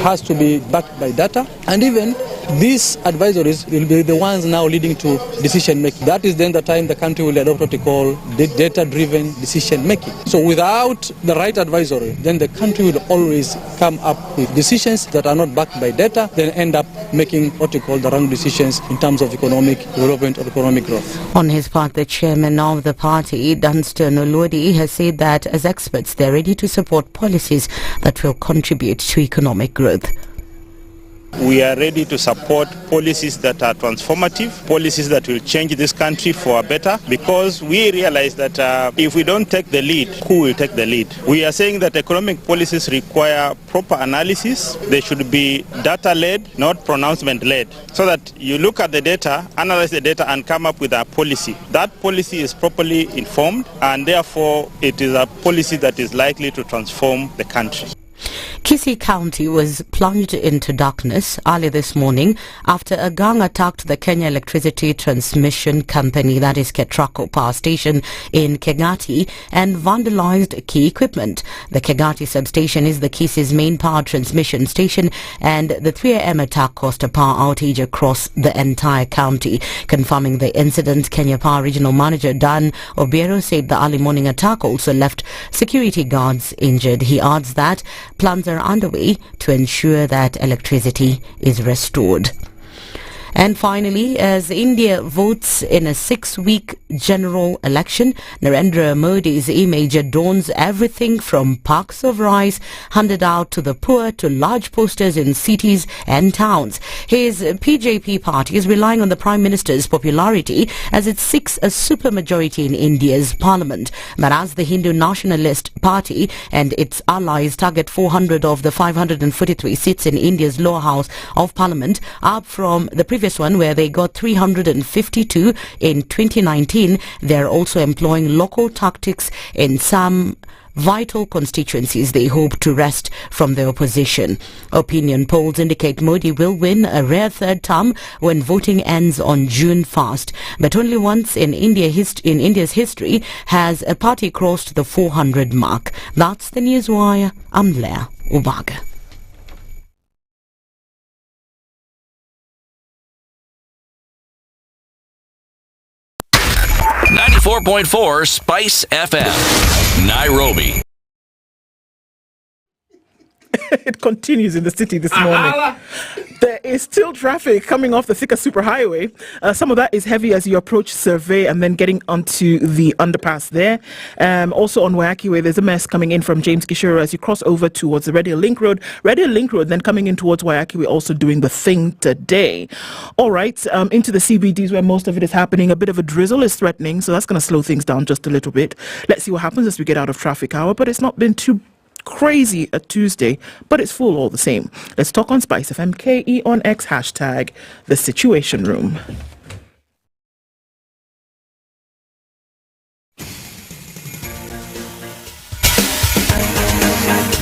has to be backed by data, and even these advisories will be the ones now leading to decision making. That is then the time the country will adopt what we call data-driven decision making. So without the right advisory, then the country will always come up with decisions that are not backed by data, then end up making what we call the wrong decisions in terms of economic development or economic growth. On his part, the chairman of the party, Dunstan Olodi, has said that as experts, they are ready to support policies that will contribute to economic growth. We are ready to support policies that are transformative, policies that will change this country for a better, because we realize that if we don't take the lead, who will take the lead? We are saying that economic policies require proper analysis. They should be data-led, not pronouncement-led, so that you look at the data, analyze the data, and come up with a policy. That policy is properly informed, and therefore it is a policy that is likely to transform the country. Kisii County was plunged into darkness early this morning after a gang attacked the Kenya Electricity Transmission Company, that is Ketraco Power Station in Kegati, and vandalized key equipment. The Kegati substation is the Kisii's main power transmission station, and the 3 a.m. attack caused a power outage across the entire county. Confirming the incident, Kenya Power Regional Manager Dan Obiero said the early morning attack also left security guards injured. He adds that plans are underway to ensure that electricity is restored. And finally, as India votes in a 6-week general election, Narendra Modi's image adorns everything from parks of rice handed out to the poor to large posters in cities and towns. His BJP party is relying on the Prime Minister's popularity as it seeks a supermajority in India's parliament. But as the Hindu Nationalist Party and its allies target 400 of the 543 seats in India's lower house of parliament, up from the previous one where they got 352 in 2019, they're also employing local tactics in some vital constituencies they hope to wrest from the opposition. Opinion polls indicate Modi will win a rare third term when voting ends on June 1st. But only once in India's history has a party crossed the 400 mark. That's the Newswire. I'm Leah Ubaga. .4 Spice FM, Nairobi. It continues in the city this morning. There is still traffic coming off the Thika Superhighway. Some of that is heavy as you approach Survey and then getting onto the underpass there. Also on Waiaki Way, there's a mess coming in from James Gishuru as you cross over towards the Red Hill Link Road. Red Hill Link Road, then coming in towards Waiaki Way, also doing the thing today. All right, into the CBDs where most of it is happening. A bit of a drizzle is threatening, so that's going to slow things down just a little bit. Let's see what happens as we get out of traffic hour, but it's not been too crazy a Tuesday, but it's full all the same. Let's talk on SpiceFM, KE on X, hashtag the Situation Room.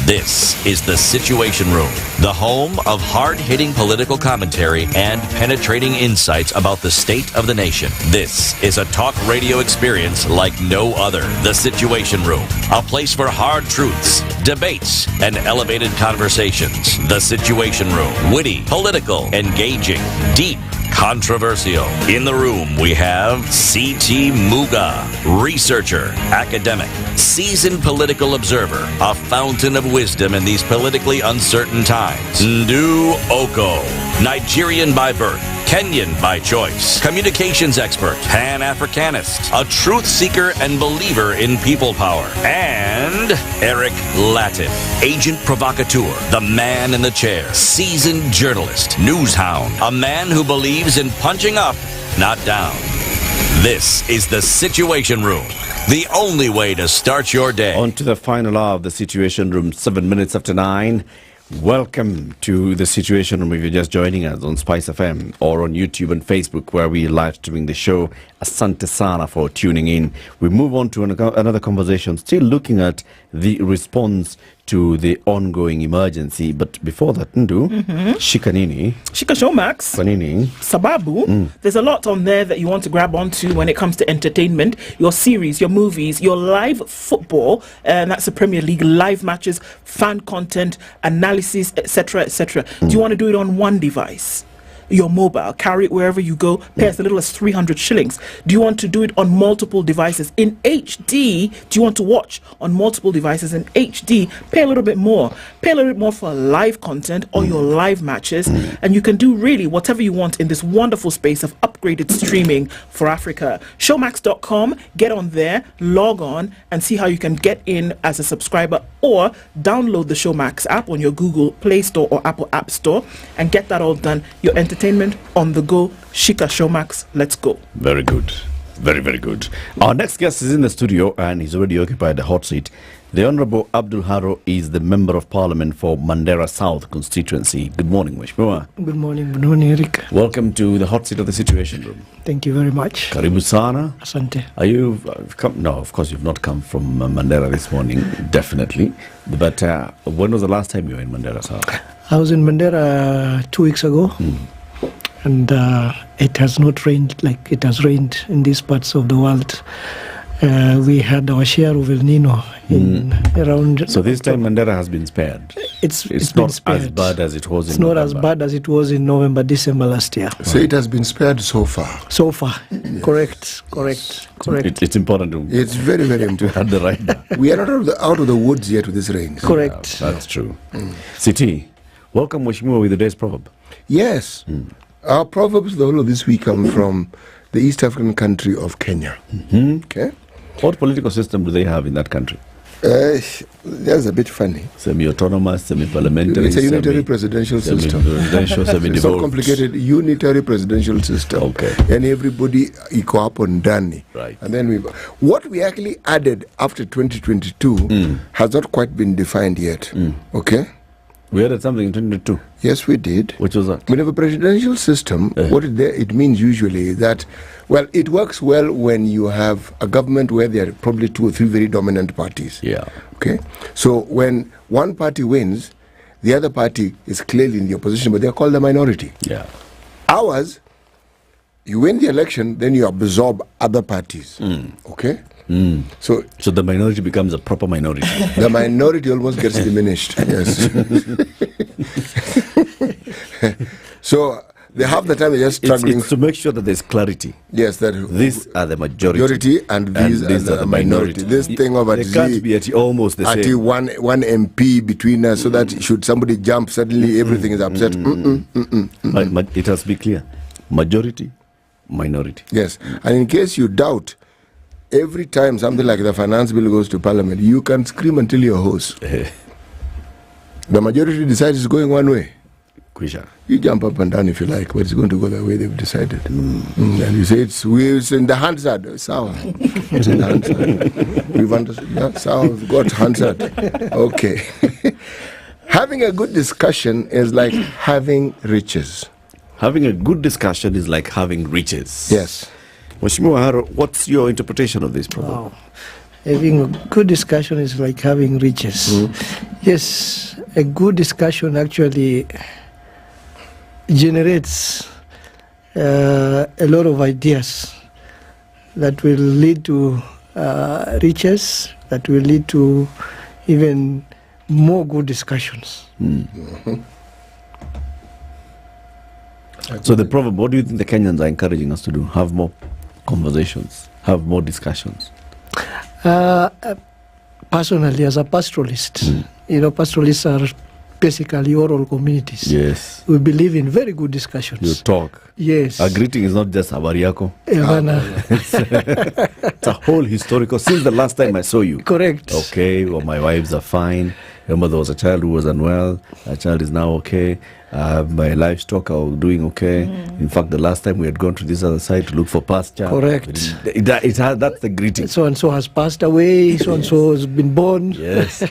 This is the Situation Room, the home of hard-hitting political commentary and penetrating insights about the state of the nation. This is a talk radio experience like no other. The Situation Room, a place for hard truths, debates, and elevated conversations. The Situation Room, witty, political, engaging, deep, controversial. In the room, we have C.T. Muga, researcher, academic, seasoned political observer, a fountain of wisdom in these politically uncertain times. Ndu Oko, Nigerian by birth, Kenyan by choice, communications expert, Pan-Africanist, a truth seeker and believer in people power, and Eric Latin, agent provocateur, the man in the chair, seasoned journalist, news hound, a man who believes in punching up, not down. This is the Situation Room, the only way to start your day. On to the final hour of the Situation Room, 7 minutes after 9. Welcome to the Situation Room if you're just joining us on Spice FM or on YouTube and Facebook where we live streaming the show. Asante sana for tuning in. We move on to another conversation, still looking at the response to the ongoing emergency. But before that, Ndu, Shika Showmax, Kwanini, Sababu, there's a lot on there that you want to grab onto when it comes to entertainment, your series, your movies, your live football, and that's the Premier League, live matches, fan content, analysis, etc., etc. Do you want to do it on one device? Your mobile, carry it wherever you go, pay as little as 300 shillings. Do you want to do it on multiple devices in HD? Do you want to watch on multiple devices in HD? Pay a little bit more. Pay a little bit more for live content or your live matches, and you can do really whatever you want in this wonderful space of upgraded streaming for Africa. Showmax.com, get on there, log on, and see how you can get in as a subscriber or download the Showmax app on your Google Play Store or Apple App Store and get that all done. Your entertainment on the go. Shika Showmax, let's go. Very good. Very, very good. Our next guest is in the studio and he's already occupied the hot seat. The Honorable Abdul Haro is the Member of Parliament for Mandera South constituency. Good morning, Mheshimiwa. Good morning, Eric. Welcome to the hot seat of the Situation Room. Thank you very much. Karibu sana. Asante. Are you come? No, of course you've not come from Mandera this morning, definitely. But when was the last time you were in Mandera South? I was in Mandera 2 weeks ago. And it has not rained like it has rained in these parts of the world. We had our share of El Nino in around. So this time Mandera has been spared. It's not spared. as bad as it was in It's November. not as bad as it was in November, December last year. So it has been spared so far. So far, correct. It's important to. It's very, very to important. have the right. We are not out of the woods yet with this rain. Correct. Yeah, that's true. CT, welcome Mheshimiwa with the day's proverb. Yes. Our proverbs, the whole of this week, come from the East African country of Kenya. Okay. What political system do they have in that country? That's a bit funny. Semi-autonomous, semi-parliamentary. It's a unitary presidential system. It's not complicated. Unitary presidential system. Okay. And everybody iko hapo ndani. Right. And then what we actually added after 2022 has not quite been defined yet. Okay. We added something in 2022. Yes, we did. Which was that? We have a presidential system. What it means usually that, well, it works well when you have a government where there are probably 2 or 3 very dominant parties. Yeah. Okay. So when one party wins, the other party is clearly in the opposition, but they're called the minority. Yeah. Ours, you win the election, then you absorb other parties. Okay. So the minority becomes a proper minority. The minority almost gets diminished. Yes. So they have the time they're just struggling. It's to make sure that there's clarity. Yes, that these are the majority and these are the minority. This thing of they can't be at almost the same. One MP between us, so that should somebody jump, suddenly everything is upset. It has to be clear. Majority, minority. Yes, and in case you doubt, every time something like the finance bill goes to parliament, you can scream until you're hoarse. The majority decides it's going one way. You jump up and down if you like, but it's going to go the way they've decided. And you say it's in the Hansard. Sour. It's in the Hansard. We've understood that. Sour, we've got Hansard. Okay. Having a good discussion is like having riches. Having a good discussion is like having riches. Yes. Mheshimiwa Haro, what's your interpretation of this proverb? Wow. Having a good discussion is like having riches. Yes, a good discussion actually generates a lot of ideas that will lead to riches, that will lead to even more good discussions. So the proverb, what do you think the Kenyans are encouraging us to do? Have more conversations, have more discussions? Personally, as a pastoralist, pastoralists are basically oral communities. Yes. We believe in very good discussions. You talk. Yes. A greeting is not just habari yako. It's a whole historical, since the last time I saw you. Correct. Okay, well, my wives are fine. Remember, there was a child who was unwell. That child is now okay. My livestock are doing okay. In fact, the last time we had gone to this other side to look for pasture. Correct. That's the greeting. So and so has passed away. So and so has been born. Yes.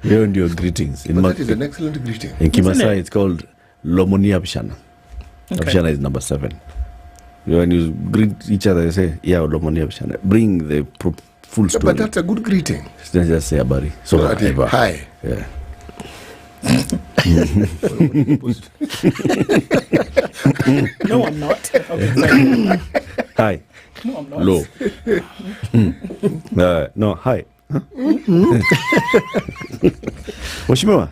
Beyond your greetings. That is an excellent greeting. In Kimasai, it's called Lomonia Bishana. Bishana is number 7. When you greet each other, you say, yeah, Lomonia Bishana. Bring the full story. But that's a good greeting. Then just say Abari. So hi. Yeah. No, I'm not. Hi. No, I'm not. Low. No, hi. Mheshimiwa,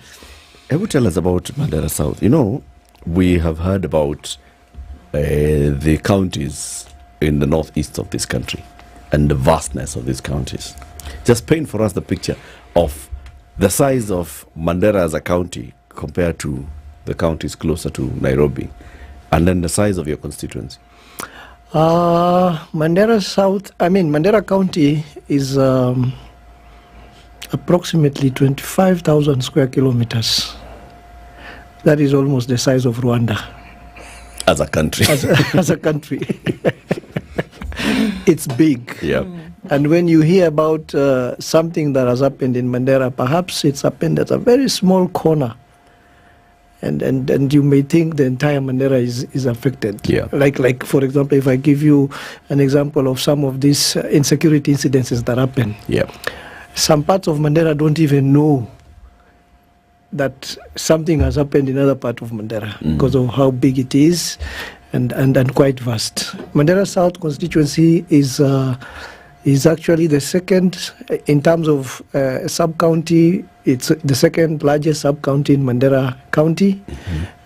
would tell us about Mandera South. You know, we have heard about the counties in the northeast of this country and the vastness of these counties. Just paint for us the picture of the size of Mandera as a county compared to the counties closer to Nairobi, and then the size of your constituency. Mandera County is approximately 25,000 square kilometers. That is almost the size of Rwanda. As a country. As a country. It's big. Yeah. And when you hear about something that has happened in Mandera, perhaps it's happened at a very small corner. And you may think the entire Mandera is affected. Yeah. Like for example, if I give you an example of some of these insecurity incidences that happen. Yeah. Some parts of Mandera don't even know that something has happened in another part of Mandera because of how big it is and quite vast. Mandera South constituency is actually the second in terms of sub-county. It's the second largest sub-county in Mandera County,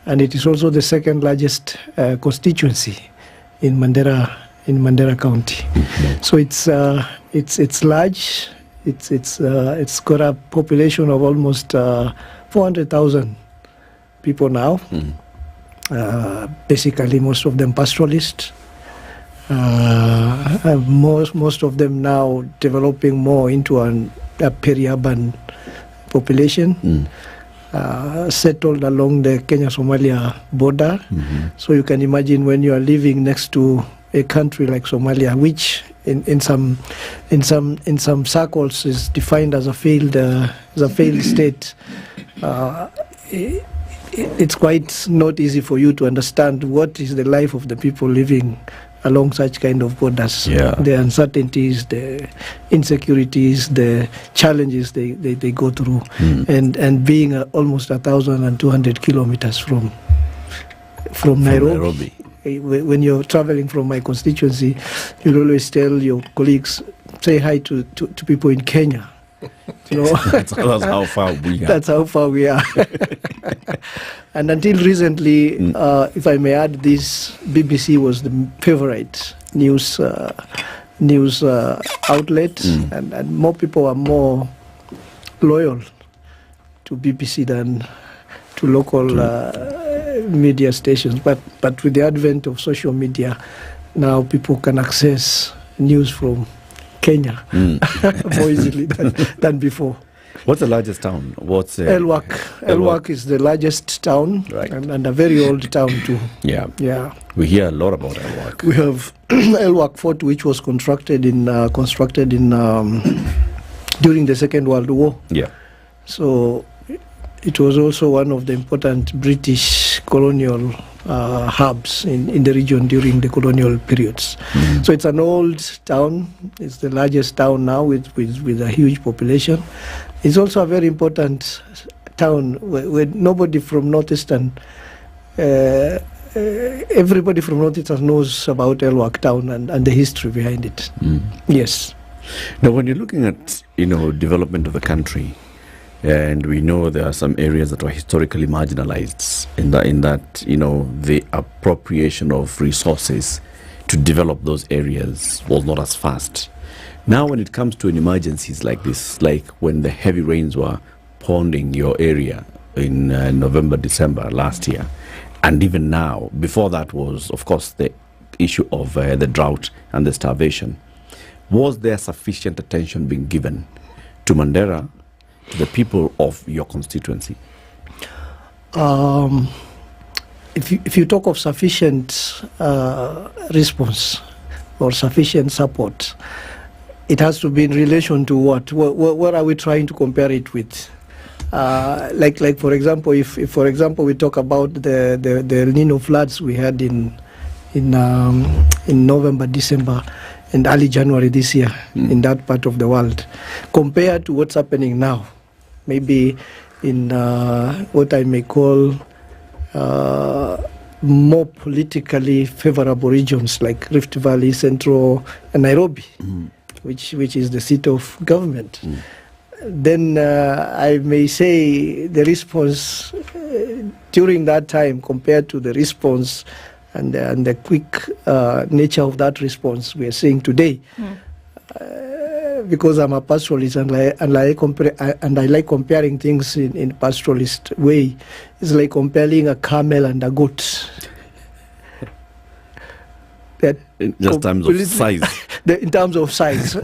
and it is also the second largest constituency in Mandera County. So it's large. It's got a population of almost 400,000 people now, basically most of them pastoralists. Most of them now developing more into a peri-urban population, settled along the Kenya-Somalia border. So you can imagine when you are living next to a country like Somalia, which in some circles is defined as a failed state. It's quite not easy for you to understand what is the life of the people living along such kind of borders. The uncertainties, the insecurities, the challenges they go through, and being almost 1,200 kilometers from Nairobi. When you're traveling from my constituency, you'll always tell your colleagues, say hi to people in Kenya. You know, that's how far we are. That's how far we are. And until recently, if I may add this, BBC was the favorite news outlet, and more people are more loyal to BBC than to local media stations. But with the advent of social media, now people can access news from Kenya more easily than before. What's the largest town? What's Elwak is the largest town, and a very old town too. Yeah. We hear a lot about Elwak. We have Elwak Fort, which was constructed in during the Second World War. Yeah. So it was also one of the important British colonial hubs in the region during the colonial periods. So it's an old town. It's the largest town now with a huge population. It's also a very important town where nobody from Northeastern, everybody from Northeastern knows about Elwak town and the history behind it. Yes. Now, when you're looking at development of the country, and we know there are some areas that were historically marginalized in that the appropriation of resources to develop those areas was not as fast. Now when it comes to emergencies like this, like when the heavy rains were pounding your area in November, December last year, and even now, before that was of course the issue of the drought and the starvation, was there sufficient attention being given to Mandera, to the people of your constituency? If you talk of sufficient response or sufficient support, it has to be in relation to what? What are we trying to compare it with? Like for example, if for example we talk about the El Nino floods we had in November, December, and early January this year in that part of the world, compared to what's happening now, maybe in what I may call more politically favorable regions like Rift Valley, Central, and Nairobi, which is the seat of government. Then I may say the response during that time compared to the response and the quick nature of that response we are seeing today. Because I'm a pastoralist and I like comparing things in pastoralist way. It's like comparing a camel and a goat. In just terms of size. In terms of size.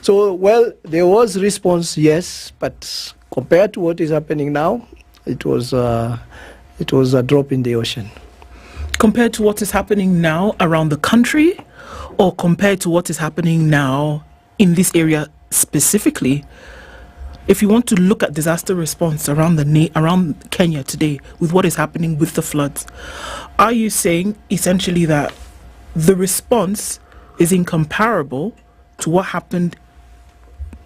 So, well, there was response, yes, but compared to what is happening now, it was a drop in the ocean. Compared to what is happening now around the country, or compared to what is happening now in this area specifically? If you want to look at disaster response around Kenya today with what is happening with the floods, are you saying essentially that the response is incomparable to what happened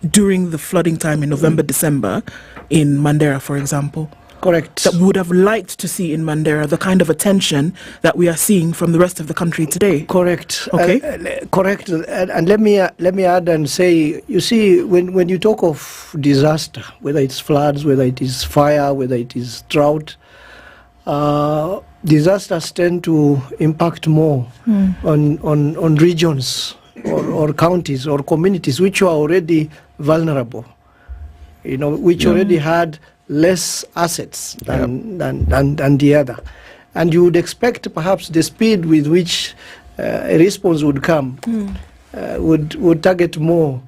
during the flooding time in November, December in Mandera, for example? Correct. That we would have liked to see in Mandera the kind of attention that we are seeing from the rest of the country today. Correct. Okay. Correct. And let me add and say, you see, when you talk of disaster, whether it's floods, whether it is fire, whether it is drought, disasters tend to impact more on regions or counties or communities which are already vulnerable, which already had less assets than the other. And you would expect perhaps the speed with which a response would come would target more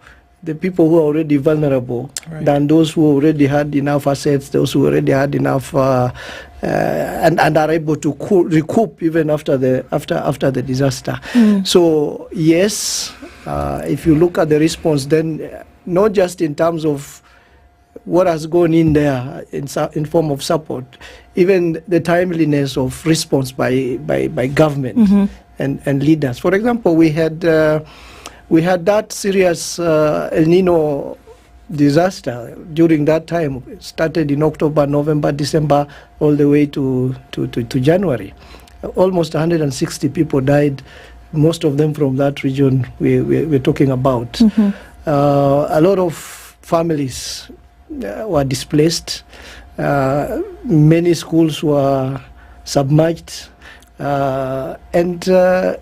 the people who are already vulnerable than those who already had enough assets, those who already had enough and are able to recoup even after the disaster. So yes, if you look at the response, then not just in terms of what has gone in there in form of support, even the timeliness of response by government and leaders. For example, we had that serious El Nino disaster during that time. It started in October, November, December, all the way to January. Almost 160 people died, most of them from that region we're talking about. A lot of families were displaced. Many schools were submerged. And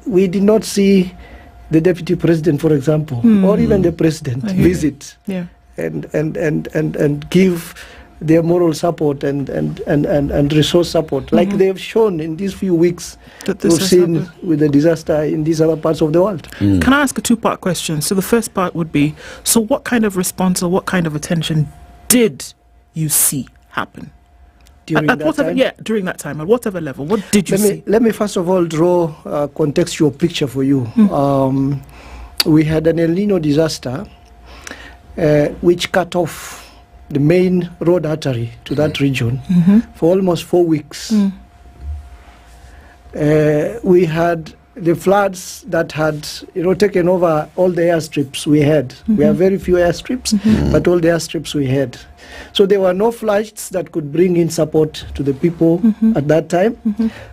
we did not see the deputy president, for example, or even the president visit and give their moral support and resource support, like they've shown in these few weeks that we've seen with the disaster in these other parts of the world. Can I ask a two-part question? So the first part would be, so what kind of response or what kind of attention did you see happen? During that time, at whatever level, what did you see? Let me first of all draw a contextual picture for you. We had an El Nino disaster which cut off the main road artery to that region for almost 4 weeks. We had the floods that had taken over all the airstrips we had. We have very few airstrips, but all the airstrips we had. So there were no flights that could bring in support to the people at that time,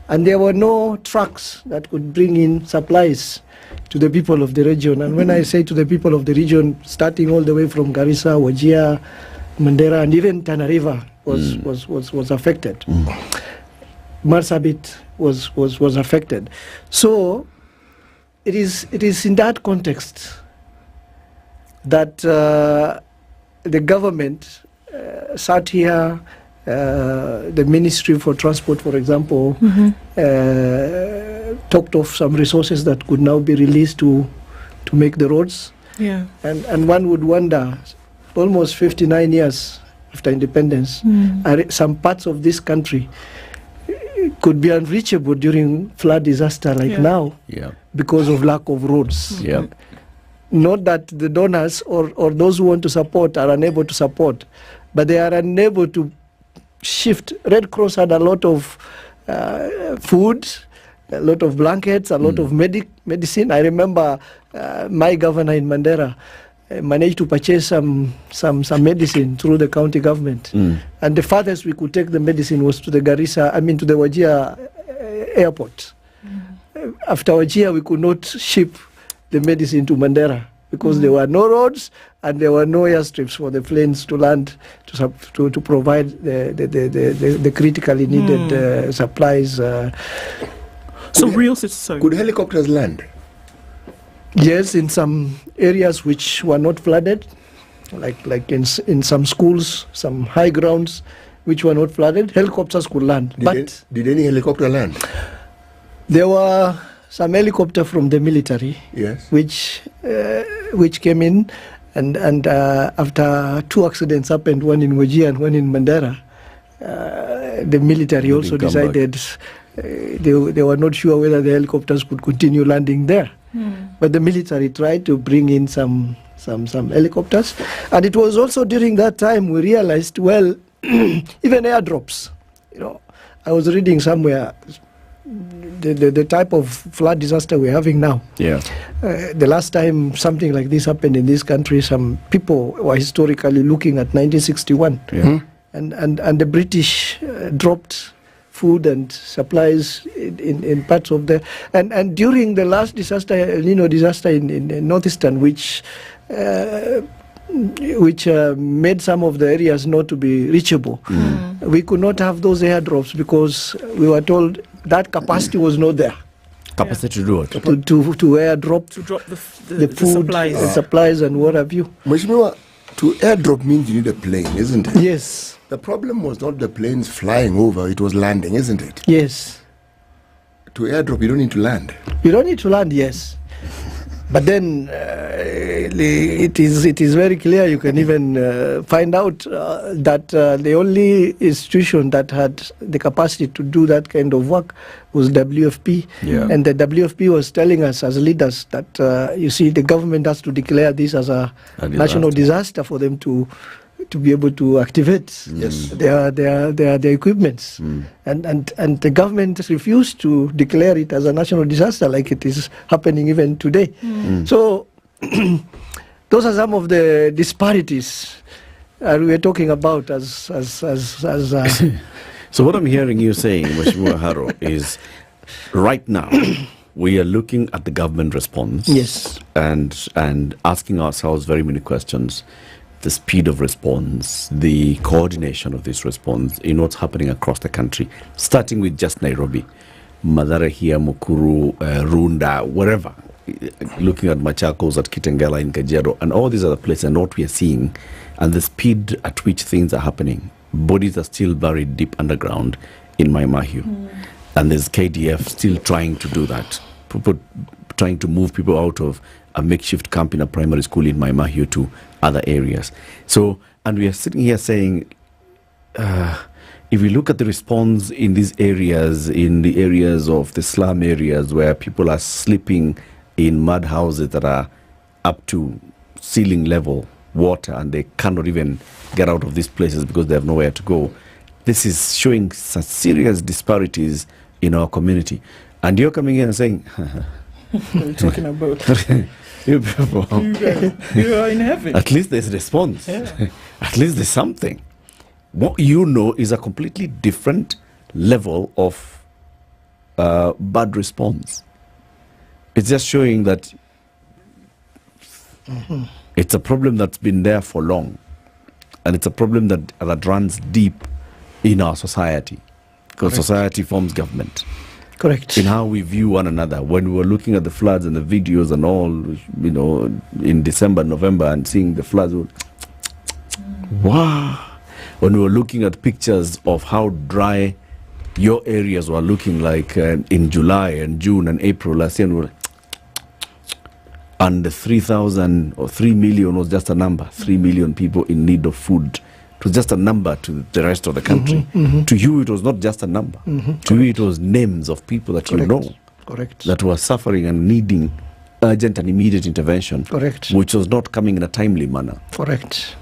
and there were no trucks that could bring in supplies to the people of the region. And when I say to the people of the region, starting all the way from Garissa, Wajir, Mandera, and even Tana River was affected. Marsabit was affected. So it is in that context that the government sat here, the Ministry for Transport, for example, talked of some resources that could now be released to make the roads. And one would wonder, almost 59 years after independence, some parts of this country could be unreachable during flood disaster like now because of lack of roads. Not that the donors or those who want to support are unable to support, but they are unable to shift. Red Cross had a lot of food, a lot of blankets, a lot of medicine. I remember my governor in Mandera managed to purchase some medicine through the county government. And the farthest we could take the medicine was to the Wajir airport. After Wajir, we could not ship the medicine to Mandera because there were no roads and there were no airstrips for the planes to land to provide the critically needed supplies. Could helicopters land? Yes, in some areas which were not flooded, like in some schools, some high grounds which were not flooded, helicopters could land. Did any helicopter land? There were some helicopter from the military, which came in, and after 2 accidents happened, one in Wajir and one in Mandera, the military also decided they were not sure whether the helicopters could continue landing there. But the military tried to bring in some helicopters, and it was also during that time we realized, well, even airdrops. I was reading somewhere the type of flood disaster we're having now. The last time something like this happened in this country, some people were historically looking at 1961, and the British dropped food and supplies in parts of the and during the last disaster, El Nino disaster in northeastern, which made some of the areas not to be reachable. We could not have those airdrops because we were told that capacity was not there. Capacity to do it? To airdrop the food, the supplies and what have you. Mheshimiwa, to airdrop means you need a plane, isn't it? Yes. The problem was not the planes flying over, it was landing, isn't it? Yes. to airdrop, you don't need to land. You don't need to land, yes. But then it is very clear. You can even find out that the only institution that had the capacity to do that kind of work was WFP. Yeah. And the WFP was telling us as leaders that, you see, the government has to declare this as a national disaster for them to be able to activate their equipments. And the government refused to declare it as a national disaster like it is happening even today. So those are some of the disparities we're talking about as So what I'm hearing you saying, Mheshimiwa Haro, is right now we are looking at the government response, yes, and asking ourselves very many questions. The speed of response, the coordination of this response in what's happening across the country, starting with just Nairobi, Mathare here, Nakuru, Runda, wherever, looking at Machakos, at Kitengela, in Kajiado, and all these other places, and what we are seeing, and the speed at which things are happening. Bodies are still buried deep underground in Mai Mahiu, and there's KDF still trying to do that, trying to move people out of a makeshift camp in a primary school in Mai Mahiu to other areas. So, and we are sitting here saying, if we look at the response in these areas, in the areas of the slum areas where people are sleeping in mud houses that are up to ceiling level water and they cannot even get out of these places because they have nowhere to go, this is showing some serious disparities in our community. And you're coming in and saying, what are you talking about? You people, you are in heaven. At least there's a response. Yeah. At least there's something. What you know is a completely different level of bad response. It's just showing that it's a problem that's been there for long, and it's a problem that runs deep in our society, because society forms government. Correct. In how we view one another. When we were looking at the floods and the videos and all, you know, in December, November, and seeing the floods, wow. When we were looking at pictures of how dry your areas were looking like in July and June and April last year, and the 3,000 or 3 million was just a number. 3 million people in need of food. It was just a number to the rest of the country. To you, it was not just a number. To you, it was names of people that you know that were suffering and needing urgent and immediate intervention, which was not coming in a timely manner. Correct.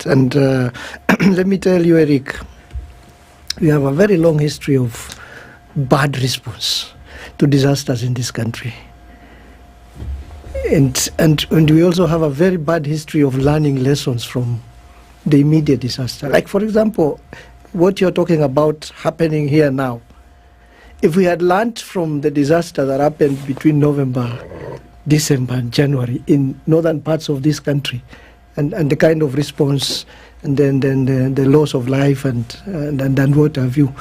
And let me tell you, Eric, we have a very long history of bad response to disasters in this country. And we also have a very bad history of learning lessons from the immediate disaster. Like, for example, what you're talking about happening here now. If we had learned from the disaster that happened between November, December, and January in northern parts of this country, and the kind of response, and then the loss of life and what have you,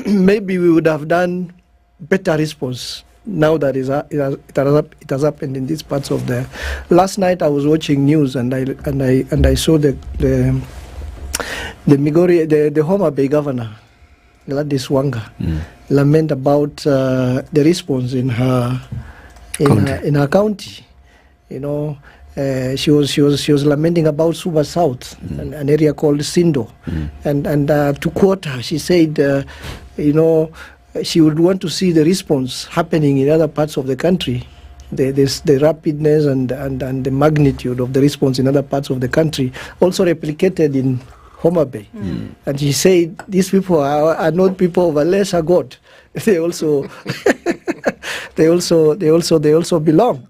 maybe we would have done better response. Now that it has happened in these parts of the. Last night I was watching news and I saw the Migori, the Homa Bay governor, Gladys Wanga, lament about the response in her county. You know, she was lamenting about Suba South, an area called Sindo, and to quote her, she said, you know, she would want to see the response happening in other parts of the country, the rapidness and the magnitude of the response in other parts of the country, also replicated in Homa Bay. And she said, these people are not people of a lesser God. They also they also belong.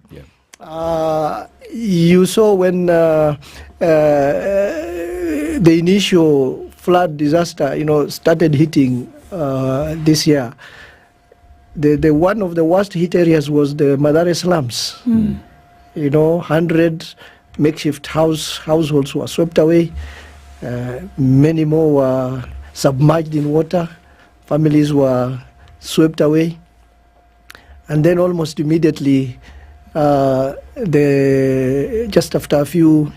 You saw when the initial flood disaster, you know, started hitting this year. The one of the worst hit areas was the Mathare slums. You know, 100 makeshift households were swept away. Many more were submerged in water. Families were swept away. And then almost immediately, just after a few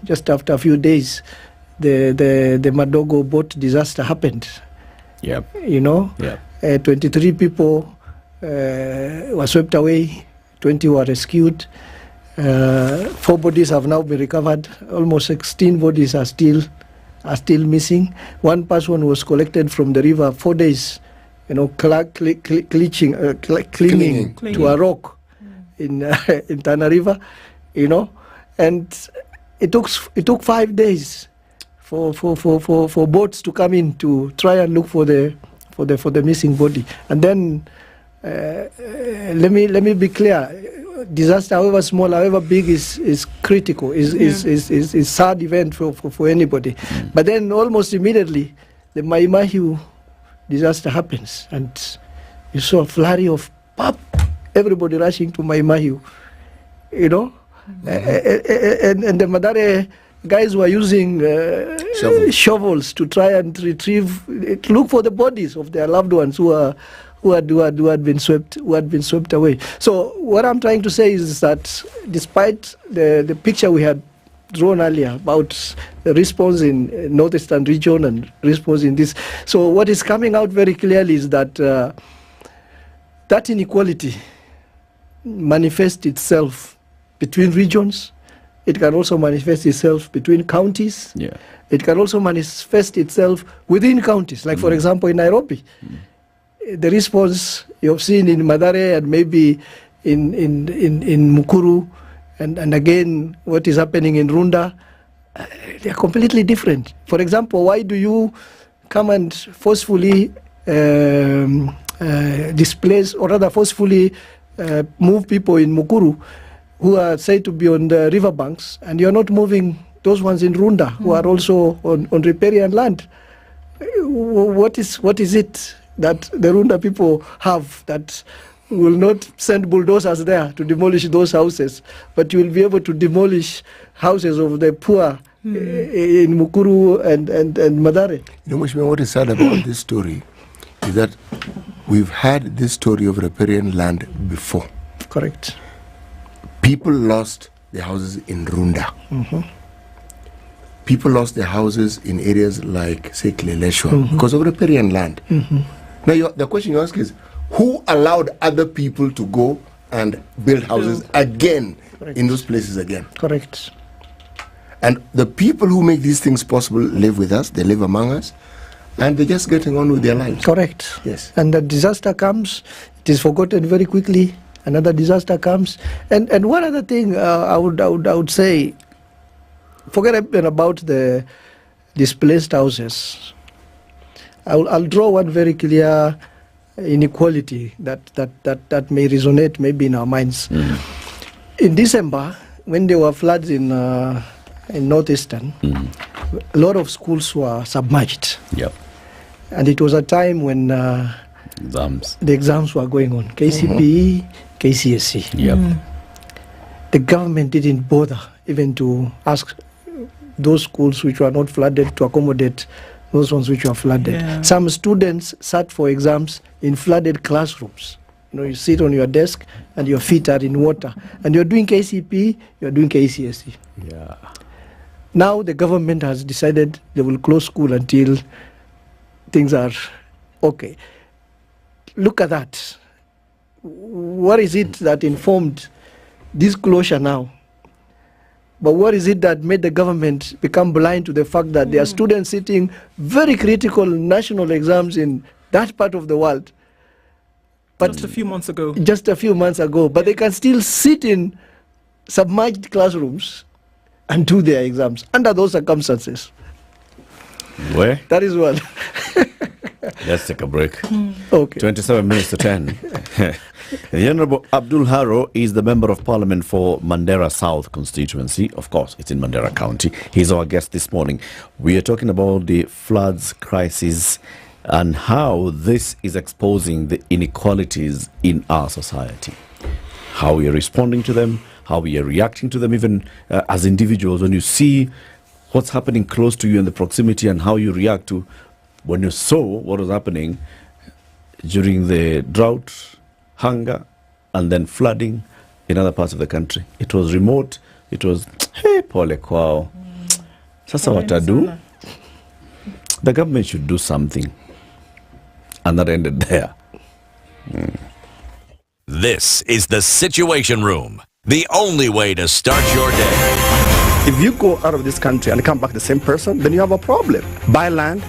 days, the Madogo boat disaster happened. Yep. You know? Yep. 23 people were swept away, 20 were rescued. 4 bodies have now been recovered. Almost 16 bodies are still missing. 1 person was collected from the river 4 days, clinging to a rock in Tana River, and it took 5 days for boats to come in to try and look for the missing body. And then let me be clear. Disaster, however small, however big, is critical. Is sad event for anybody. But then almost immediately, the Mai Mahiu disaster happens, and you saw a flurry of everybody rushing to Mai Mahiu, and the Madare guys were using shovels to try and look for the bodies of their loved ones who had been swept away. So what I'm trying to say is that despite the picture we had drawn earlier about the response in northeastern region and response in this, so what is coming out very clearly is that that inequality manifests itself between regions. It can also manifest itself between counties. Yeah. It can also manifest itself within counties. Like, for example, in Nairobi, the response you've seen in Mathare and maybe in Nakuru, and again what is happening in Runda, they are completely different. For example, why do you come and forcefully displace, or rather forcefully move people in Nakuru who are said to be on the riverbanks, and you're not moving those ones in Runda who are also on riparian land? What is it that the Runda people have that will not send bulldozers there to demolish those houses, but you will be able to demolish houses of the poor in Mukuru and Mathare? Mheshimiwa, what is sad about this story is that we've had this story of riparian land before. Correct. People lost their houses in Runda. People lost their houses in areas like, say, Kileleshwa because of riparian land. Now, the question you ask is, who allowed other people to go and build houses again in those places again? Correct. And the people who make these things possible live with us, they live among us, and they're just getting on with their lives. Correct. Yes. And the disaster comes, it is forgotten very quickly. Another disaster comes. And one other thing I would say, forget about the displaced houses. I'll draw one very clear inequality that may resonate maybe in our minds. In December, when there were floods in northeastern, a lot of schools were submerged. Yep. And it was a time when the exams were going on, KCPE, KCSE. Yep. The government didn't bother even to ask those schools which were not flooded to accommodate those ones which were flooded. Yeah. Some students sat for exams in flooded classrooms. You sit on your desk and your feet are in water. And you're doing KCPE, you're doing KCSE. Yeah. Now the government has decided they will close school until things are okay. Look at that. What is it that informed this closure now? But what is it that made the government become blind to the fact that there are students sitting very critical national exams in that part of the world? But just a few months ago. Just a few months ago. But they can still sit in submerged classrooms and do their exams under those circumstances. Where? That is one. Let's take a break. Okay. 27 minutes to 10. The Honorable Abdul Haro is the Member of Parliament for Mandera South constituency. Of course, it's in Mandera County. He's our guest this morning. We are talking about the floods crisis and how this is exposing the inequalities in our society. How we are responding to them, how we are reacting to them, even as individuals. When you see what's happening close to you in the proximity and how you react to when you saw what was happening during the drought, hunger, and then flooding in other parts of the country. It was remote. It was, hey, pole kwao. Sasa watadu. The government should do something. And that ended there. This is the Situation Room, the only way to start your day. If you go out of this country and come back the same person, then you have a problem. Buy land,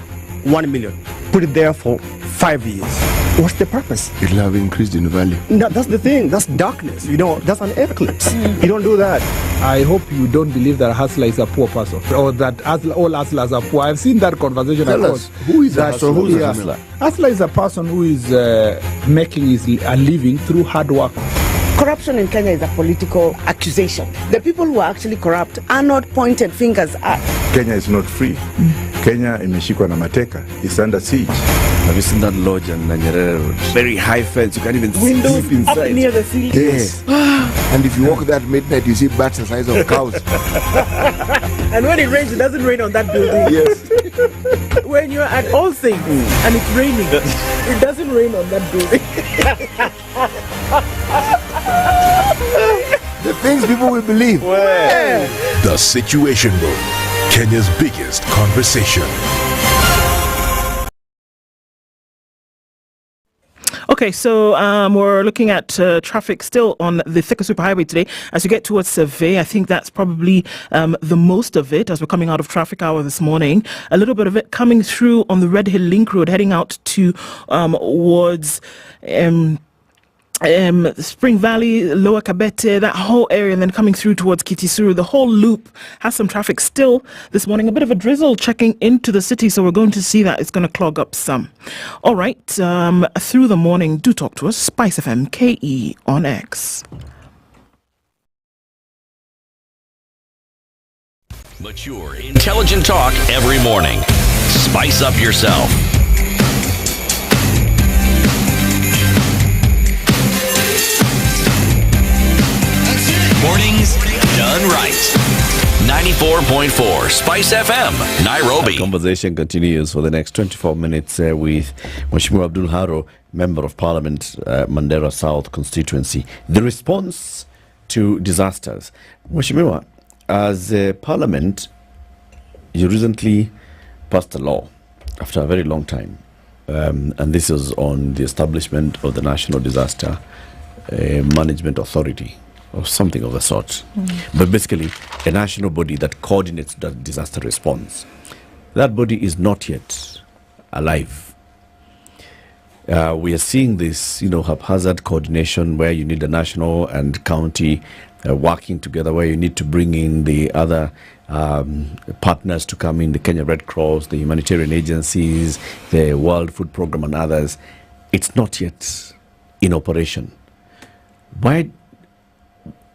1 million. Put it there for 5 years. What's the purpose? It'll have increased in value. No, that's the thing. That's darkness. You know, that's an eclipse. You don't do that. I hope you don't believe that a hustler is a poor person or that all hustlers are poor. I've seen that conversation. Tell us, who is a hustler? Who's a hustler? Hustler is a person who is making a living through hard work. Corruption in Kenya is a political accusation. The people who are actually corrupt are not pointed fingers at. Kenya is not free. Kenya imeshikwa na mateka. It's under siege. Have you seen that lodge on Nyeri? Very high fence. You can't even Windows sleep inside. up near the ceiling. Yes. And if you walk that midnight, you see bats the size of cows. And when it rains, it doesn't rain on that building. Yes. When you're at All Things and it's raining, it doesn't rain on that building. The things people will believe. The Situation Room, Kenya's biggest conversation. Okay, so we're looking at traffic still on the Thika Superhighway today. As you get towards Survey, I think that's probably the most of it as we're coming out of traffic hour this morning. A little bit of it coming through on the Red Hill Link Road, heading out towards Spring Valley, Lower Kabete, that whole area, and then coming through towards Kitisuru. The whole loop has some traffic still this morning. A bit of a drizzle checking into the city, so we're going to see that it's going to clog up some. All right, through the morning, do talk to us. SpiceFM KE on X. Mature, intelligent talk every morning. Spice up yourself. Mornings done right. 94.4 Spice FM, Nairobi. The conversation continues for the next 24 minutes with Mheshimiwa Abdul Haro, Member of Parliament, Mandera South constituency. The response to disasters. Mheshimiwa, as Parliament, you recently passed a law after a very long time, and this is on the establishment of the National Disaster Management Authority, or something of the sort. But basically, a national body that coordinates the disaster response. That body is not yet alive. We are seeing this, haphazard coordination where you need a national and county working together, where you need to bring in the other partners to come in, the Kenya Red Cross, the humanitarian agencies, the World Food Programme and others. It's not yet in operation. Why?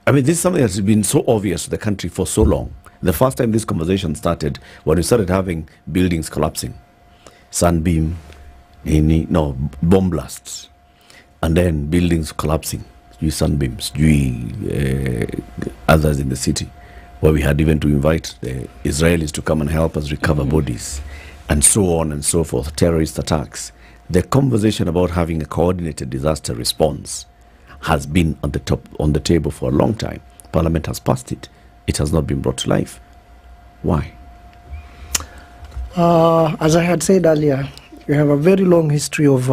I mean, this is something that's been so obvious to the country for so long. The first time this conversation started, when we started having buildings collapsing, sunbeam, bomb blasts, and then buildings collapsing, sunbeams, others in the city, where we had even to invite the Israelis to come and help us recover bodies, and so on and so forth, terrorist attacks. The conversation about having a coordinated disaster response has been on the table for a long time. Parliament has passed it. It has not been brought to life. Why? As I had said earlier, we have a very long history of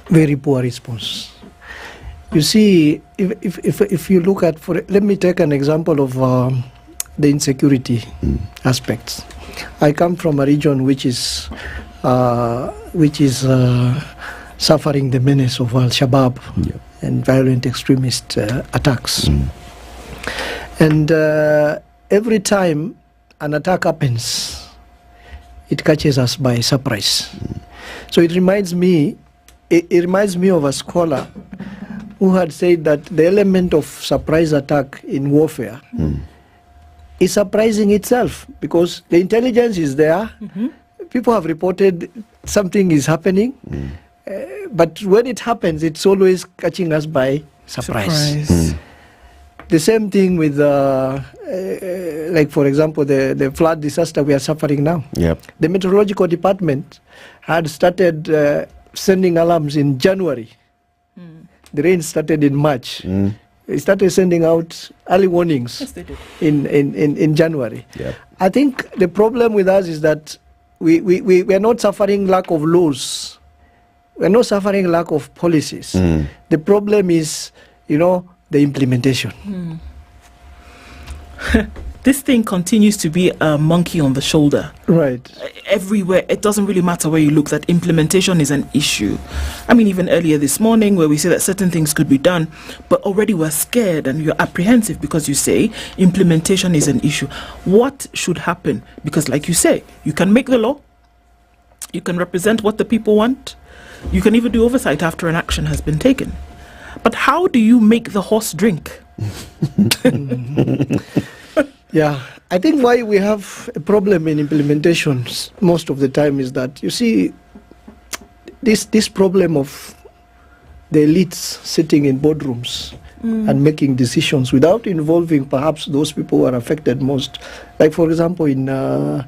very poor response. You see, if you look at, let me take an example of the insecurity aspects. I come from a region which is suffering the menace of Al-Shabaab and violent extremist attacks. And every time an attack happens, it catches us by surprise. So it reminds me of a scholar who had said that the element of surprise attack in warfare is surprising itself, because the intelligence is there. People have reported something is happening. But when it happens, it's always catching us by surprise. The same thing with, like for example, the flood disaster we are suffering now. The meteorological department had started sending alarms in January. The rain started in March. They started sending out early warnings in January. I think the problem with us is that we are not suffering lack of laws. We're not suffering lack of policies. The problem is, the implementation. This thing continues to be a monkey on the shoulder. Right. Everywhere. It doesn't really matter where you look, that implementation is an issue. I mean, even earlier this morning where we say that certain things could be done, but already we're scared and you're apprehensive because you say implementation is an issue. What should happen? Because like you say, you can make the law, you can represent what the people want, you can even do oversight after an action has been taken. But how do you make the horse drink? Yeah, I think why we have a problem in implementations most of the time is that, you see, this problem of the elites sitting in boardrooms and making decisions without involving perhaps those people who are affected most. Like, for example, let's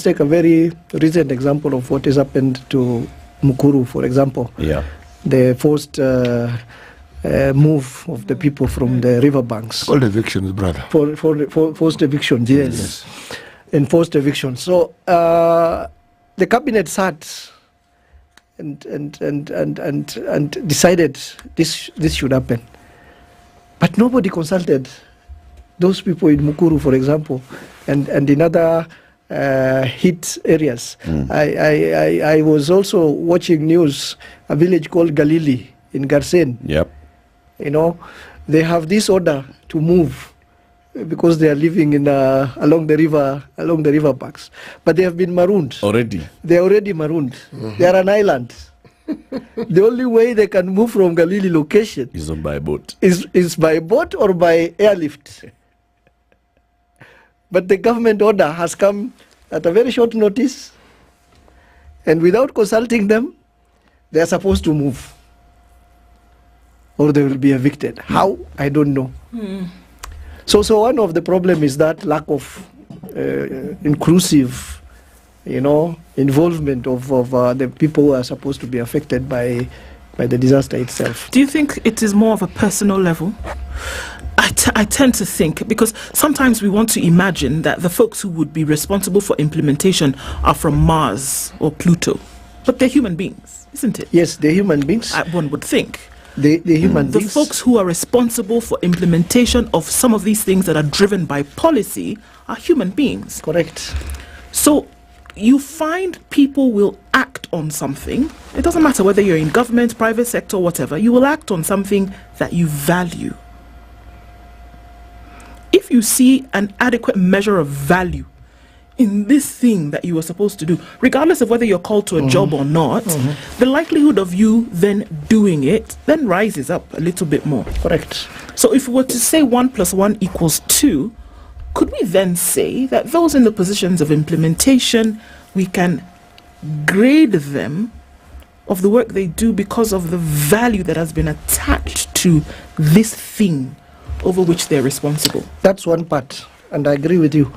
take a very recent example of what has happened to Nakuru, for example. Yeah. The forced move of the people from the riverbanks. It's called evictions, brother. For forced evictions, yes. Enforced evictions. So the cabinet sat and decided this should happen, but nobody consulted those people in Nakuru, for example, and in other hit areas. I was also watching news, a village called Galili in Garsen. Yep. They have this order to move because they are living in along the river banks, but they have been marooned already. They are already marooned. They are an island. The only way they can move from Galili location is by boat. Is by boat or by airlift. But the government order has come at a very short notice, and without consulting them, they are supposed to move, or they will be evicted. How? I don't know. So one of the problem is that lack of inclusive, involvement of the people who are supposed to be affected by the disaster itself. Do you think it is more of a personal level? I tend to think, because sometimes we want to imagine that the folks who would be responsible for implementation are from Mars or Pluto, but they're human beings, isn't it? Yes, they're human beings. One would think. The human beings. The folks who are responsible for implementation of some of these things that are driven by policy are human beings. Correct. So you find people will act on something. It doesn't matter whether you're in government, private sector, whatever. You will act on something that you value. If you see an adequate measure of value in this thing that you were supposed to do, regardless of whether you're called to a job or not, the likelihood of you then doing it then rises up a little bit more. Correct. So if we were to say 1 + 1 = 2, could we then say that those in the positions of implementation, we can grade them of the work they do because of the value that has been attached to this thing over which they're responsible? That's one part, and I agree with you.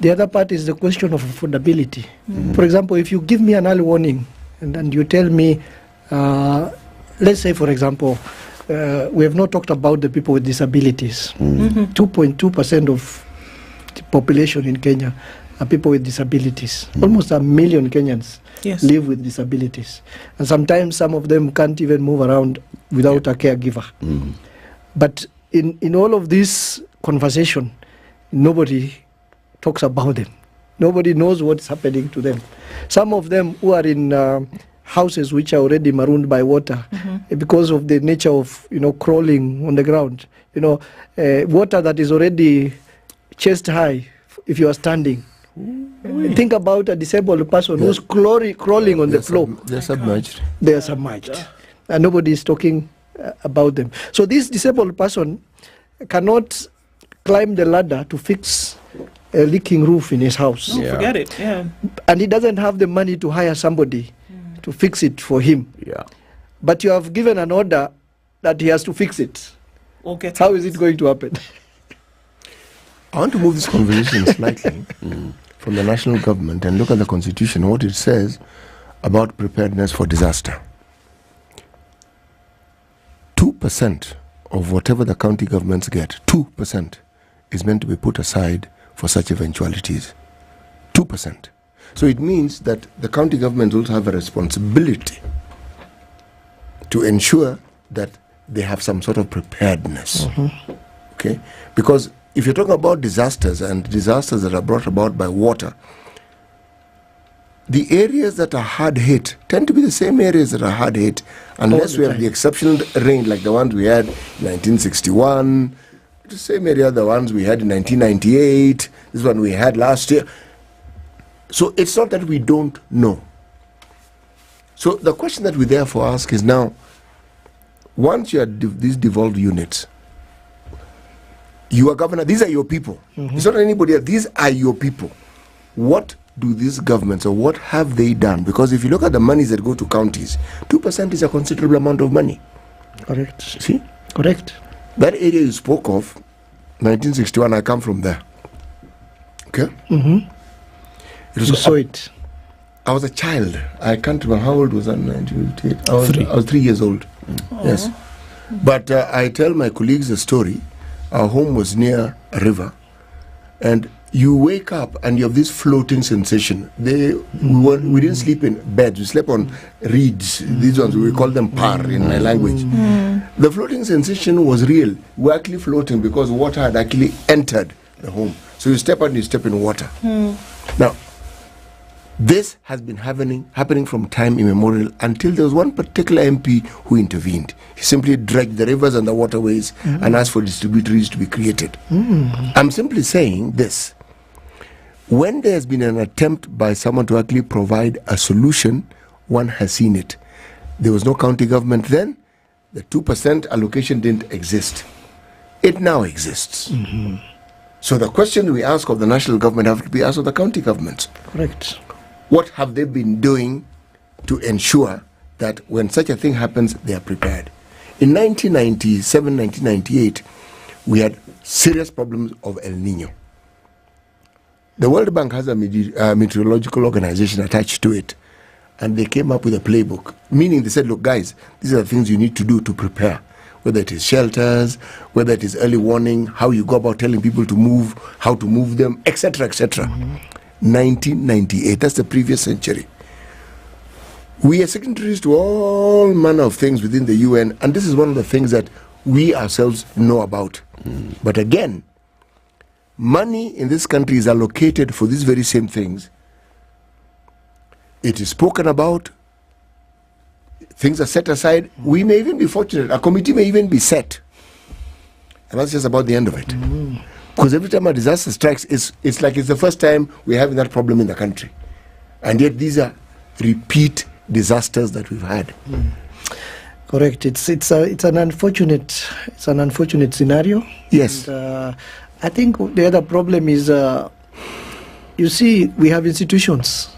The other part is the question of affordability. For example, if you give me an early warning and you tell me, let's say, for example, we have not talked about the people with disabilities. 2.2% of the population in Kenya are people with disabilities. Almost 1 million Kenyans live with disabilities. And sometimes some of them can't even move around without a caregiver. But in all of this conversation, nobody talks about them. Nobody knows what's happening to them. Some of them who are in houses which are already marooned by water because of the nature of crawling on the ground. Water that is already chest high if you are standing. Think about a disabled person who's crawling on the floor. They're submerged. They are submerged, and nobody is talking about them. So this disabled person cannot climb the ladder to fix a leaking roof in his house. No, forget it. Yeah. And he doesn't have the money to hire somebody to fix it for him. Yeah. But you have given an order that he has to fix it. How is it going to happen? I want to move this conversation slightly from the national government and look at the constitution, what it says about preparedness for disaster. 2% of whatever the county governments get, 2% is meant to be put aside for such eventualities. 2%. So it means that the county governments also have a responsibility to ensure that they have some sort of preparedness. Okay? Because if you're talking about disasters and disasters that are brought about by water, the areas that are hard hit tend to be the same areas that are hard hit, unless we have the exceptional rain like the ones we had in 1961, the same area the ones we had in 1998, this one we had last year. So it's not that we don't know. So the question that we therefore ask is now, once you have these devolved units, you are governor, these are your people. It's not anybody else, these are your people. What do these governments, or what have they done? Because if you look at the monies that go to counties, 2% is a considerable amount of money. Correct. See? Correct. That area you spoke of, 1961, I come from there. Okay? You saw it. I was a child. I can't remember how old was I in 1958. I was 3 years old. Yes. But I tell my colleagues the story. Our home was near a river, and you wake up and you have this floating sensation. We didn't sleep in beds. We slept on reeds. These ones, we call them par in my language. The floating sensation was real. We were actually floating because water had actually entered the home. So you step out and you step in water. Now, this has been happening from time immemorial until there was one particular MP who intervened. He simply dragged the rivers and the waterways and asked for distributaries to be created. I'm simply saying this. When there has been an attempt by someone to actually provide a solution, one has seen it. There was no county government then. The 2% allocation didn't exist. It now exists. So the question we ask of the national government have to be asked of the county governments. Correct. What have they been doing to ensure that when such a thing happens, they are prepared? In 1997, 1998, we had serious problems of El Nino. The World Bank has a meteorological organization attached to it, and they came up with a playbook, meaning they said, look, guys, these are the things you need to do to prepare, whether it is shelters, whether it is early warning, how you go about telling people to move, how to move them, etc., etc. 1998, that's the previous century. We are signatories to all manner of things within the UN, and this is one of the things that we ourselves know about. But again, money in this country is allocated for these very same things. It is spoken about, things are set aside. We may even be fortunate, a committee may even be set, and that's just about the end of it. Because every time a disaster strikes, it's like it's the first time we're having that problem in the country. And yet these are repeat disasters that we've had. Correct. It's an unfortunate scenario. Yes. And, I think the other problem is, you see, we have institutions,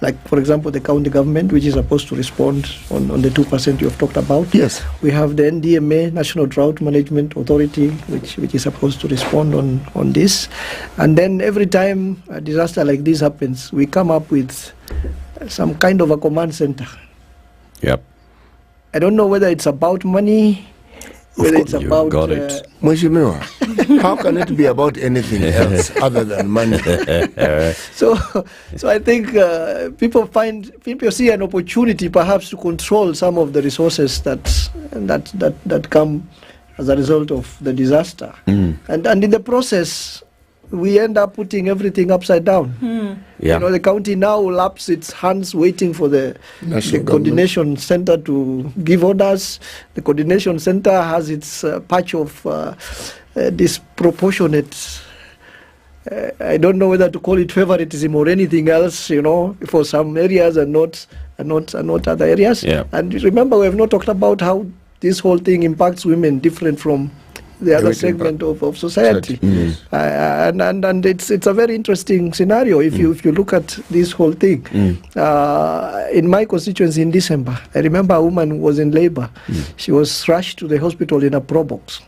like, for example, the county government, which is supposed to respond on the 2% you have talked about. Yes. We have the NDMA, National Drought Management Authority, which is supposed to respond on this. And then every time a disaster like this happens, we come up with some kind of a command center. Yep. I don't know whether it's about money, whether it's about... got it. Mheshimiwa, how can it be about anything else other than money? So I think people see an opportunity perhaps to control some of the resources that come as a result of the disaster. And in the process, we end up putting everything upside down. Yeah. You know, the county now laps its hands waiting for the coordination center to give orders. The coordination center has its patch of disproportionate, I don't know whether to call it favoritism or anything else, you know, for some areas and not other areas. Yeah. And remember, we have not talked about how this whole thing impacts women different from the other segment of society. And it's a very interesting scenario if you look at this whole thing. In my constituency in December, I remember a woman was in labor. She was rushed to the hospital in a pro box.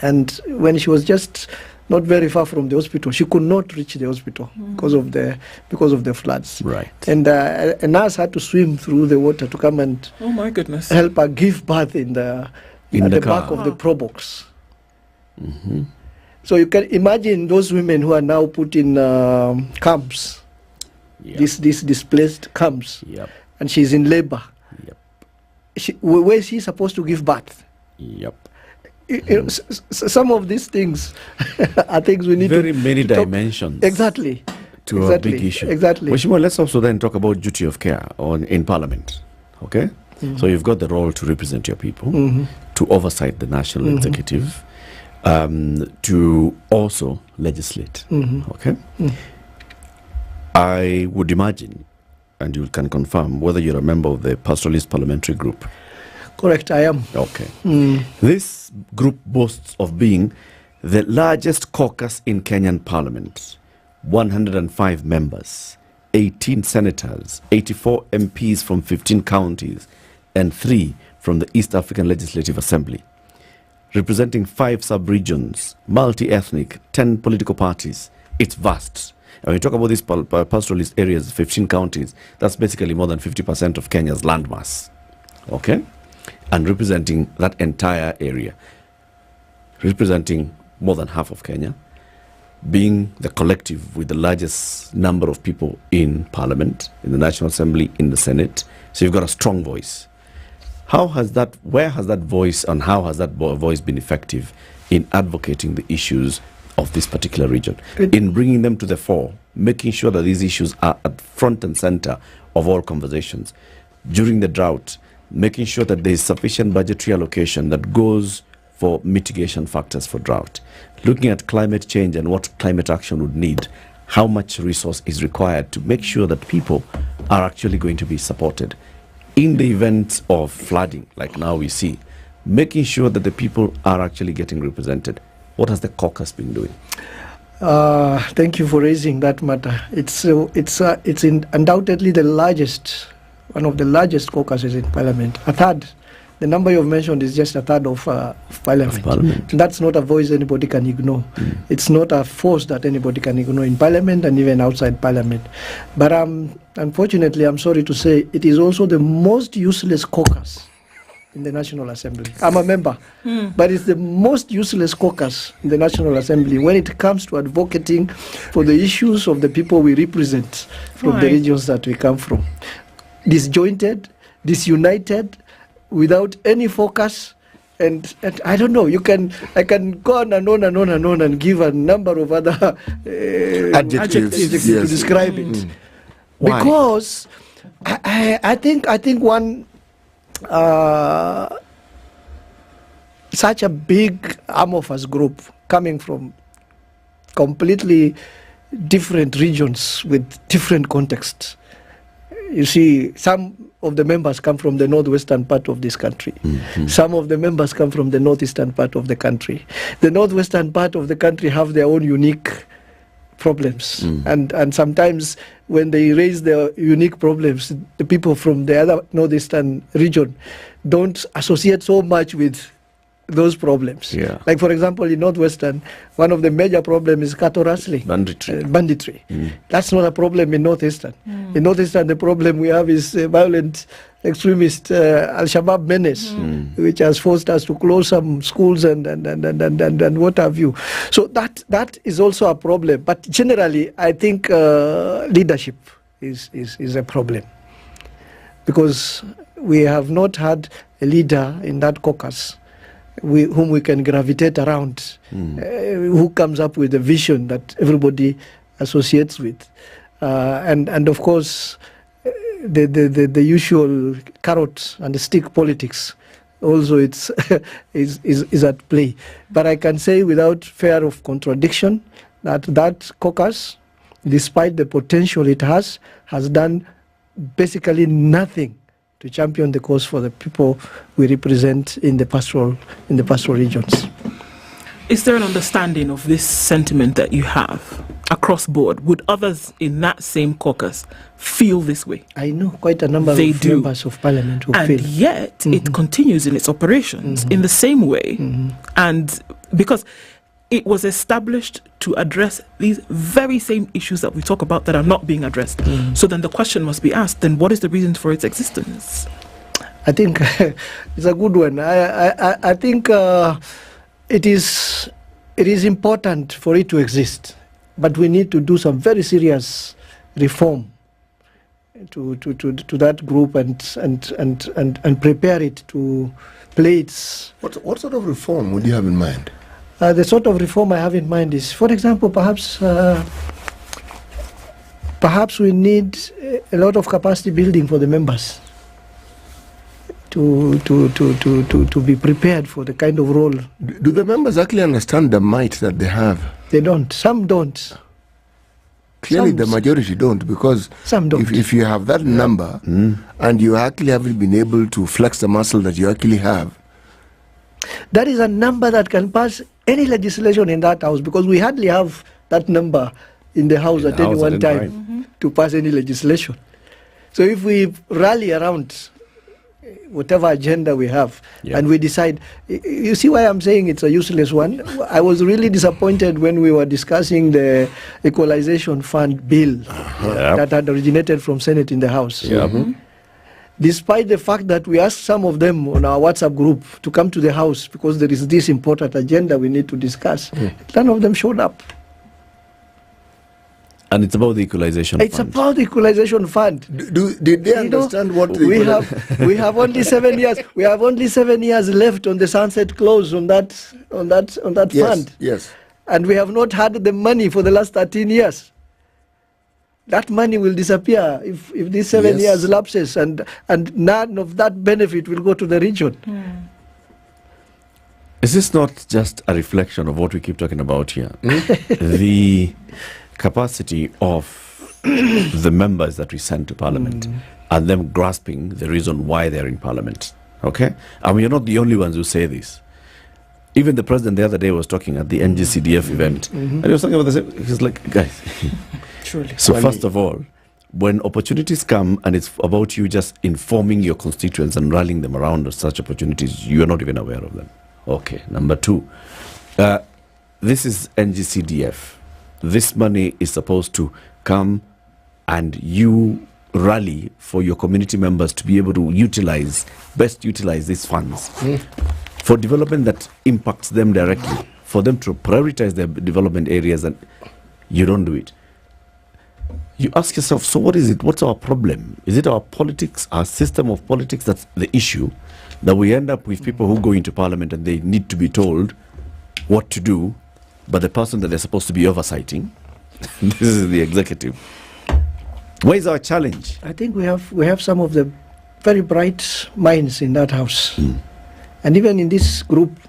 And when she was just not very far from the hospital, she could not reach the hospital because of the floods. Right. And a nurse had to swim through the water to come and oh my goodness, help her give birth at the back of the pro box. So you can imagine those women who are now put in camps this displaced comes, Yep. and she's in labor, where is she supposed to give birth? Yep. Some of these things are things we need very to many talk- dimensions. Exactly. To exactly. a big issue. Exactly. Mheshimiwa, let's also then talk about duty of care in Parliament. Okay? Mhm. So you've got the role to represent your people, Mhm. to oversight the national Mhm. executive, to also legislate. Mhm. Okay? Mhm. I would imagine, and you can confirm, whether you're a member of the Pastoralist Parliamentary Group. Correct, I am. Okay. Mm. This group boasts of being the largest caucus in Kenyan Parliament. 105 members, 18 senators, 84 MPs from 15 counties, and 3 from the East African Legislative Assembly, representing 5 sub-regions, multi-ethnic, 10 political parties. It's vast. And when you talk about these pastoralist areas, 15 counties, that's basically more than 50% of Kenya's landmass. Okay? And representing that entire area, representing more than half of Kenya, being the collective with the largest number of people in Parliament, in the National Assembly, in the Senate. So you've got a strong voice. Where has that voice and how has that voice been effective in advocating the issues of this particular region, in bringing them to the fore, making sure that these issues are at front and center of all conversations? During the drought, making sure that there is sufficient budgetary allocation that goes for mitigation factors for drought, looking at climate change and what climate action would need, how much resource is required to make sure that people are actually going to be supported. In the event of flooding, like now we see, making sure that the people are actually getting represented. What has the caucus been doing? Thank you for raising that matter. It's undoubtedly the largest, one of the largest caucuses in Parliament. A third. The number you've mentioned is just a third of Parliament. That's not a voice anybody can ignore. It's not a force that anybody can ignore in Parliament and even outside Parliament. But unfortunately, I'm sorry to say, it is also the most useless caucus in the National Assembly. I'm a member, but it's the most useless caucus in the National Assembly when it comes to advocating for the issues of the people we represent from the regions that we come from. Disjointed, disunited, without any focus, and I don't know. I can go on and on and on and on and give a number of other adjectives to describe it. Why? Because I think one such a big amorphous group coming from completely different regions with different contexts. You see, some of the members come from the northwestern part of this country. Mm-hmm. Some of the members come from the northeastern part of the country. The northwestern part of the country have their own unique problems. And sometimes when they raise their unique problems, the people from the other northeastern region don't associate so much with those problems. Yeah. Like, for example, in northwestern, one of the major problems is cattle rustling. Banditry. That's not a problem in northeastern. In northeastern, the problem we have is violent extremist Al-Shabaab menace, which has forced us to close some schools and what have you. So that is also a problem. But generally, I think leadership is a problem, because we have not had a leader in that caucus whom we can gravitate around, who comes up with a vision that everybody associates with. And of course, the usual carrot and the stick politics also is at play. But I can say without fear of contradiction that caucus, despite the potential it has done basically nothing to champion the cause for the people we represent in the pastoral regions. Is there an understanding of this sentiment that you have across board? Would others in that same caucus feel this way? I know quite a number of members of parliament who feel. And yet it continues in its operations in the same way. And because it was established to address these very same issues that we talk about that are not being addressed. So then the question must be asked, then what is the reason for its existence? I think it's a good one. I think it is important for it to exist, but we need to do some very serious reform to that group and prepare it to play its. What sort of reform would you have in mind? The sort of reform I have in mind is, for example, perhaps we need a lot of capacity building for the members to be prepared for the kind of role. Do the members actually understand the might that they have? They don't. Some don't. Clearly, the majority don't, because some don't. If you have that number and you actually haven't been able to flex the muscle that you actually have, that is a number that can pass any legislation in that house, because we hardly have that number in the house at any one time to pass any legislation. So if we rally around whatever agenda we have and we decide, you see why I'm saying it's a useless one? I was really disappointed when we were discussing the equalization fund bill that had originated from Senate in the House. Despite the fact that we asked some of them on our WhatsApp group to come to the House because there is this important agenda we need to discuss, none of them showed up. And it's about the equalization fund. It's about the equalization fund. Did they understand what we have only 7 years. We have only 7 years left on the sunset clause on that fund. Yes. And we have not had the money for the last 13 years. That money will disappear if these 7 years lapses, and none of that benefit will go to the region. Is this not just a reflection of what we keep talking about here? The capacity of the members that we send to Parliament and them grasping the reason why they're in Parliament. Okay? And we are not the only ones who say this. Even the president the other day was talking at the NGCDF event, and he was talking about the same. He's like, guys. So first of all, when opportunities come and it's about you just informing your constituents and rallying them around such opportunities, you are not even aware of them. Okay. Number two, this is NGCDF. This money is supposed to come and you rally for your community members to be able to best utilize these funds for development that impacts them directly, for them to prioritize their development areas, and you don't do it. You ask yourself, so what is it? What's our problem? Is it our politics, our system of politics that's the issue, that we end up with people who go into Parliament and they need to be told what to do, but the person that they're supposed to be oversighting, this is the executive. Where is our challenge? I think we have some of the very bright minds in that house. And even in this group,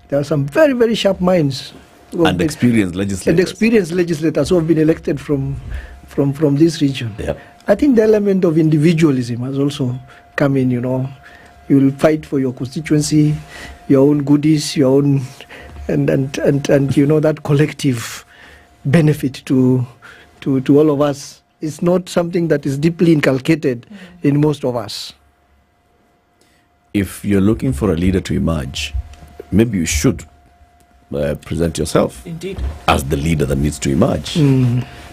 there are some very, very sharp minds. And experienced legislators. And experienced legislators who have been elected from this region. I think the element of individualism has also come in, You will fight for your constituency, your own goodies, your own... And that collective benefit to all of us is not something that is deeply inculcated in most of us. If you're looking for a leader to emerge, maybe you should present yourself as the leader that needs to emerge,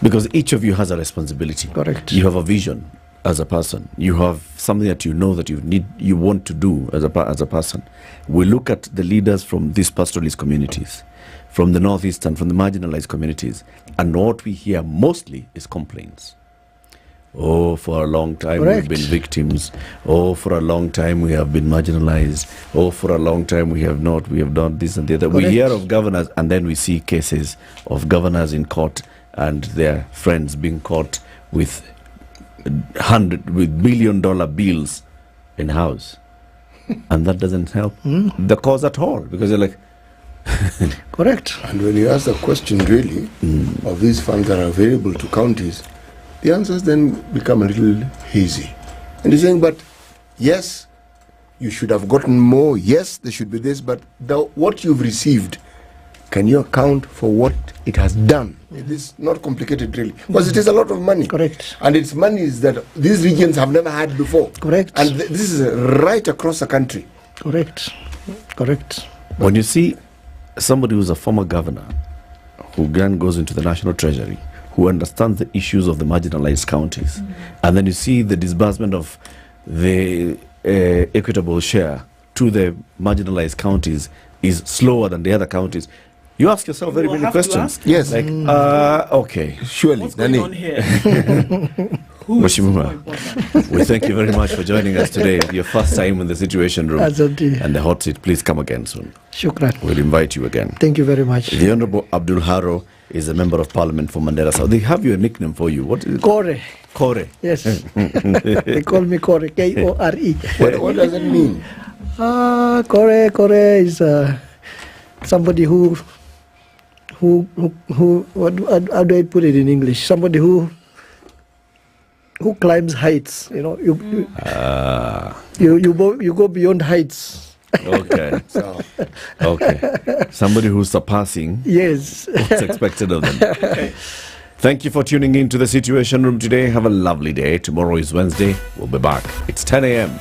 because each of you has a responsibility. Correct. You have a vision as a person. You have something that you know that you want to do as a person. We look at the leaders from these pastoralist communities, from the northeast and from the marginalized communities, and what we hear mostly is complaints. Oh, for a long time we've been victims. Oh, for a long time we have been marginalized. Oh, for a long time we have done this and the other. We hear of governors, and then we see cases of governors in court and their friends being caught with billion-dollar bills in house, and that doesn't help the cause at all, because you're like correct. And when you ask the question really of these funds that are available to counties, the answers then become a little hazy, and you're saying, but yes, you should have gotten more, yes, there should be this, but what you've received, can you account for what it has done? It is not complicated really, because it is a lot of money. Correct. And it's monies that these regions have never had before. Correct. And this is right across the country. Correct. When you see somebody who's a former governor who then goes into the National Treasury, who understands the issues of the marginalized counties, and then you see the disbursement of the equitable share to the marginalized counties is slower than the other counties, you ask yourself many questions. Yes. Like, okay, surely. What's going on here? Mheshimiwa, we thank you very much for joining us today. Your first time in the Situation Room Asante. and the hot seat. Please come again soon. Shukran. We'll invite you again. Thank you very much. The Honorable Abdul Haro is a member of Parliament for Mandera South. They have your nickname for you. What is it? Kore. Kore. Yes. They call me Kore. Kore. What does it mean? Kore is somebody who how do I put it in English? Somebody who climbs heights. You know, you go beyond heights. Okay. Okay. Somebody who's surpassing yes what's expected of them. Okay. Thank you for tuning in to the Situation Room today. Have a lovely day. Tomorrow is Wednesday. We'll be back. It's 10 a.m.